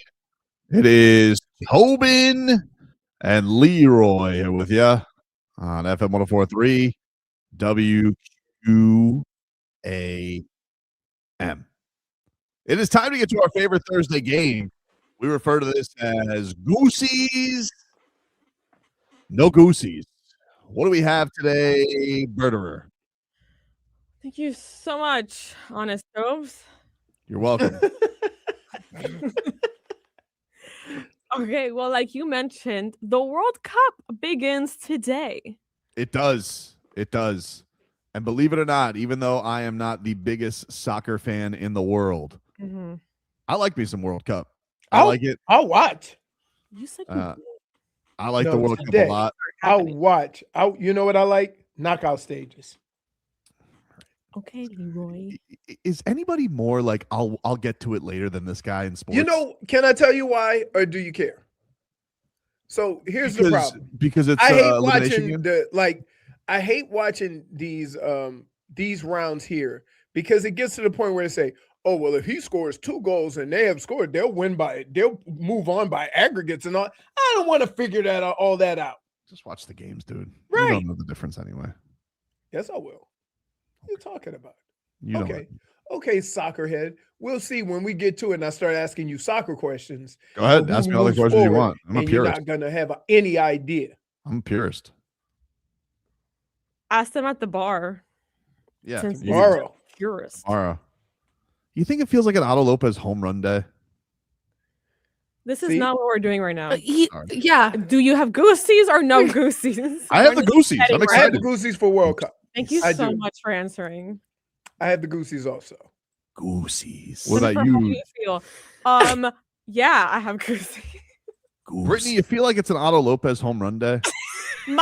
It is Tobin and Leroy here with you on FM 104.3 WQAM. It is time to get to our favorite Thursday game. We refer to this as Goosies. No Goosies. What do we have today, Brewer? Thank you so much, Honest Stoves. You're welcome. Okay, well, like you mentioned, the World Cup begins today. It does. It does. And believe it or not, even though I am not the biggest soccer fan in the world, I like me some World Cup. I like it. I'll watch. You said I like the World Cup a lot. I'll watch. You know what I like? Knockout stages. Okay, Leroy. Is anybody more like I'll get to it later than this guy in sports? You know, can I tell you why, or do you care? So here's the problem. Because it's I hate watching I hate watching these rounds here because it gets to the point where they say, oh, well, if he scores 2 goals and they have scored, they'll move on by aggregates and all. I don't want to figure all that out. Just watch the games, dude. Right. You don't know the difference anyway. Yes, I will. What are you talking about? You Okay, soccer head. We'll see when we get to it and I start asking you soccer questions. Go ahead. Ask me all the questions you want. I'm a purist. You're not going to have any idea. I'm a purist. Ask them at the bar. Yeah. Tomorrow. Purist. Tomorrow. You think it feels like an Otto Lopez home run day? This is not what we're doing right now. Yeah. Do you have Goosies or no Goosies? I have the Goosies. I'm excited. I have the Goosies for World Cup. Thank you so much for answering. I have the Goosies also. Goosies. What about you? How do you feel? Yeah, I have Goosies. Brittany, you feel like it's an Otto Lopez home run day? -1.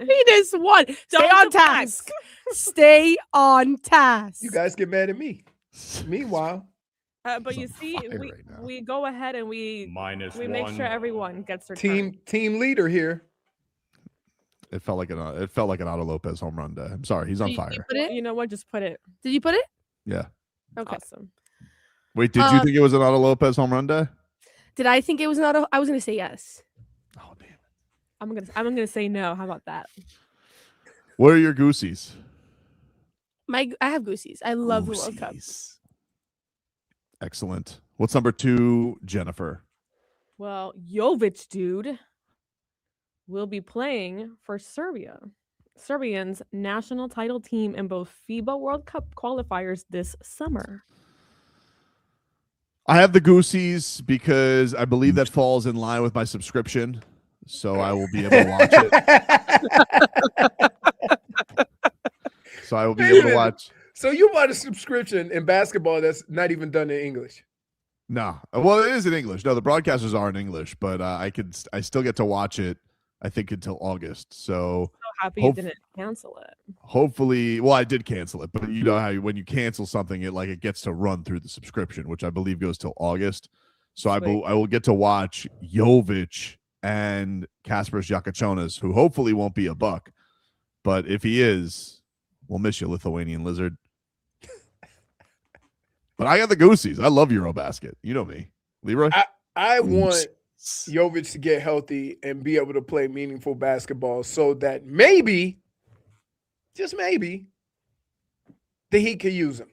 -1. Stay on task. Stay on task. You guys get mad at me. Meanwhile. But you see, we go ahead and we make sure everyone gets their team leader here. It felt like an Otto Lopez home run day. I'm sorry, he's on fire. You know what? Just put it. Did you put it? Yeah. Okay. Awesome. Wait, did you think it was an Otto Lopez home run day? Did I think it was an Otto? I was going to say yes. Oh damn it! I'm gonna say no. How about that? What are your Goosies? I have Goosies. I love the World Cup. Excellent. What's number 2, Jennifer? Well, Jović, dude, will be playing for Serbia. Serbian's national title team in both FIBA World Cup qualifiers this summer. I have the Goosies because I believe that falls in line with my subscription, so I will be able to watch it. So I will be able to watch. So you bought a subscription in basketball that's not even done in English? No. Well, it is in English. No, the broadcasters are in English, but I still get to watch it, I think, until August. So happy you didn't cancel it. Hopefully, well, I did cancel it, but you know how when you cancel something, it gets to run through the subscription, which I believe goes till August. So I will get to watch Jović and Kasparas Jakačionas, who hopefully won't be a buck, but if he is, we'll miss you, Lithuanian lizard. But I got the Goosies. I love Eurobasket. You know me, Leroy. I want Jović to get healthy and be able to play meaningful basketball so that maybe, just maybe, the Heat could use him,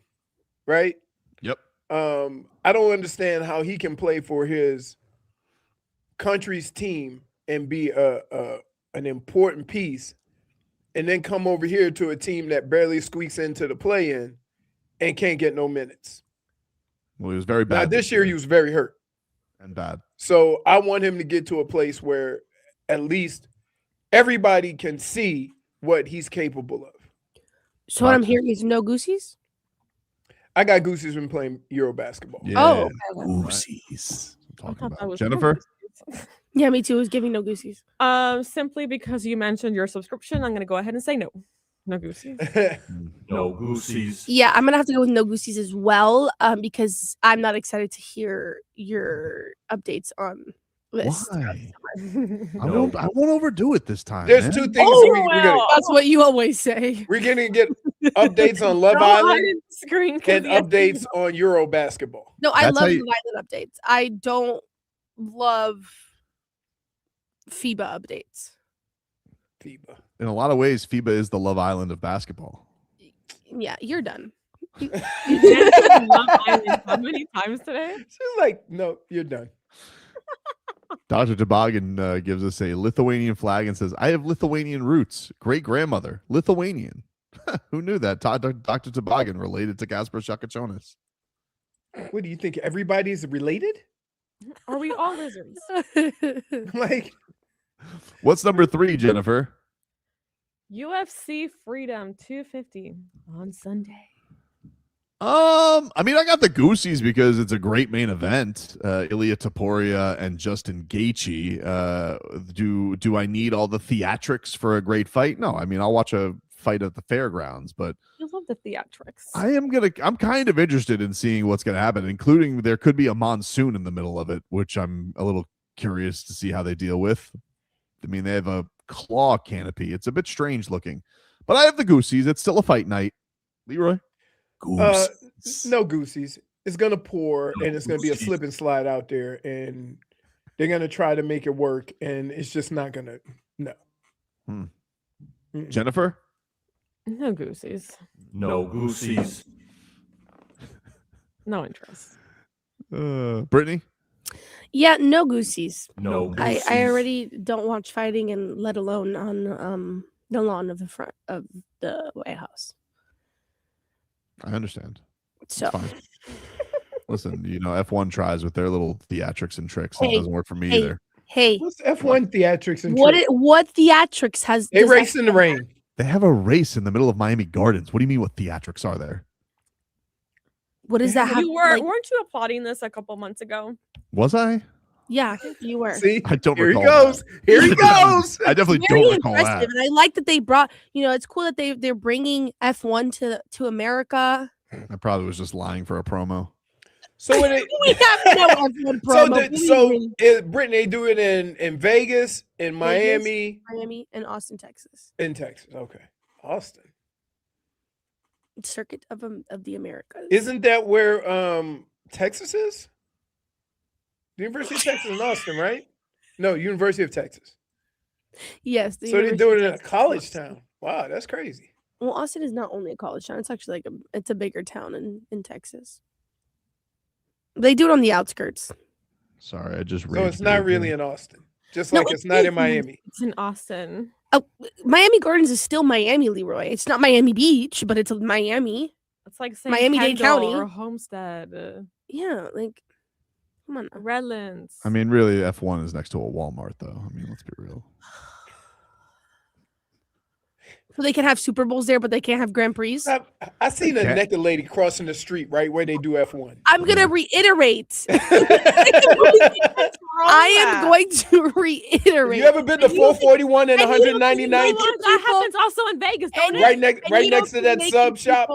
right? Yep. I don't understand how he can play for his country's team and be an important piece and then come over here to a team that barely squeaks into the play-in and can't get no minutes. Well, he was very bad. Now, this year he was very hurt. And bad. So I want him to get to a place where at least everybody can see what he's capable of. So what I'm hearing is no Goosies? I got Goosies been playing Euro basketball. Yeah. Goosies. I'm talking about. Jennifer? Yeah, me too. I was giving no Goosies. Simply because you mentioned your subscription, I'm going to go ahead and say no. No Goosies. No Goosies. Yeah, I'm going to have to go with no Goosies as well because I'm not excited to hear your updates on this. Why? I won't overdo it this time. There's man. two things. That's what you always say. We're going to get updates on Love Island screen and updates on Euro basketball. No, I love Love Island updates. I don't love FIBA updates. FIBA. In a lot of ways, FIBA is the Love Island of basketball. Yeah, you're done. You said Love Island how many times today? She's like, no, you're done. Dr. Toboggan gives us a Lithuanian flag and says, I have Lithuanian roots. Great grandmother, Lithuanian. Who knew that? Dr. Toboggan related to Kasper Shakachonis. What do you think? Everybody's related? Are we all lizards? Like, what's number 3, Jennifer? UFC Freedom 250 on Sunday. I mean, I got the Goosies because it's a great main event. Ilya Taporia and Justin Gaethje. Do I need all the theatrics for a great fight? No. I mean, I'll watch a fight at the fairgrounds, but You love the theatrics. I'm kind of interested in seeing what's gonna happen, including there could be a monsoon in the middle of it, which I'm a little curious to see how they deal with. I mean, they have a claw canopy. It's a bit strange looking, but I have the Goosies. It's still a fight night. Leroy? No Goosies. It's gonna pour, and it's gonna be a slip and slide out there, and they're gonna try to make it work, and it's just not gonna. No. Jennifer? No Goosies. No Goosies. No interest. Brittany? Yeah, no Goosies. No Goosies. I already don't watch fighting, and let alone on the lawn of the front of the White House. I understand. So, fine. Listen, F1 tries with their little theatrics and tricks. It doesn't work for me either. Hey, what's F1 theatrics and what tricks? what theatrics has They race in the rain? They have a race in the middle of Miami Gardens. What do you mean? What theatrics are there? What does that have? Weren't you applauding this a couple months ago? Was I? Yeah, you were. See, I don't here recall. he goes. Here he goes. I definitely Very don't recall impressive, that. and I like that they brought. It's cool that they're bringing F1 to America. I probably was just lying for a promo. So when it, We have no F1 promo. Brittany do it in Vegas, in Miami, and Austin, Texas. In Texas, okay, Austin. Circuit of the Americas. Isn't that where Texas is? The University of Texas in Austin, right? No, University of Texas. Yes. So they're doing it in a college town. Wow, that's crazy. Well, Austin is not only a college town; it's actually it's a bigger town in Texas. They do it on the outskirts. Sorry, I just. So it's not really in Austin, just like it's not in Miami. It's in Austin. Oh, Miami Gardens is still Miami, Leroy. It's not Miami Beach, but it's Miami. It's like saying Miami-Dade County or Homestead. Yeah, like come on, Redlands. I mean, really, F1 is next to a Walmart, though. I mean, let's be real. So they can have Super Bowls there, but they can't have Grand Prix. I seen a naked lady crossing the street right where they do F1. I'm gonna reiterate. I am going to reiterate. You ever been to 441 and 199? That happens also in Vegas, don't it? Right next to that sub shop.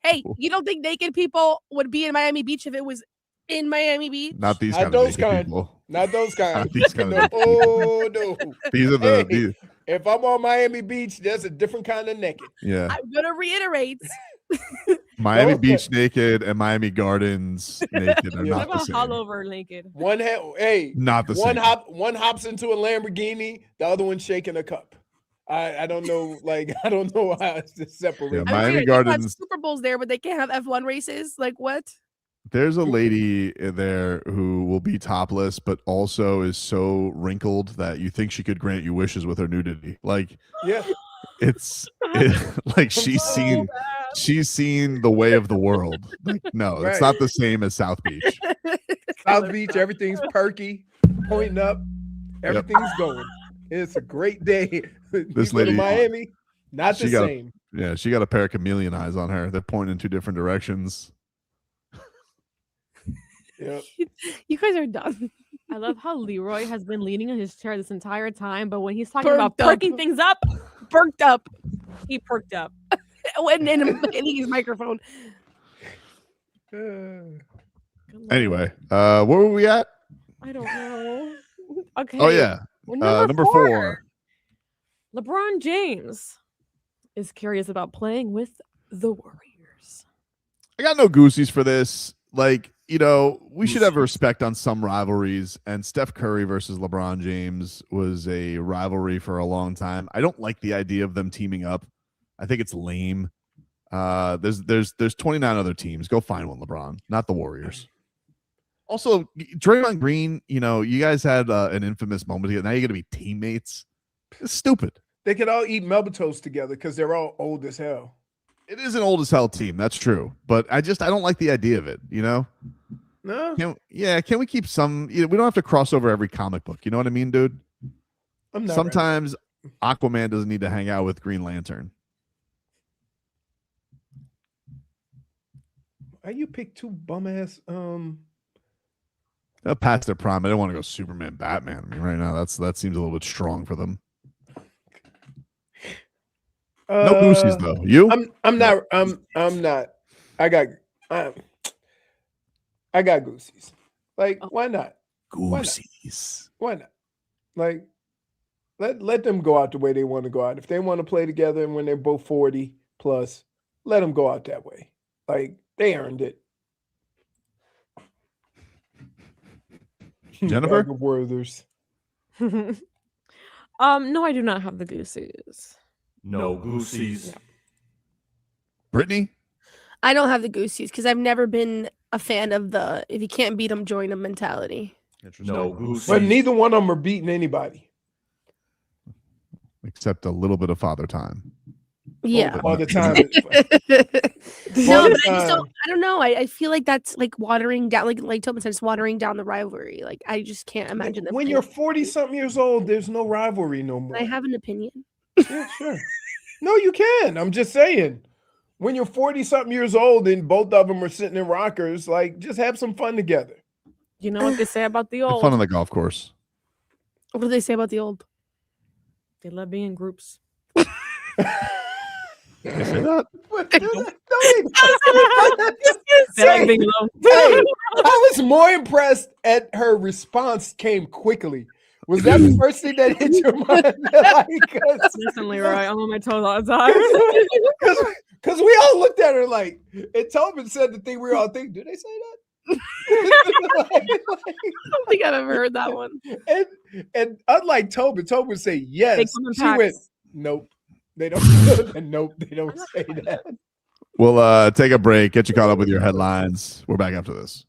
Hey, you don't think naked people would be in Miami Beach if it was in Miami Beach? Not these Not kind those of naked kind. people. Not those kind. Not these kind No, of oh no. These are the. If I'm on Miami Beach, there's a different kind of naked. Yeah. I'm gonna reiterate. Miami Beach naked and Miami Gardens naked are What not the about same. all over naked? Not the same. One hops into a Lamborghini, the other one's shaking a cup. I don't know, I don't know how it's just separated. Yeah, Miami Have Gardens. Super Bowls there, but they can't have F1 races. Like what? There's a lady there who will be topless, but also is so wrinkled that you think she could grant you wishes with her nudity. Like, yeah, like she's seen the way of the world. Like, no, it's not the same as South Beach. South Beach, everything's perky, pointing up, everything's going. It's a great day. This You go to lady, Miami, not the same. Yeah, she got a pair of chameleon eyes on her. They're pointing in two different directions. Yep. You guys are done. I love how Leroy has been leaning on his chair this entire time, but when he's talking about Perked up. perking things up, Perked up. he perked up. When in his microphone. Anyway, where were we at? I don't know. Okay. Oh yeah, number 4. LeBron James is curious about playing with the Warriors. I got no Goosies for this. Like, we should have respect on some rivalries, and Steph Curry versus LeBron James was a rivalry for a long time. I don't like the idea of them teaming up. I think it's lame. There's 29 other teams. Go find one, LeBron, not the Warriors. Also, Draymond Green, you guys had an infamous moment together. Now you're going to be teammates. It's stupid. They could all eat Melba toast together because they're all old as hell. It is an old as hell team. That's true. But I don't like the idea of it, No? Can we keep some, we don't have to cross over every comic book. You know what I mean, dude? Sometimes Aquaman doesn't need to hang out with Green Lantern. Why you pick two bum ass They'll pass their prime. I don't want to go Superman, Batman. I mean, right now that seems a little bit strong for them. No Goosies though. You? I'm not. I got Goosies. Like, why not? Goosies. Why not? Like, let them go out the way they want to go out. If they want to play together and when they're both 40 plus, let them go out that way. Like, they earned it. Jennifer? Werthers. No, I do not have the Goosies. No Goosies. Brittney? I don't have the Goosies because I've never been a fan of the if you can't beat them, join them mentality. No Goosies. But neither one of them are beating anybody. Except a little bit of father time. Yeah. All the time. No, but I don't know. I feel like that's like watering down, like Tobin said, it's watering down the rivalry. Like, I just can't imagine them. When you're 40-something years old, there's no rivalry no more. I have an opinion. Yeah, sure. No, you can. I'm just saying. When you're 40-something years old and both of them are sitting in rockers, like, just have some fun together. You know what they say about the Have old? fun on the golf course. What do they say about the old? They love being in groups. They say that? They like being alone. Hey, I was more impressed at her response came quickly. Was that the first thing that hit your mind? Listen, Leroy, I'm on my toes all the time. Because we all looked at her like, and Tobin said the thing we were all thinking, did they say that? I don't think I've ever heard that one. And unlike Tobin would say yes. She went, nope. They don't. Nope, they don't say that. We'll take a break, get you caught up with your headlines. We're back after this.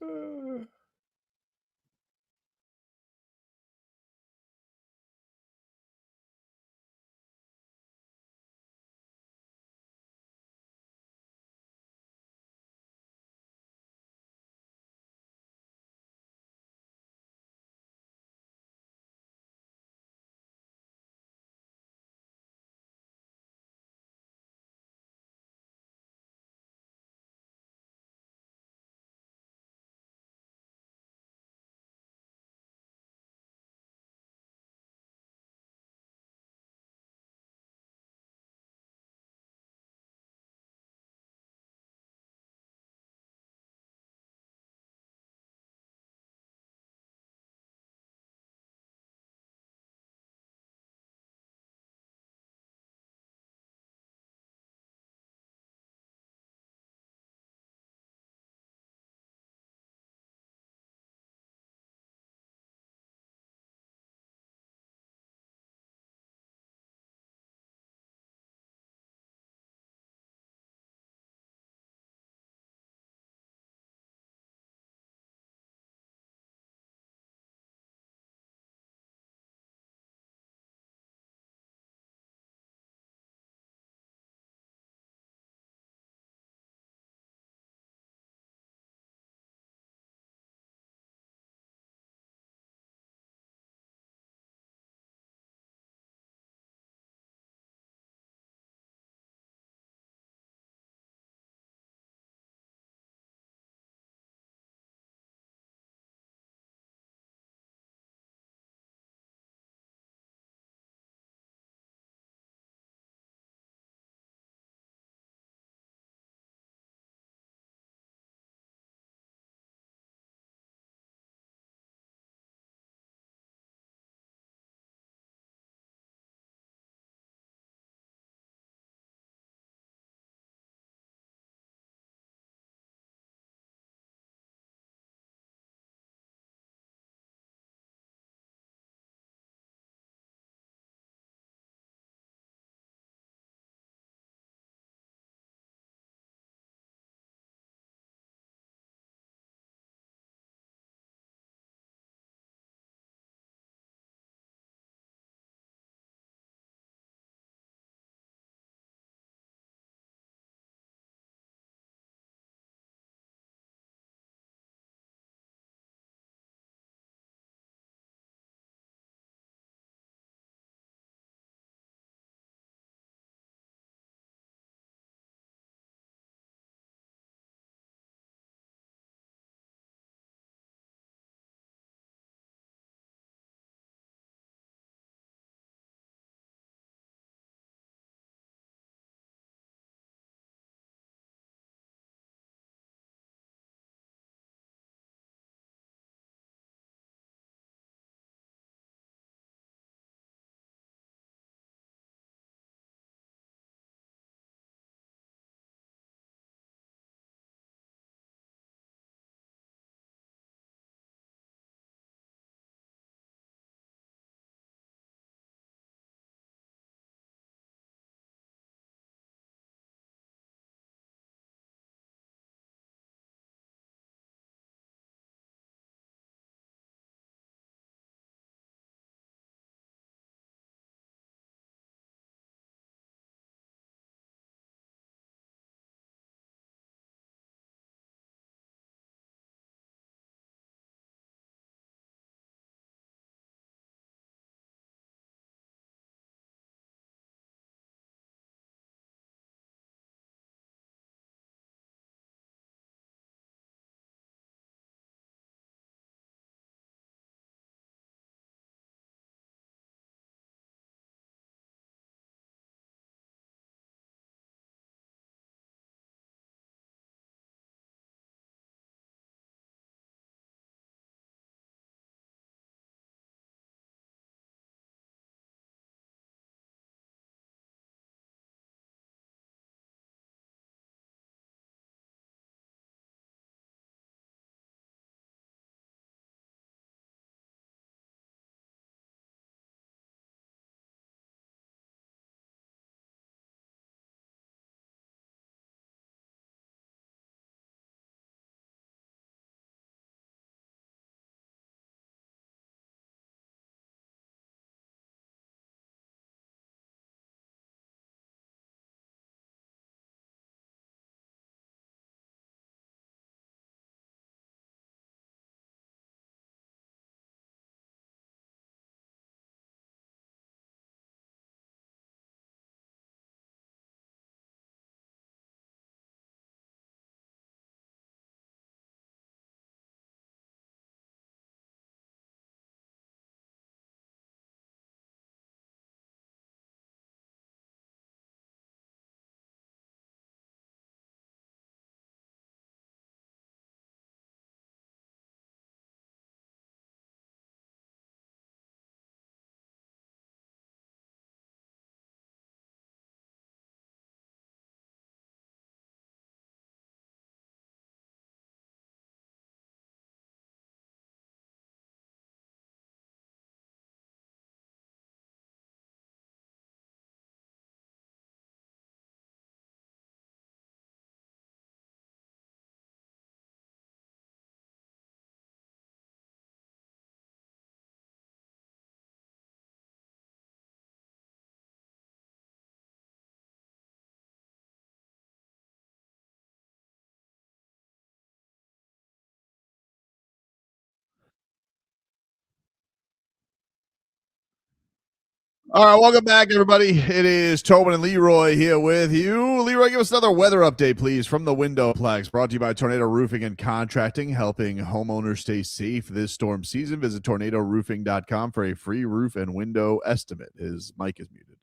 All right, welcome back, everybody. It is Tobin and Leroy here with you. Leroy, give us another weather update, please, from the WeatherPlex. Brought to you by Tornado Roofing and Contracting, helping homeowners stay safe this storm season. Visit tornadoroofing.com for a free roof and window estimate. His mic is muted.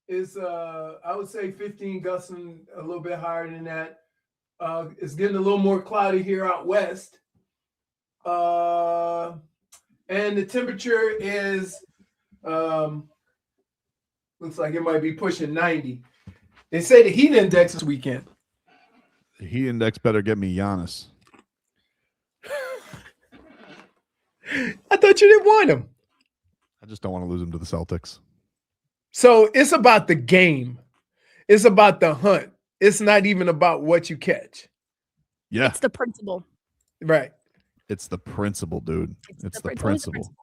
It's I would say 15, gusting a little bit higher than that. It's getting a little more cloudy here out west. And the temperature is looks like it might be pushing 90. They say the heat index this weekend. The heat index better get me Giannis. I thought you didn't want him. I just don't want to lose him to the Celtics. So it's about the game. It's about the hunt. It's not even about what you catch. Yeah. It's the principle. Right. It's the principle, dude. It's the principle. principle.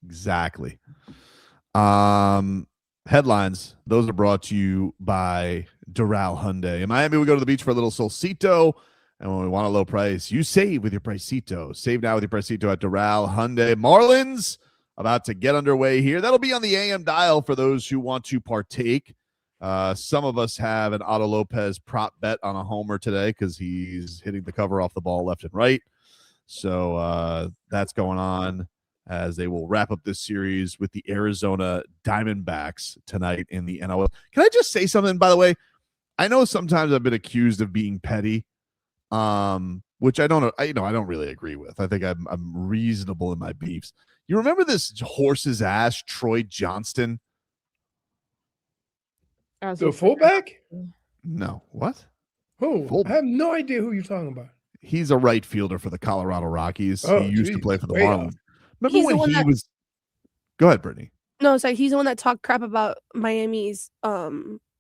Exactly. Headlines. Those are brought to you by Doral Hyundai. In Miami, we go to the beach for a little solcito. And when we want a low price, you save with your Pricito. Save now with your Pricito at Doral Hyundai. Marlins about to get underway here. That'll be on the AM dial for those who want to partake. Some of us have an Otto Lopez prop bet on a homer today because he's hitting the cover off the ball left and right. So that's going on as they will wrap up this series with the Arizona Diamondbacks tonight in the NL. Can I just say something, by the way? I know sometimes I've been accused of being petty, which I don't really agree with. I think I'm reasonable in my beefs. You remember this horse's ass, Troy Johnston? The fullback? No. What? Who? I have no idea who you're talking about. He's a right fielder for the Colorado Rockies. Oh, he used to play for the way Marlins. off. Remember when he was... Go ahead, Brittany. No, sorry, he's the one that talked crap about Miami's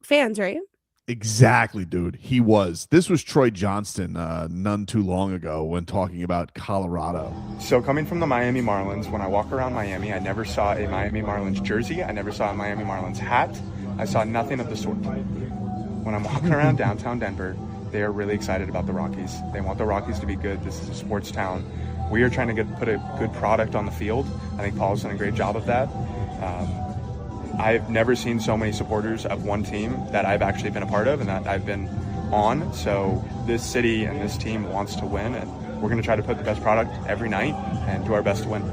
fans, right? Exactly, dude. He was. This was Troy Johnston none too long ago when talking about Colorado. So coming from the Miami Marlins, when I walk around Miami, I never saw a Miami Marlins jersey. I never saw a Miami Marlins hat. I saw nothing of the sort. When I'm walking around downtown Denver, they are really excited about the Rockies. They want the Rockies to be good. This is a sports town. We are trying to put a good product on the field. I think Paul's done a great job of that. I've never seen so many supporters of one team that I've actually been a part of and that I've been on. So this city and this team wants to win, and we're going to try to put the best product every night and do our best to win.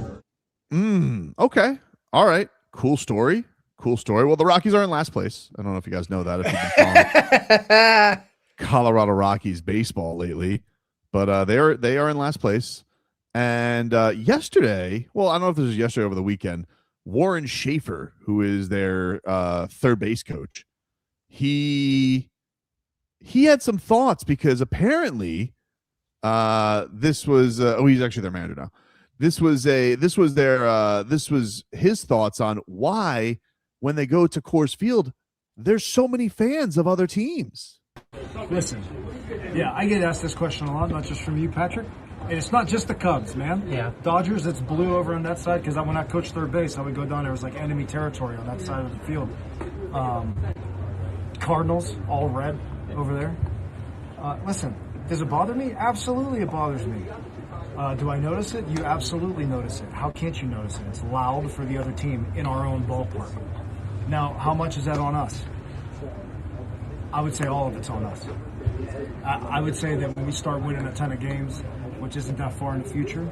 Okay. All right. Cool story. Cool story. Well, the Rockies are in last place. I don't know if you guys know that, if you've been following Colorado Rockies baseball lately, but they are in last place. And yesterday, well, I don't know if this was yesterday or over the weekend, Warren Schaefer, who is their third base coach, he had some thoughts because apparently this was he's actually their manager now. This was his thoughts on why when they go to Coors Field, there's so many fans of other teams. Listen, yeah, I get asked this question a lot, not just from you, Patrick. And it's not just the Cubs, man. Yeah. Dodgers, it's blue over on that side because when I coached third base, I would go down there. It was like enemy territory on that side of the field. Cardinals, all red over there. Listen, does it bother me? Absolutely it bothers me. Do I notice it? You absolutely notice it. How can't you notice it? It's loud for the other team in our own ballpark. Now, how much is that on us? I would say all of it's on us. I would say that when we start winning a ton of games, which isn't that far in the future,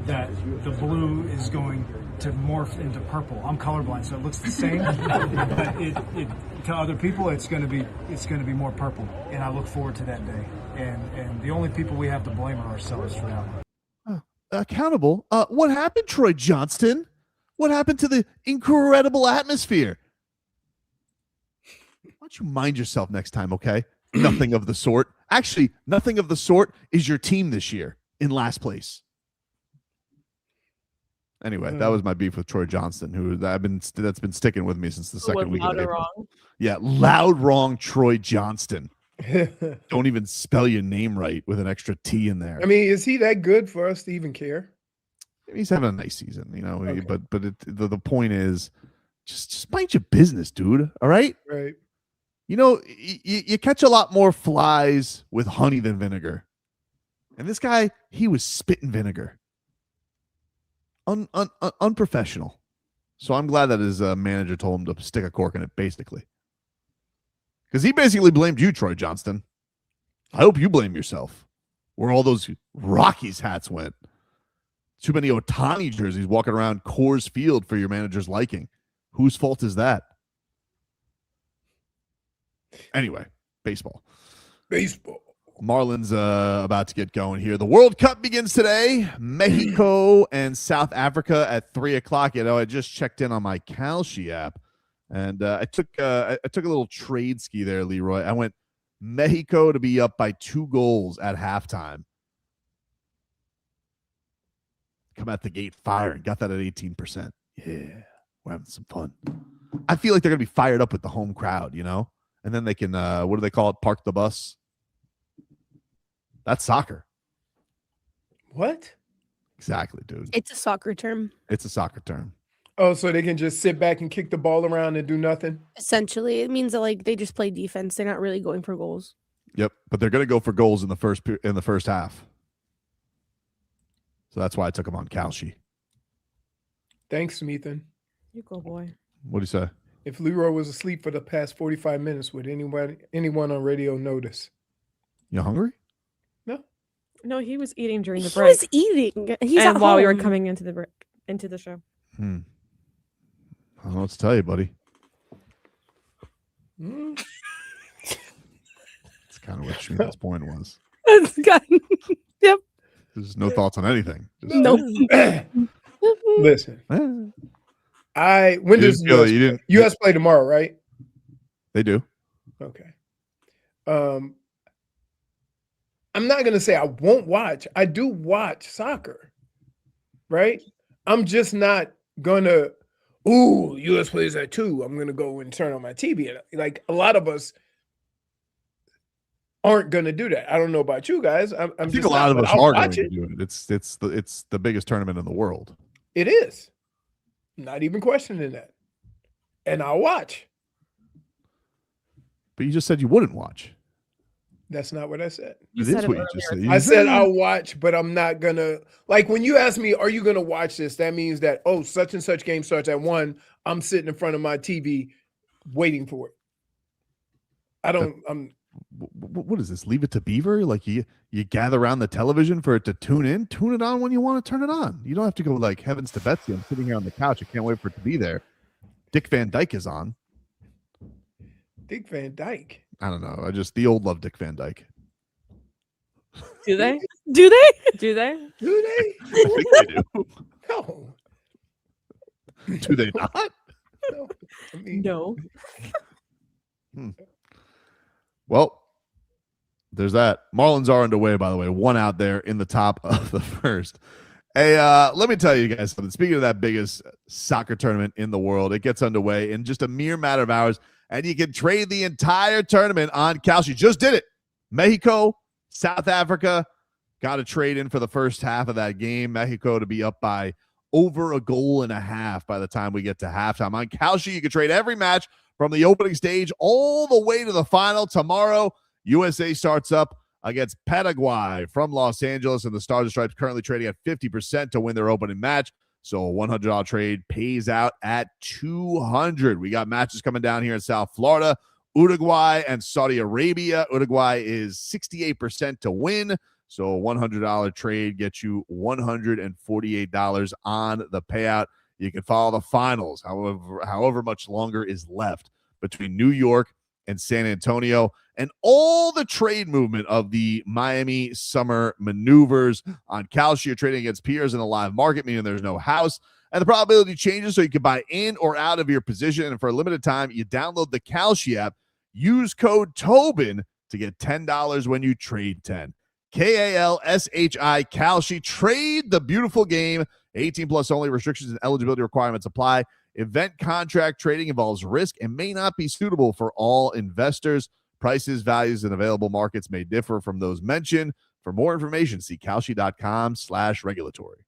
that the blue is going to morph into purple. I'm colorblind, so it looks the same, but it to other people, it's going to be more purple, and I look forward to that day. And the only people we have to blame are ourselves for that. Accountable. What happened, Troy Johnston? What happened to the incredible atmosphere? Why don't you mind yourself next time, okay? Nothing of the sort. Actually, nothing of the sort is your team this year in last place. Anyway, that was my beef with Troy Johnston, that's been sticking with me since the second week of April. Wrong. Yeah, loud wrong Troy Johnston. Don't even spell your name right with an extra T in there. I mean, is he that good for us to even care? He's having a nice season, you know. Okay. But the point is, just mind your business, dude. All right. Right. You know, you catch a lot more flies with honey than vinegar. And this guy, he was spitting vinegar. unprofessional. So I'm glad that his manager told him to stick a cork in it, basically. Because he basically blamed you, Troy Johnston. I hope you blame yourself. Where all those Rockies hats went. Too many Ohtani jerseys walking around Coors Field for your manager's liking. Whose fault is that? Anyway, baseball. Marlins about to get going here. The World Cup begins today. Mexico and South Africa at 3:00. You know, I just checked in on my Kalshi app, and I took a little trade ski there, Leroy. I went Mexico to be up by 2 goals at halftime. Come out the gate firing. Got that at 18%. Yeah, we're having some fun. I feel like they're going to be fired up with the home crowd, you know? And then they can, what do they call it? Park the bus. That's soccer. What? Exactly, dude. It's a soccer term. It's a soccer term. Oh, so they can just sit back and kick the ball around and do nothing? Essentially, it means that like they just play defense. They're not really going for goals. Yep, but they're going to go for goals in the first half. So that's why I took him on Kalshi. Thanks, Smeathan. You go, boy. What do you say? If Leroy was asleep for the past 45 minutes, would anyone on radio notice? You hungry? No, he was eating during the He break. was eating. He's and at while we were home. coming into the show. I don't know what to tell you, buddy. Mm. That's kind of what Schmidt's point was. Yep. There's no thoughts on anything. Just, Nope. Listen. When does US play tomorrow, right? They do. Okay. I'm not going to say I won't watch. I do watch soccer, right? I'm just not going to, US plays at 2. I'm going to go and turn on my TV. Like a lot of us aren't going to do that. I don't know about you guys. I think a lot of us are going to do it. It's the biggest tournament in the world. It is. Not even questioning that. And I'll watch. But you just said you wouldn't watch. That's not what I said. It is what you just said. I said I'll watch, but I'm not gonna, like, when you ask me, are you gonna watch this? That means that, such and such game starts at 1. I'm sitting in front of my TV waiting for it. What is this? Leave it to Beaver? Like you gather around the television for it to tune in? Tune it on when you want to turn it on. You don't have to go like heavens to Betsy. I'm sitting here on the couch. I can't wait for it to be there. Dick Van Dyke is on. Dick Van Dyke. I don't know. The old love Dick Van Dyke. Do they? Do they? Do they? Do they? I think they do. No. Do they not? No. I mean, No. Well, there's that. Marlins are underway, by the way. 1 out there in the top of the first. Hey, let me tell you guys something. Speaking of that biggest soccer tournament in the world, it gets underway in just a mere matter of hours, and you can trade the entire tournament on Kalshi. Just did it. Mexico, South Africa, got a trade in for the first half of that game. Mexico to be up by over 1.5 goals by the time we get to halftime. On Kalshi, you can trade every match from the opening stage all the way to the final. Tomorrow, USA starts up against Paraguay from Los Angeles, and the Stars and Stripes currently trading at 50% to win their opening match. So a $100 trade pays out at $200. We got matches coming down here in South Florida, Uruguay and Saudi Arabia. Uruguay is 68% to win. So a $100 trade gets you $148 on the payout. You can follow the finals, however much longer is left between New York and San Antonio, and all the trade movement of the Miami summer maneuvers. On Kalshi, you're trading against peers in the live market, meaning there's no house, and the probability changes so you can buy in or out of your position. And for a limited time, you download the Kalshi app, use code Tobin to get $10 when you trade 10. Kalshi, Kalshi. Trade the beautiful game. 18 plus only. Restrictions and eligibility requirements apply. Event contract trading involves risk and may not be suitable for all investors. Prices, values, and available markets may differ from those mentioned. For more information, see Kalshi.com/regulatory.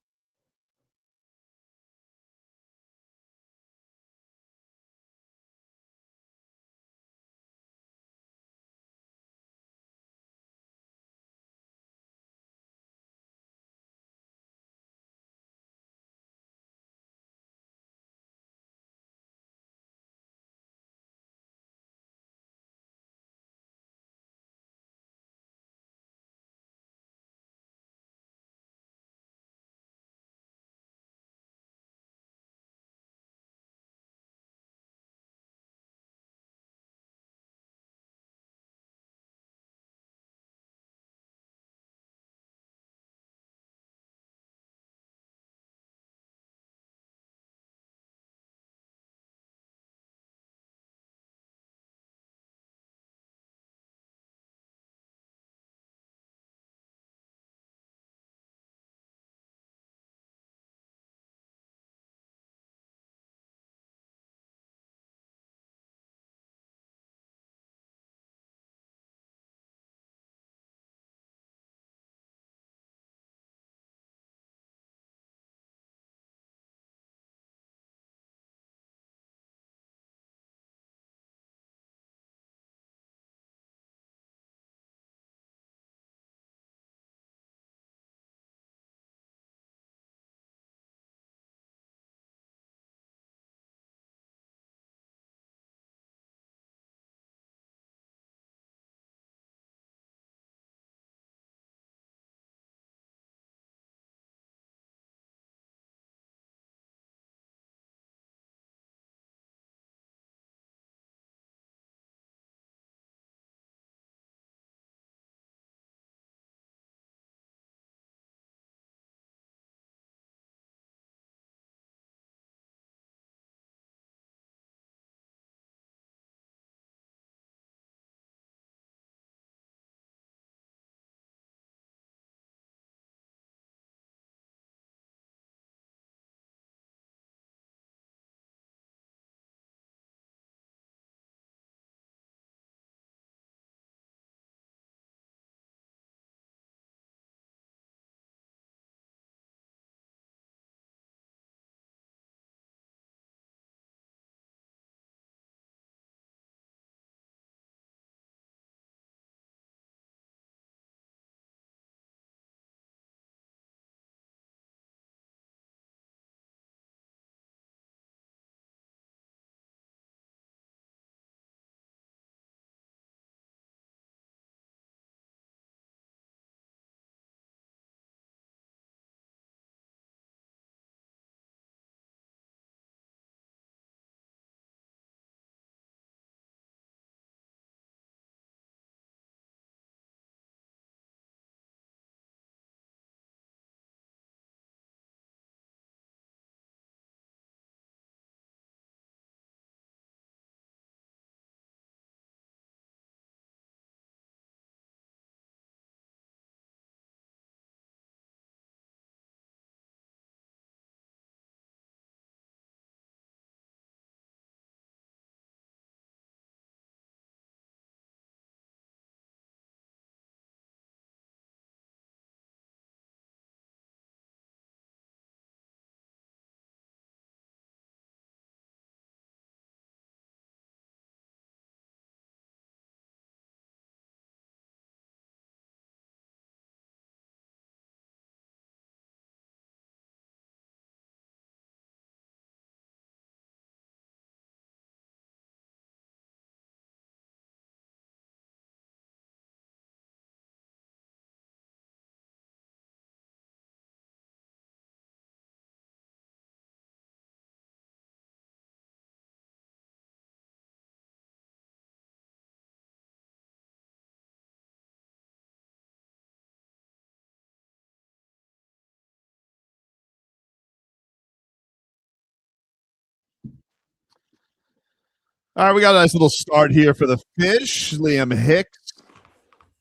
All right, we got a nice little start here for the Fish. Liam Hicks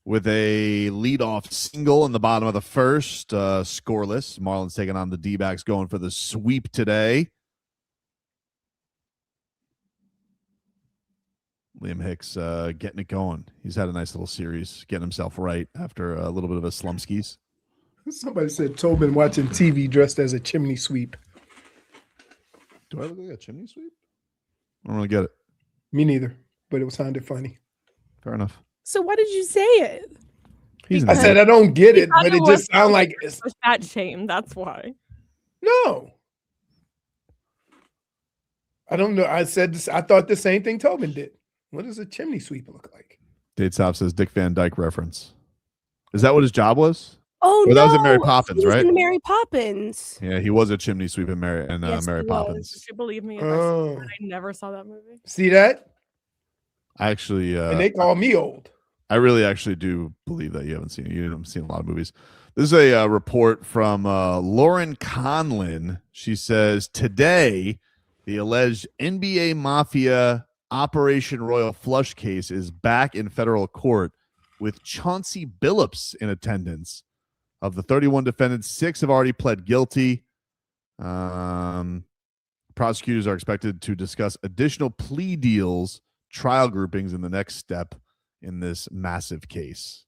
with a leadoff single in the bottom of the first, scoreless. Marlins taking on the D-backs, going for the sweep today. Liam Hicks getting it going. He's had a nice little series, getting himself right after a little bit of a slumskis. Somebody said Tobin watching TV dressed as a chimney sweep. Do I look like a chimney sweep? I don't really get it. Me neither, but it sounded funny. Fair enough. So why did you say it? I said I don't get it, but it just sounds like it's fat shame. That's why. no. I don't know. I said this. I thought the same thing Tobin did. What does a chimney sweep look like? Dade South says Dick Van Dyke reference. Is that what his job was? Oh, Or no. that was in Mary He Poppins, was right? in Mary Poppins. Yeah, he was a chimney sweep in Mary Yes, Mary he Poppins. was. Would you believe me? If Oh. I never saw that movie. See that? I actually, And they call me old. I really actually do believe that you haven't seen it. You haven't seen a lot of movies. This is a report from Lauren Conlin. She says today, the alleged NBA Mafia Operation Royal Flush case is back in federal court with Chauncey Billups in attendance. Of the 31 defendants, 6 have already pled guilty. Prosecutors are expected to discuss additional plea deals, trial groupings in the next step in this massive case.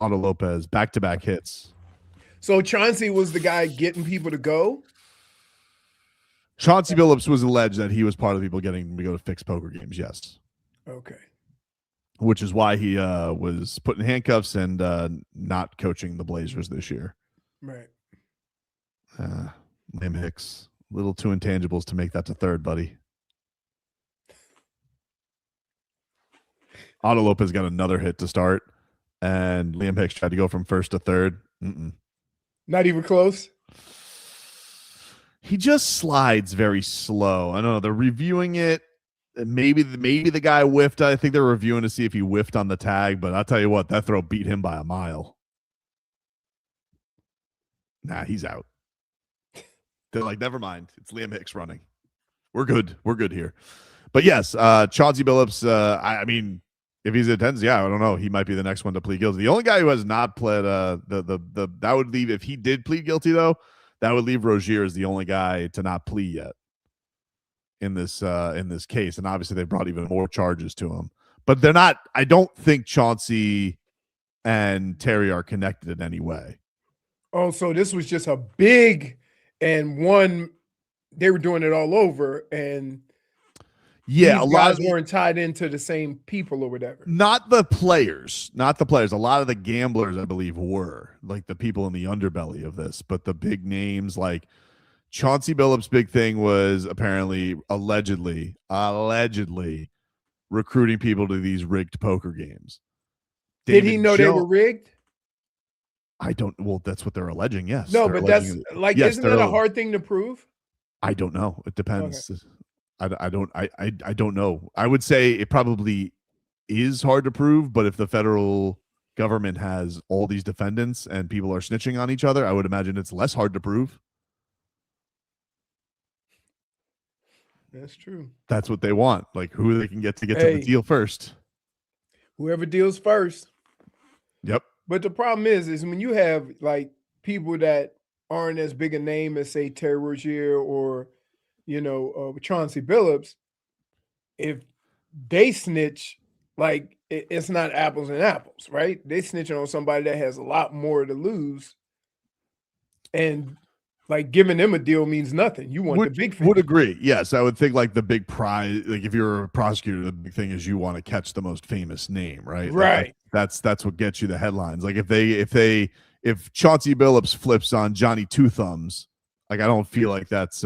Otto Lopez, back-to-back hits. So Chauncey was the guy getting people to go? Chauncey Billups was alleged that he was part of the people getting to go to fixed poker games, yes. Okay. Which is why he was put in handcuffs and not coaching the Blazers this year. Right. Liam Hicks, little two intangibles to make that to third, buddy. Otto Lopez got another hit to start, and Liam Hicks tried to go from first to third. Not even close? He just slides very slow. I don't know. They're reviewing it. Maybe the guy whiffed. I think they're reviewing to see if he whiffed on the tag, but I'll tell you what, that throw beat him by a mile. Nah, he's out. They're like, never mind. It's Liam Hicks running. We're good. We're good here. But yes, Chauncey Billups, I mean, if he's at attendance, yeah, I don't know. He might be the next one to plead guilty. The only guy who has not pled, that would leave, if he did plead guilty, though, that would leave Rozier as the only guy to not plea yet in this case. And obviously they brought even more charges to him. But they're not, I don't think Chauncey and Terry are connected in any way. Oh, so this was just a big and one, they were doing it all over, and yeah, a lot of weren't tied into the same people or whatever. Not the players. A lot of the gamblers, I believe, were like the people in the underbelly of this, but the big names like Chauncey Billups' big thing was apparently allegedly recruiting people to these rigged poker games. Did he know they were rigged? I don't. Well, that's what they're alleging. Yes. No, but that's like, yes, isn't that a hard thing to prove? I don't know. It depends. Okay. I don't know. I would say it probably is hard to prove, but if the federal government has all these defendants and people are snitching on each other, I would imagine it's less hard to prove. That's true. That's what they want. Like who they can get to the deal first. Whoever deals first. Yep. But the problem is when you have like people that aren't as big a name as say Terry Rozier or Chauncey Billups, if they snitch, like it's not apples and apples, right? They snitching on somebody that has a lot more to lose, and like giving them a deal means nothing. You want the big fish. Would agree. Yes, I would think like the big prize, like if you're a prosecutor, the big thing is you want to catch the most famous name, right? Right. Like that's what gets you the headlines. Like if Chauncey Billups flips on Johnny Two Thumbs, like I don't feel like that's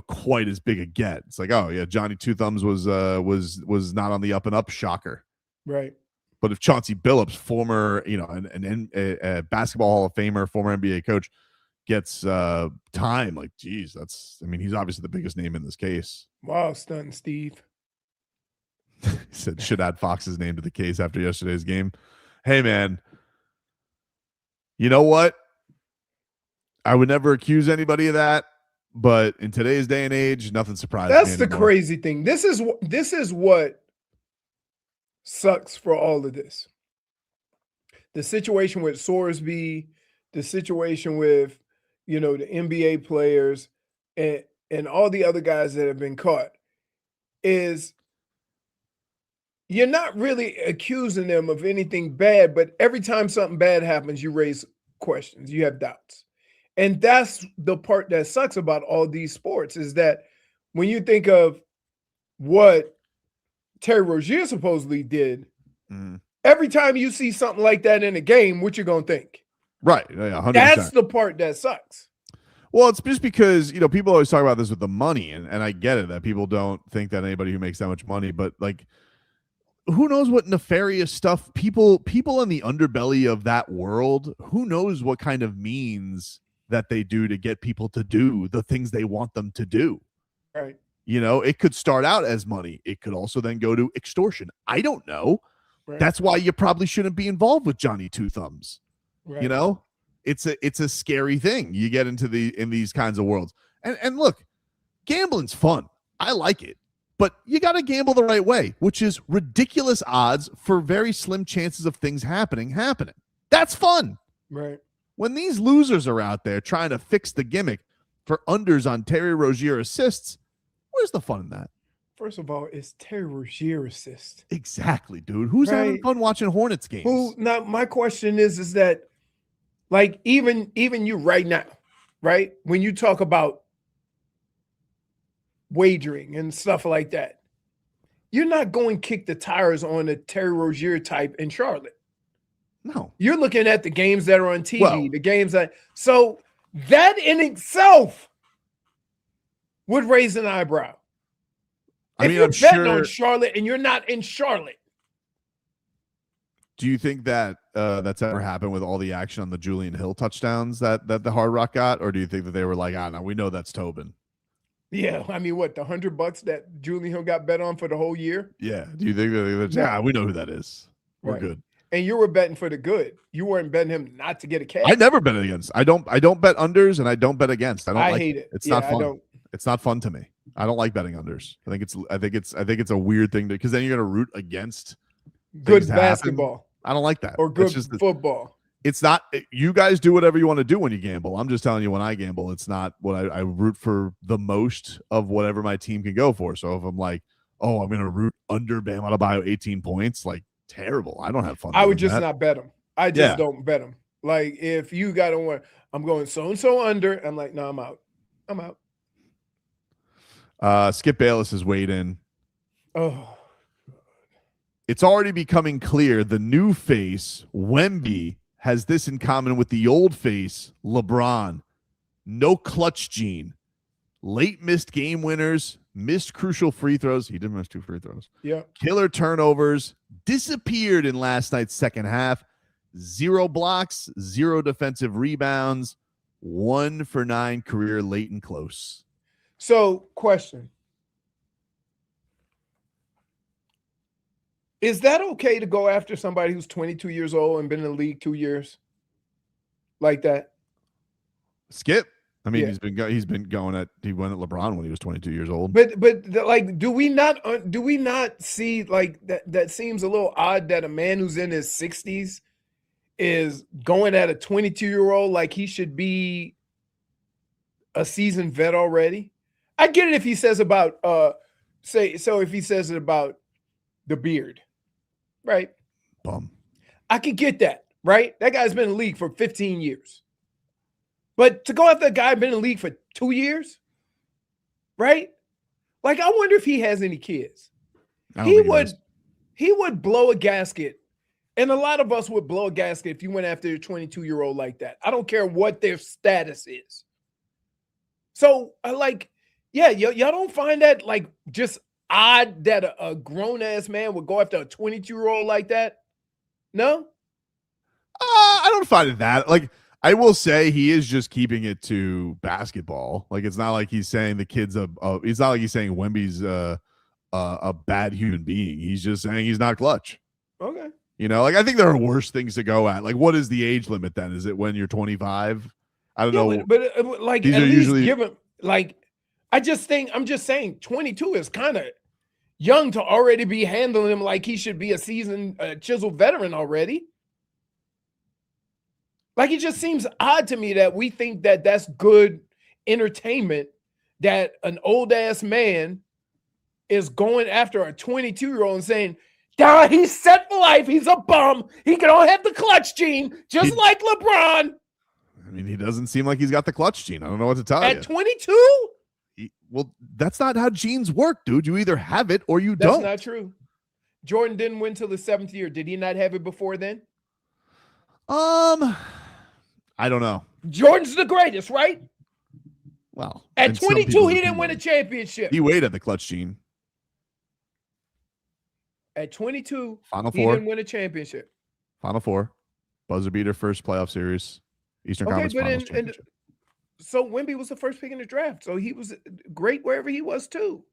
quite as big a get. It's like, oh yeah, Johnny Two Thumbs was not on the up and up, shocker. Right. But if Chauncey Billups, former, a basketball Hall of Famer, former NBA coach, gets time, like, geez, he's obviously the biggest name in this case. Wow, stunning, Steve. He said should add Fox's name to the case after yesterday's game. Hey man, you know what? I would never accuse anybody of that. but in today's day and age, nothing surprises me That's the anymore. crazy thing. This is what sucks for all of this. The situation with Sorsby, the situation with, the NBA players and all the other guys that have been caught is you're not really accusing them of anything bad, but every time something bad happens, you raise questions, you have doubts. And that's the part that sucks about all these sports is that when you think of what Terry Rozier supposedly did, every time you see something like that in a game, what you going to think? Right. Yeah, 100%. That's the part that sucks. Well, it's just because, people always talk about this with the money, and I get it that people don't think that anybody who makes that much money, but like, who knows what nefarious stuff people in the underbelly of that world, who knows what kind of means that they do to get people to do the things they want them to do. Right. It could start out as money. It could also then go to extortion. I don't know. Right. That's why you probably shouldn't be involved with Johnny Two Thumbs. Right. It's a scary thing. You get into in these kinds of worlds. And look, gambling's fun. I like it. But you got to gamble the right way, which is ridiculous odds for very slim chances of things happening. That's fun. Right. When these losers are out there trying to fix the gimmick for unders on Terry Rozier assists, where's the fun in that? First of all, it's Terry Rozier assist. Exactly, dude. Who's having fun watching Hornets games? Now, my question is that, like, even you right now, right? When you talk about wagering and stuff like that, you're not going to kick the tires on a Terry Rozier type in Charlotte. No. You're looking at the games that are on TV, the games so that in itself would raise an eyebrow. If you're betting on Charlotte and you're not in Charlotte. Do you think that that's ever happened with all the action on the Julian Hill touchdowns that the Hard Rock got? Or do you think that they were like, no, we know that's Tobin? Yeah, I mean, what, the $100 that Julian Hill got bet on for the whole year? Yeah. Do you think that we know who that is? We're good. And you were betting for the good. You weren't betting him not to get a cash. I never bet against. I don't bet unders and I don't bet against. I hate it. It's not fun. It's not fun to me. I don't like betting unders. I think it's a weird thing because then you're gonna root against good basketball. I don't like that. Or good football. It's not. You guys do whatever you want to do when you gamble. I'm just telling you, when I gamble, it's not what I root for the most of whatever my team can go for. So if I'm like, oh, I'm gonna root under Bam Adebayo 18 points, like terrible. I don't have fun. I would just not bet them. I just don't bet them. Like if you got to one, I'm going so and so under. I'm like, no, I'm out. Skip Bayless is weighed in. Oh. It's already becoming clear the new face, Wemby, has this in common with the old face, LeBron. No clutch gene. Late missed game winners, missed crucial free throws. He did miss 2 free throws. Yeah. Killer turnovers. Disappeared in last night's second half. 0 blocks, 0 defensive rebounds. 1 for 9 career late and close. So, question. Is that okay to go after somebody who's 22 years old and been in the league 2 years? Like that? Skip. I mean, he went at LeBron when he was 22 years old. But like, do we not see like that seems a little odd that a man who's in his 60s is going at a 22-year-old like he should be a seasoned vet already? I get it if he says about if he says it about the beard, right? Bum. I could get that, right? That guy's been in the league for 15 years. But to go after a guy been in the league for 2 years, right? Like, I wonder if he has any kids. He would blow a gasket. And a lot of us would blow a gasket if you went after a 22-year-old like that. I don't care what their status is. So, y'all don't find that, like, just odd that a grown-ass man would go after a 22-year-old like that? No? I don't find it that. Like, I will say he is just keeping it to basketball. Like, it's not like he's saying the kid's it's not like he's saying Wemby's a bad human being. He's just saying he's not clutch. Okay. Like, I think there are worse things to go at. Like, what is the age limit then? Is it when you're 25? I don't know. But like, at least Like, I'm just saying 22 is kind of young to already be handling him like he should be a seasoned, chiseled veteran already. Like, it just seems odd to me that we think that that's good entertainment, that an old ass man is going after a 22-year-old and saying, "Duh, he's set for life. He's a bum. He can all have the clutch gene, just like LeBron." I mean, he doesn't seem like he's got the clutch gene. I don't know what to tell you. At 22? Well, that's not how genes work, dude. You either have it or you That's don't. not true. Jordan didn't win till the 7th year. Did he not have it before then? I don't know. Jordan's the greatest, right? Well, at and some 22, people's he didn't opinion. win a championship. He waited the clutch gene. At 22, Final he Four. didn't win a championship. Final Four. Buzzer beater, first playoff series. Eastern Conference Finals championship. So Wemby was the first pick in the draft. So he was great wherever he was too.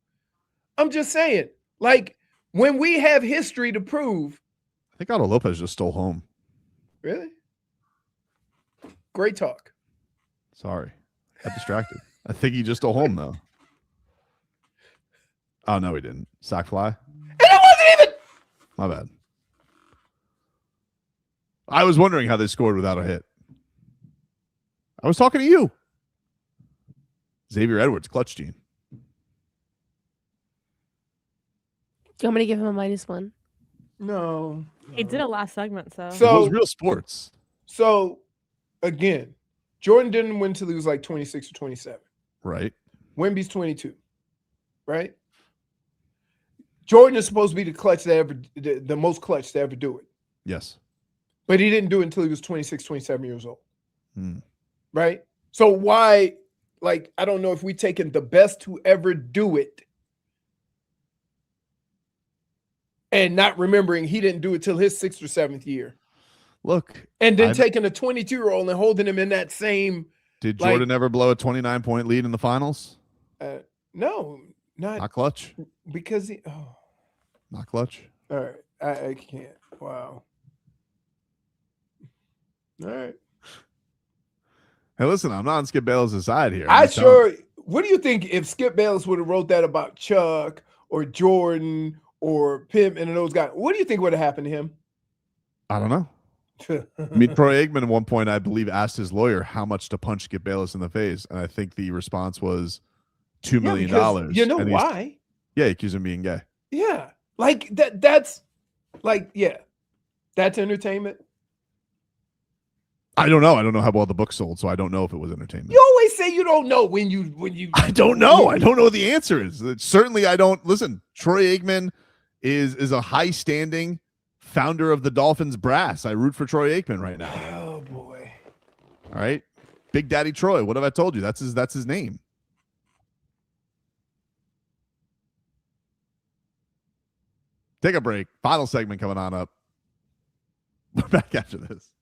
I'm just saying, like, when we have history to prove. I think Otto Lopez just stole home. Really? Great talk. Sorry. Got distracted. I think he just stole home, though. Oh, no, he didn't. Sack fly? And it wasn't even. My bad. I was wondering how they scored without a hit. I was talking to you. Xavier Edwards, clutch gene. Do you want me to give him a -1? No. He did it last segment, so. It was real sports. So, again, Jordan didn't win until he was like 26 or 27. Right. Wemby's 22. Right? Jordan is supposed to be the most clutch to ever do it. Yes. But he didn't do it until he was 26, 27 years old. Hmm. Right? So why, like, I don't know if we taken the best to ever do it and not remembering he didn't do it till his 6th or 7th year. Look. And then taking a 22-year-old and holding him in that same. Did Jordan ever blow a 29-point lead in the finals? No, not clutch. Because Not clutch. All right. I can't. Wow. All right. Hey, listen, I'm not on Skip Bayless' side here. What do you think if Skip Bayless would have wrote that about Chuck or Jordan or Pimp and those guys? What do you think would have happened to him? I don't know. I mean, Troy Aikman at one point, I believe, asked his lawyer how much to punch Skip Bayless in the face. And I think the response was $2 million. You know why? Yeah, he accused him of being gay. Yeah. Like that's like, yeah. That's entertainment. I don't know. I don't know how well the book sold, so I don't know if it was entertainment. You always say you don't know when you I don't know. I don't know what the answer is. Certainly I don't. Listen, Troy Aikman is a high-standing founder of the Dolphins brass. I root for Troy Aikman right now. Oh boy. All right. Big Daddy Troy. What have I told you? That's his name. Take a break. Final segment coming on up. We're back after this.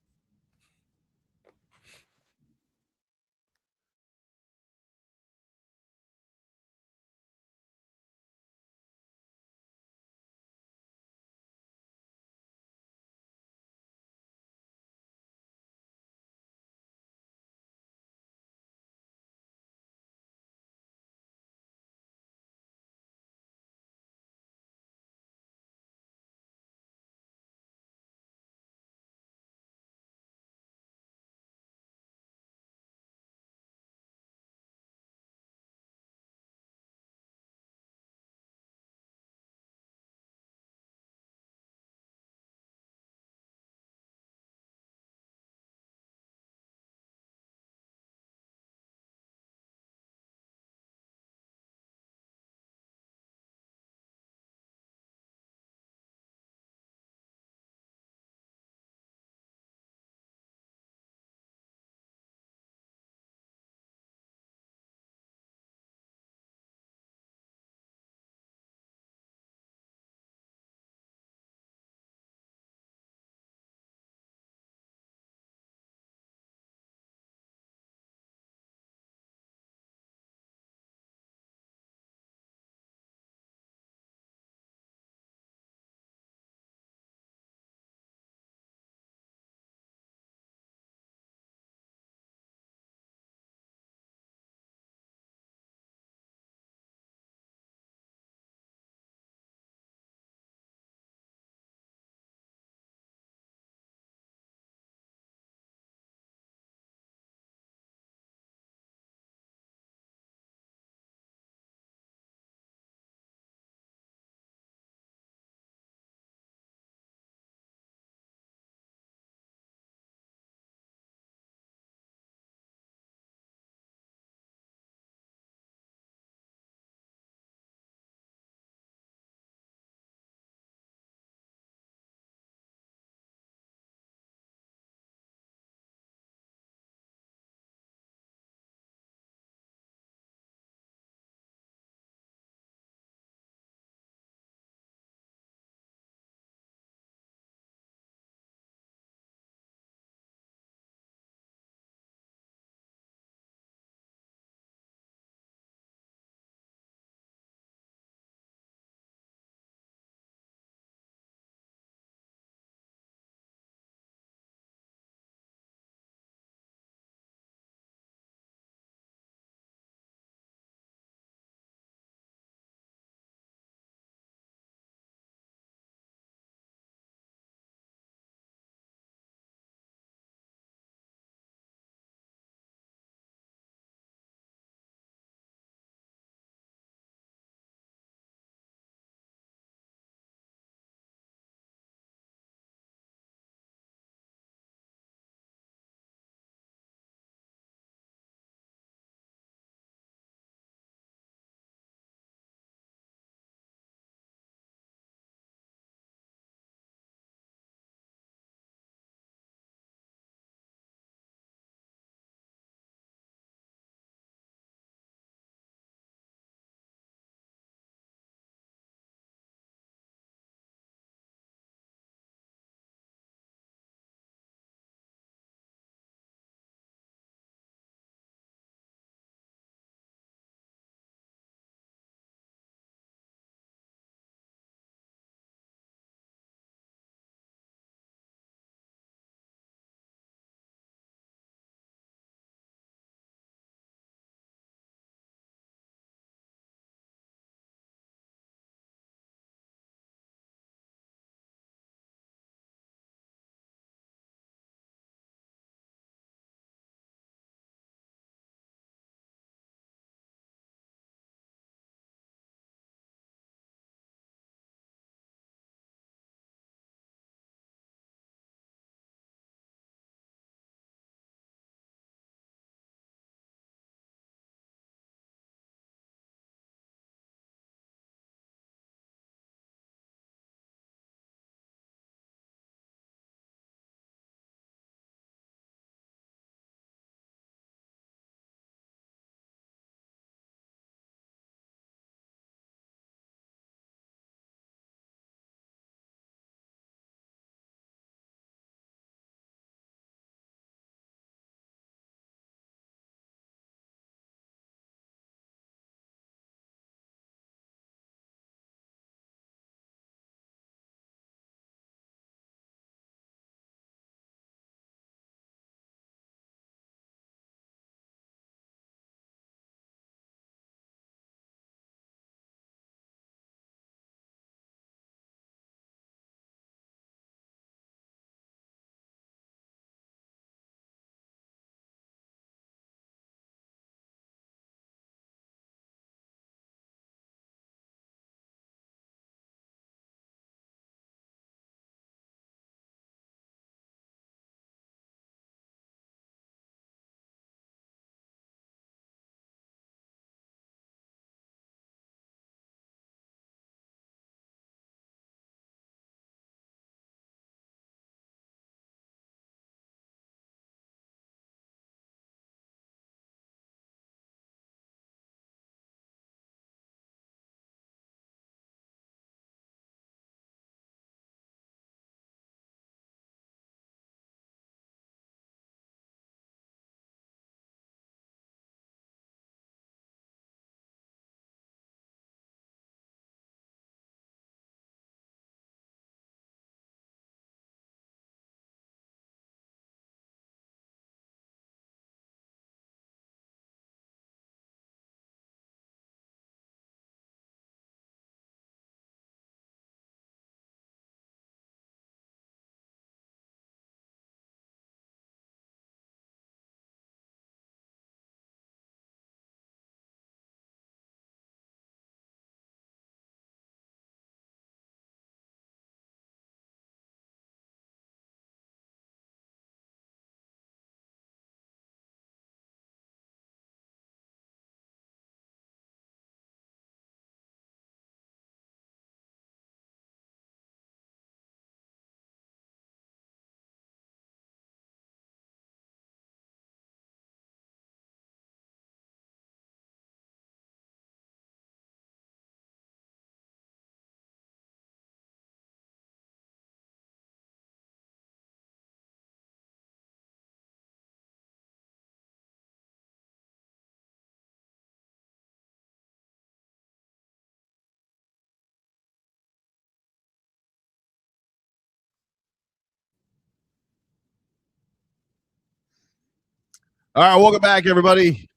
All right, welcome back, everybody.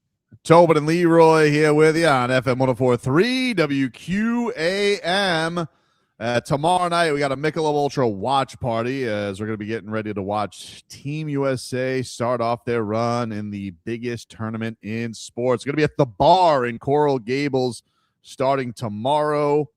Tobin and Leroy here with you on FM 104.3 WQAM. Tomorrow night, we got a Michelob Ultra watch party as we're going to be getting ready to watch Team USA start off their run in the biggest tournament in sports. It's going to be at the Bar in Coral Gables starting tomorrow.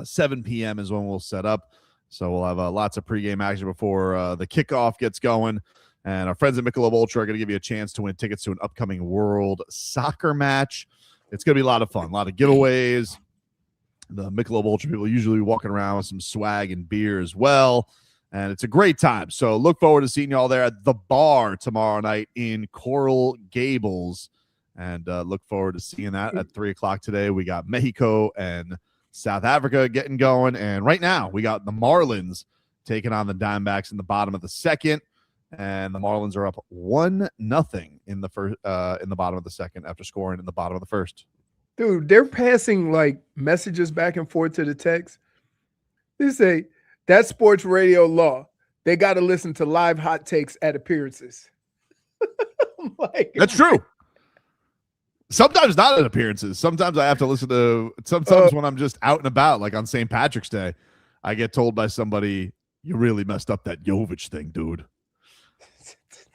7 p.m. is when we'll set up. So we'll have lots of pregame action before the kickoff gets going. And our friends at Michelob Ultra are going to give you a chance to win tickets to an upcoming World Soccer match. It's going to be a lot of fun, a lot of giveaways. The Michelob Ultra people usually walking around with some swag and beer as well. And it's a great time. So look forward to seeing you all there at the Bar tomorrow night in Coral Gables. And look forward to seeing that at 3 o'clock today. We got Mexico and South Africa getting going. And right now we got the Marlins taking on the Diamondbacks in the bottom of the second. And the Marlins are up 1-0 in the first, in the bottom of the second after scoring in the bottom of the first. Dude, they're passing like messages back and forth to the text. They say that's sports radio law. They got to listen to live hot takes at appearances. That's true. Sometimes not at appearances. Sometimes I have to listen to. Sometimes when I'm just out and about, like on St. Patrick's Day, I get told by somebody, "You really messed up that Jović thing, dude."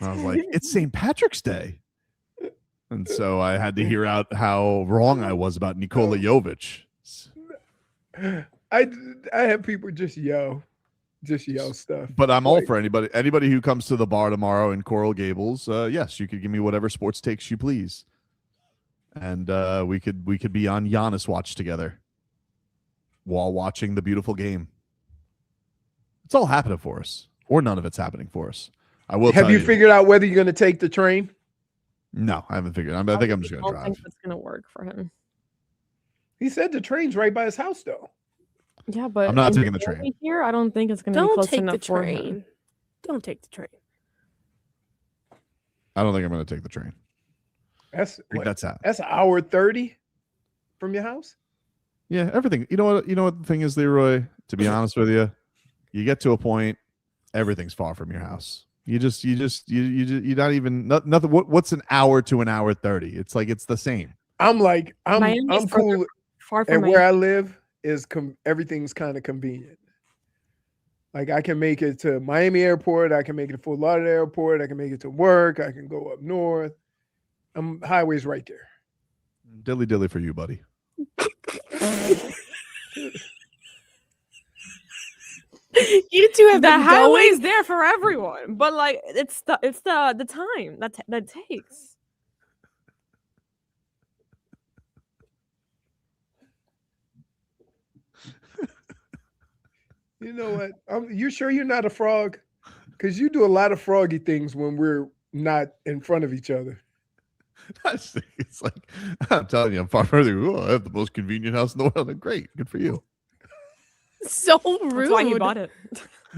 And I was like, "It's St. Patrick's Day." And so I had to hear out how wrong I was about Nikola Jović. I have people just yell stuff. But I'm all for anybody who comes to the Bar tomorrow in Coral Gables. Yes, you could give me whatever sports takes you please, and we could be on Giannis watch together while watching the beautiful game. It's all happening for us, or none of it's happening for us. I will. Have you figured out whether you're going to take the train? No, I haven't figured. I think I'm just going to drive. I don't think that's going to work for him. He said the train's right by his house, though. Yeah, but I'm not taking the train here. I don't think it's going to be close enough for him. Don't take the train. I don't think I'm going to take the train. That's out. That's an hour 30 from your house. Yeah, everything. You know what the thing is, Leroy. To be honest with you, you get to a point, everything's far from your house. You not even nothing. What's an hour to an hour 30? It's like it's the same. I'm cool. Far from and where I live is everything's kind of convenient. Like I can make it to Miami Airport, I can make it to Fort Lauderdale Airport, I can make it to work, I can go up north. Highway's right there. Dilly dilly for you, buddy. You two have the been highway's going. there for everyone, but like it's the time that takes. You know what? You sure you're not a frog? Because you do a lot of froggy things when we're not in front of each other. It's like I'm telling you, I'm far further. Oh, I have the most convenient house in the world. Great, good for you. So rude. That's why he bought it.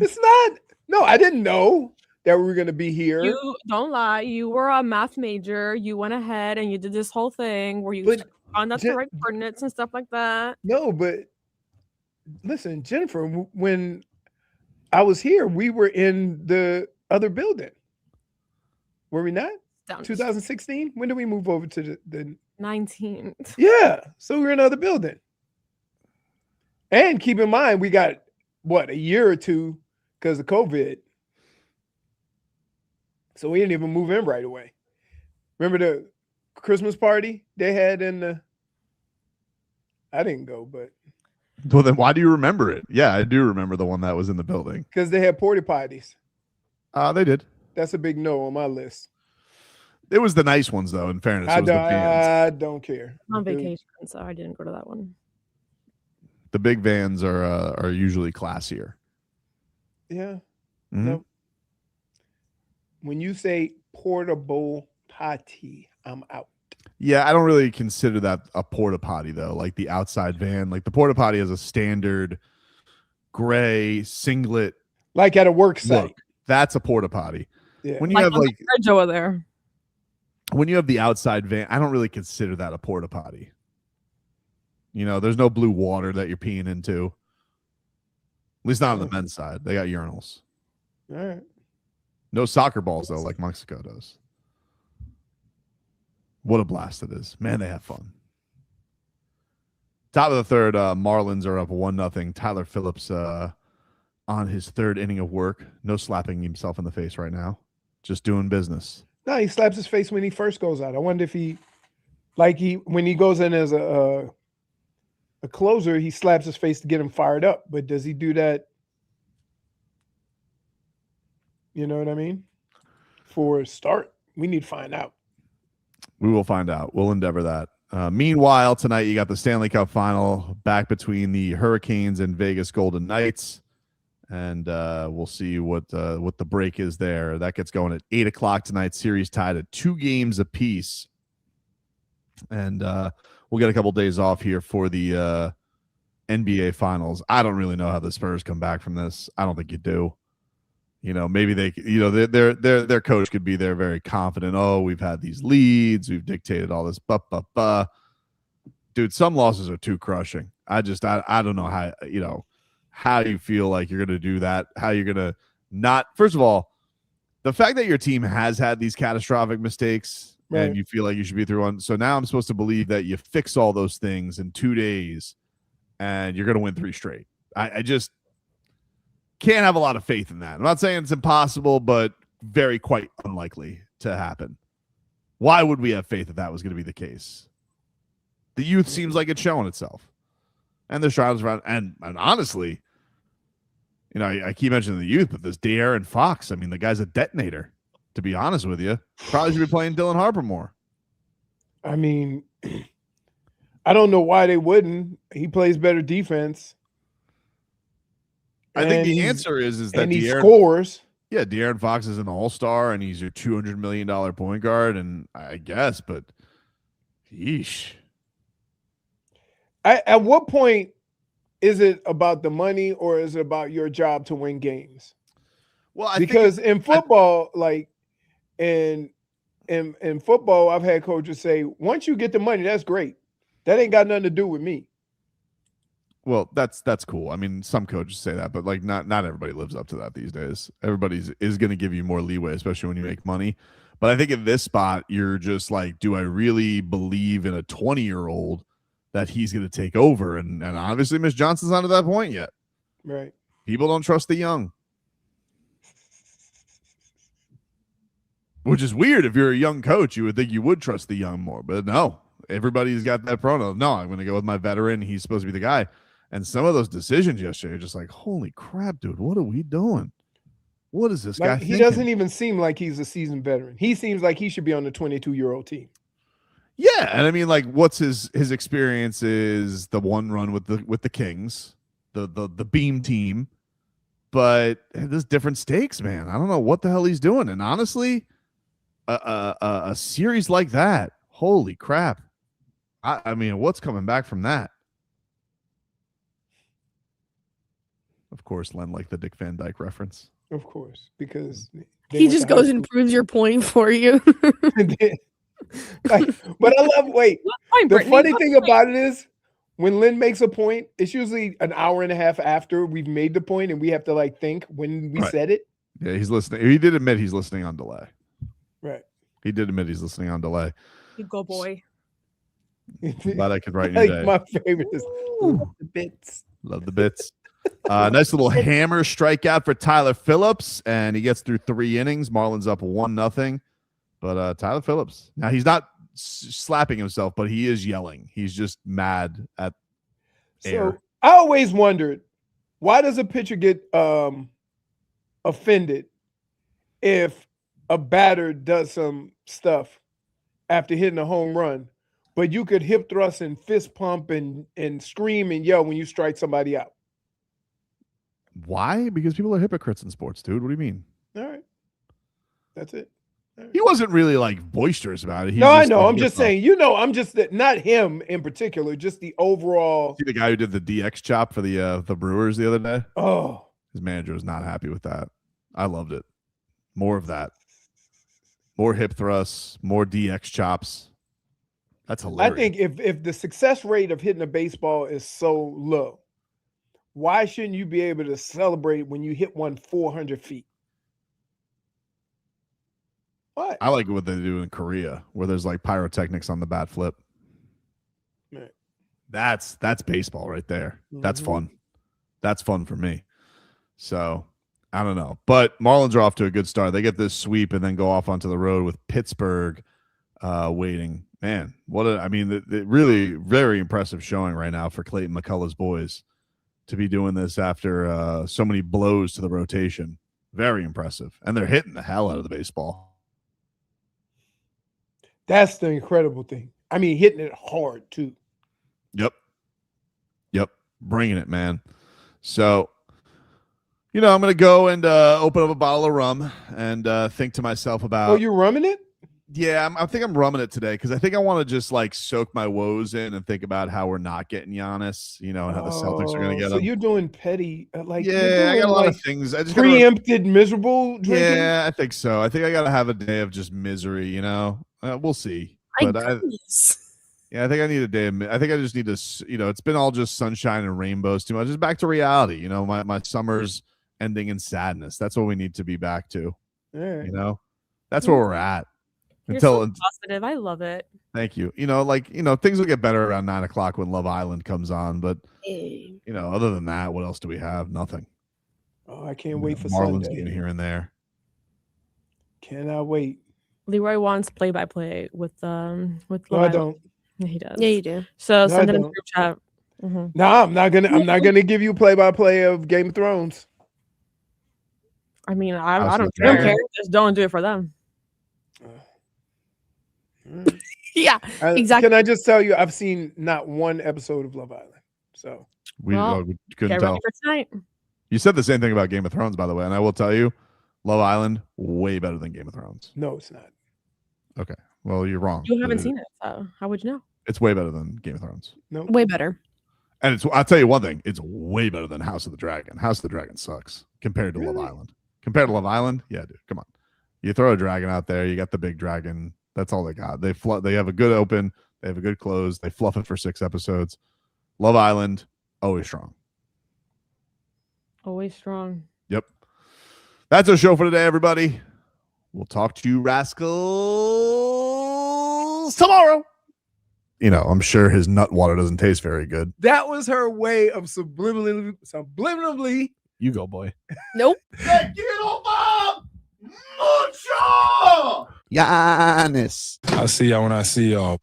It's not. No, I didn't know that we were going to be here. You don't lie. You were a math major. You went ahead and you did this whole thing where you found out the right coordinates and stuff like that. No, but listen, Jennifer, when I was here, we were in the other building. Were we not? 2016? When did we move over to the 19th? Yeah. So we were in another building. And keep in mind, we got, a year or two because of COVID. So we didn't even move in right away. Remember the Christmas party they had I didn't go, but. Well, then why do you remember it? Yeah, I do remember the one that was in the building. Because they had porta potties. They did. That's a big no on my list. It was the nice ones, though, in fairness. I don't care. I'm on vacation, so I didn't go to that one. The big vans are usually classier. Yeah. Mm-hmm. No. When you say portable potty, I'm out. Yeah, I don't really consider that a porta potty though. Like the outside van, like the porta potty is a standard gray singlet, like at a work site. Look, that's a porta potty. Yeah. When you have like fridge over there. When you have the outside van, I don't really consider that a porta potty. You know, there's no blue water that you're peeing into. At least not on the men's side. They got urinals. All right. No soccer balls though, like Mexico does. What a blast it is. Man, they have fun. Top of the third, Marlins are up 1-0. Tyler Phillips on his third inning of work. No slapping himself in the face right now. Just doing business. No, he slaps his face when he first goes out. I wonder if when he goes in as a closer, he slaps his face to get him fired up. But does he do that? You know what I mean? For a start, we need to find out. We will find out. We'll endeavor that. Meanwhile, tonight you got the Stanley Cup Final back between the Hurricanes and Vegas Golden Knights, and we'll see what the break is there. That gets going at 8:00 tonight. Series tied at 2 games apiece, and we'll get a couple days off here for the NBA Finals. I don't really know how the Spurs come back from this. I don't think you do. Maybe their coach could be there very confident. Oh, we've had these leads. We've dictated all this. Dude, some losses are too crushing. I don't know how you feel like you're going to do that, how you're going to not. First of all, the fact that your team has had these catastrophic mistakes and you feel like you should be through one. So now I'm supposed to believe that you fix all those things in 2 days and you're going to win 3 straight. I just can't have a lot of faith in that. I'm not saying it's impossible, but very quite unlikely to happen. Why would we have faith that was going to be the case? The youth seems like it's showing itself. And there's trials around. And honestly, I keep mentioning the youth, but this De'Aaron Fox, I mean, the guy's a detonator, to be honest with you. Probably should be playing Dylan Harper more. I mean, I don't know why they wouldn't. He plays better defense. I think the answer is that he scores. Yeah, De'Aaron Fox is an all-star, and he's your $200 million point guard, and I guess, but yeesh. At what point is it about the money or is it about your job to win games? Well, because in football, in football, I've had coaches say, once you get the money, that's great. That ain't got nothing to do with me. Well, that's cool. I mean, some coaches say that, but not everybody lives up to that these days. Everybody is going to give you more leeway, especially when you make money. But I think in this spot, you're just like, do I really believe in a 20-year-old that he's going to take over? And obviously, Miss Johnson's not at that point yet. Right. People don't trust the young, which is weird. If you're a young coach, you would think you would trust the young more, but no. Everybody's got that pronoun. No, I'm going to go with my veteran. He's supposed to be the guy. And some of those decisions yesterday are just like, holy crap, dude, what are we doing? What is this guy thinking? He doesn't even seem like he's a seasoned veteran. He seems like he should be on the 22-year-old team. Yeah, and I mean, what's his experience is the one run with the Kings, the beam team, but there's different stakes, man. I don't know what the hell he's doing. And honestly, a series like that, holy crap. I mean, what's coming back from that? Of course, Len liked the Dick Van Dyke reference. Of course, because he just goes and proves your point for you. But I love, the funny thing about it is when Lynn makes a point, it's usually an hour and a half after we've made the point and we have to think when we said it. Yeah, he's listening. He did admit he's listening on delay. Right. He did admit he's listening on delay. You go, boy. Glad I could write you today. My favorite is love the bits. Love the bits. Nice little hammer strikeout for Tyler Phillips, and he gets through 3 innings. Marlins up 1-0. But Tyler Phillips, now he's not slapping himself, but he is yelling. He's just mad at air. So I always wondered, why does a pitcher get offended if a batter does some stuff after hitting a home run, but you could hip thrust and fist pump and scream and yell when you strike somebody out? Why? Because people are hypocrites in sports, dude. What do you mean? All right. That's it. Right. He wasn't really boisterous about it. No, I know. I'm just saying, I'm just not him in particular, just the overall. See the guy who did the DX chop for the Brewers the other day? Oh. His manager was not happy with that. I loved it. More of that. More hip thrusts, more DX chops. That's hilarious. I think if the success rate of hitting a baseball is so low, why shouldn't you be able to celebrate when you hit one 400 feet? What? I like what they do in Korea, where there's like pyrotechnics on the bat flip. Right. That's baseball right there. That's fun. That's fun for me. So I don't know, but Marlins are off to a good start. They get this sweep and then go off onto the road with Pittsburgh waiting. Man, the really very impressive showing right now for Clayton McCullough's boys to be doing this after so many blows to the rotation. Very impressive, and they're hitting the hell out of the baseball. That's the incredible thing. I mean, hitting it hard too. Yep, bringing it, man. So, I'm going to go and open up a bottle of rum and think to myself about. Oh, you're rumming it? Yeah, I think I'm rumming it today because I think I want to just like soak my woes in and think about how we're not getting Giannis, and how the Celtics are going to get him. So you're doing petty, like yeah, I got a lot of things. I just preempted miserable drinking? Yeah, I think so. I think I got to have a day of just misery. We'll see. But I think I need a day. I think I just need to. It's been all just sunshine and rainbows too much. Just back to reality. My summer's ending in sadness. That's what we need to be back to. Right. That's where weher at. You're so positive. I love it. Thank you. Things will get better around 9:00 when Love Island comes on. But other than that, what else do we have? Nothing. Oh, I can't wait for Marlins Sunday. game here and there. Cannot wait. Leroy wants play-by-play with No, I don't. Yeah, he does. Yeah, you do. So No, send I it in the don't. group chat. No, I'm not gonna give you play-by-play of Game of Thrones. I mean, I don't care. Just don't do it for them. Yeah, exactly. Can I just tell you, I've seen not one episode of Love Island. So we couldn't get tell. ready for tonight. You said the same thing about Game of Thrones, by the way, and I will tell you, Love Island way better than Game of Thrones. No, it's not. Okay, well you're wrong. You haven't seen it, so how would you know? It's way better than Game of Thrones. No, way better. And I'll tell you one thing, it's way better than House of the Dragon. House of the Dragon sucks compared to Love Island. Compared to Love Island, yeah, dude, come on. You throw a dragon out there, you got the big dragon. That's all they got. They have a good open, they have a good close. They fluff it for 6 episodes. Love Island, always strong. Always strong. Yep. That's our show for today, everybody. We'll talk to you rascals tomorrow. I'm sure his nut water doesn't taste very good. That was her way of subliminally. You go, boy. Nope. Giannis. I'll see y'all when I see y'all.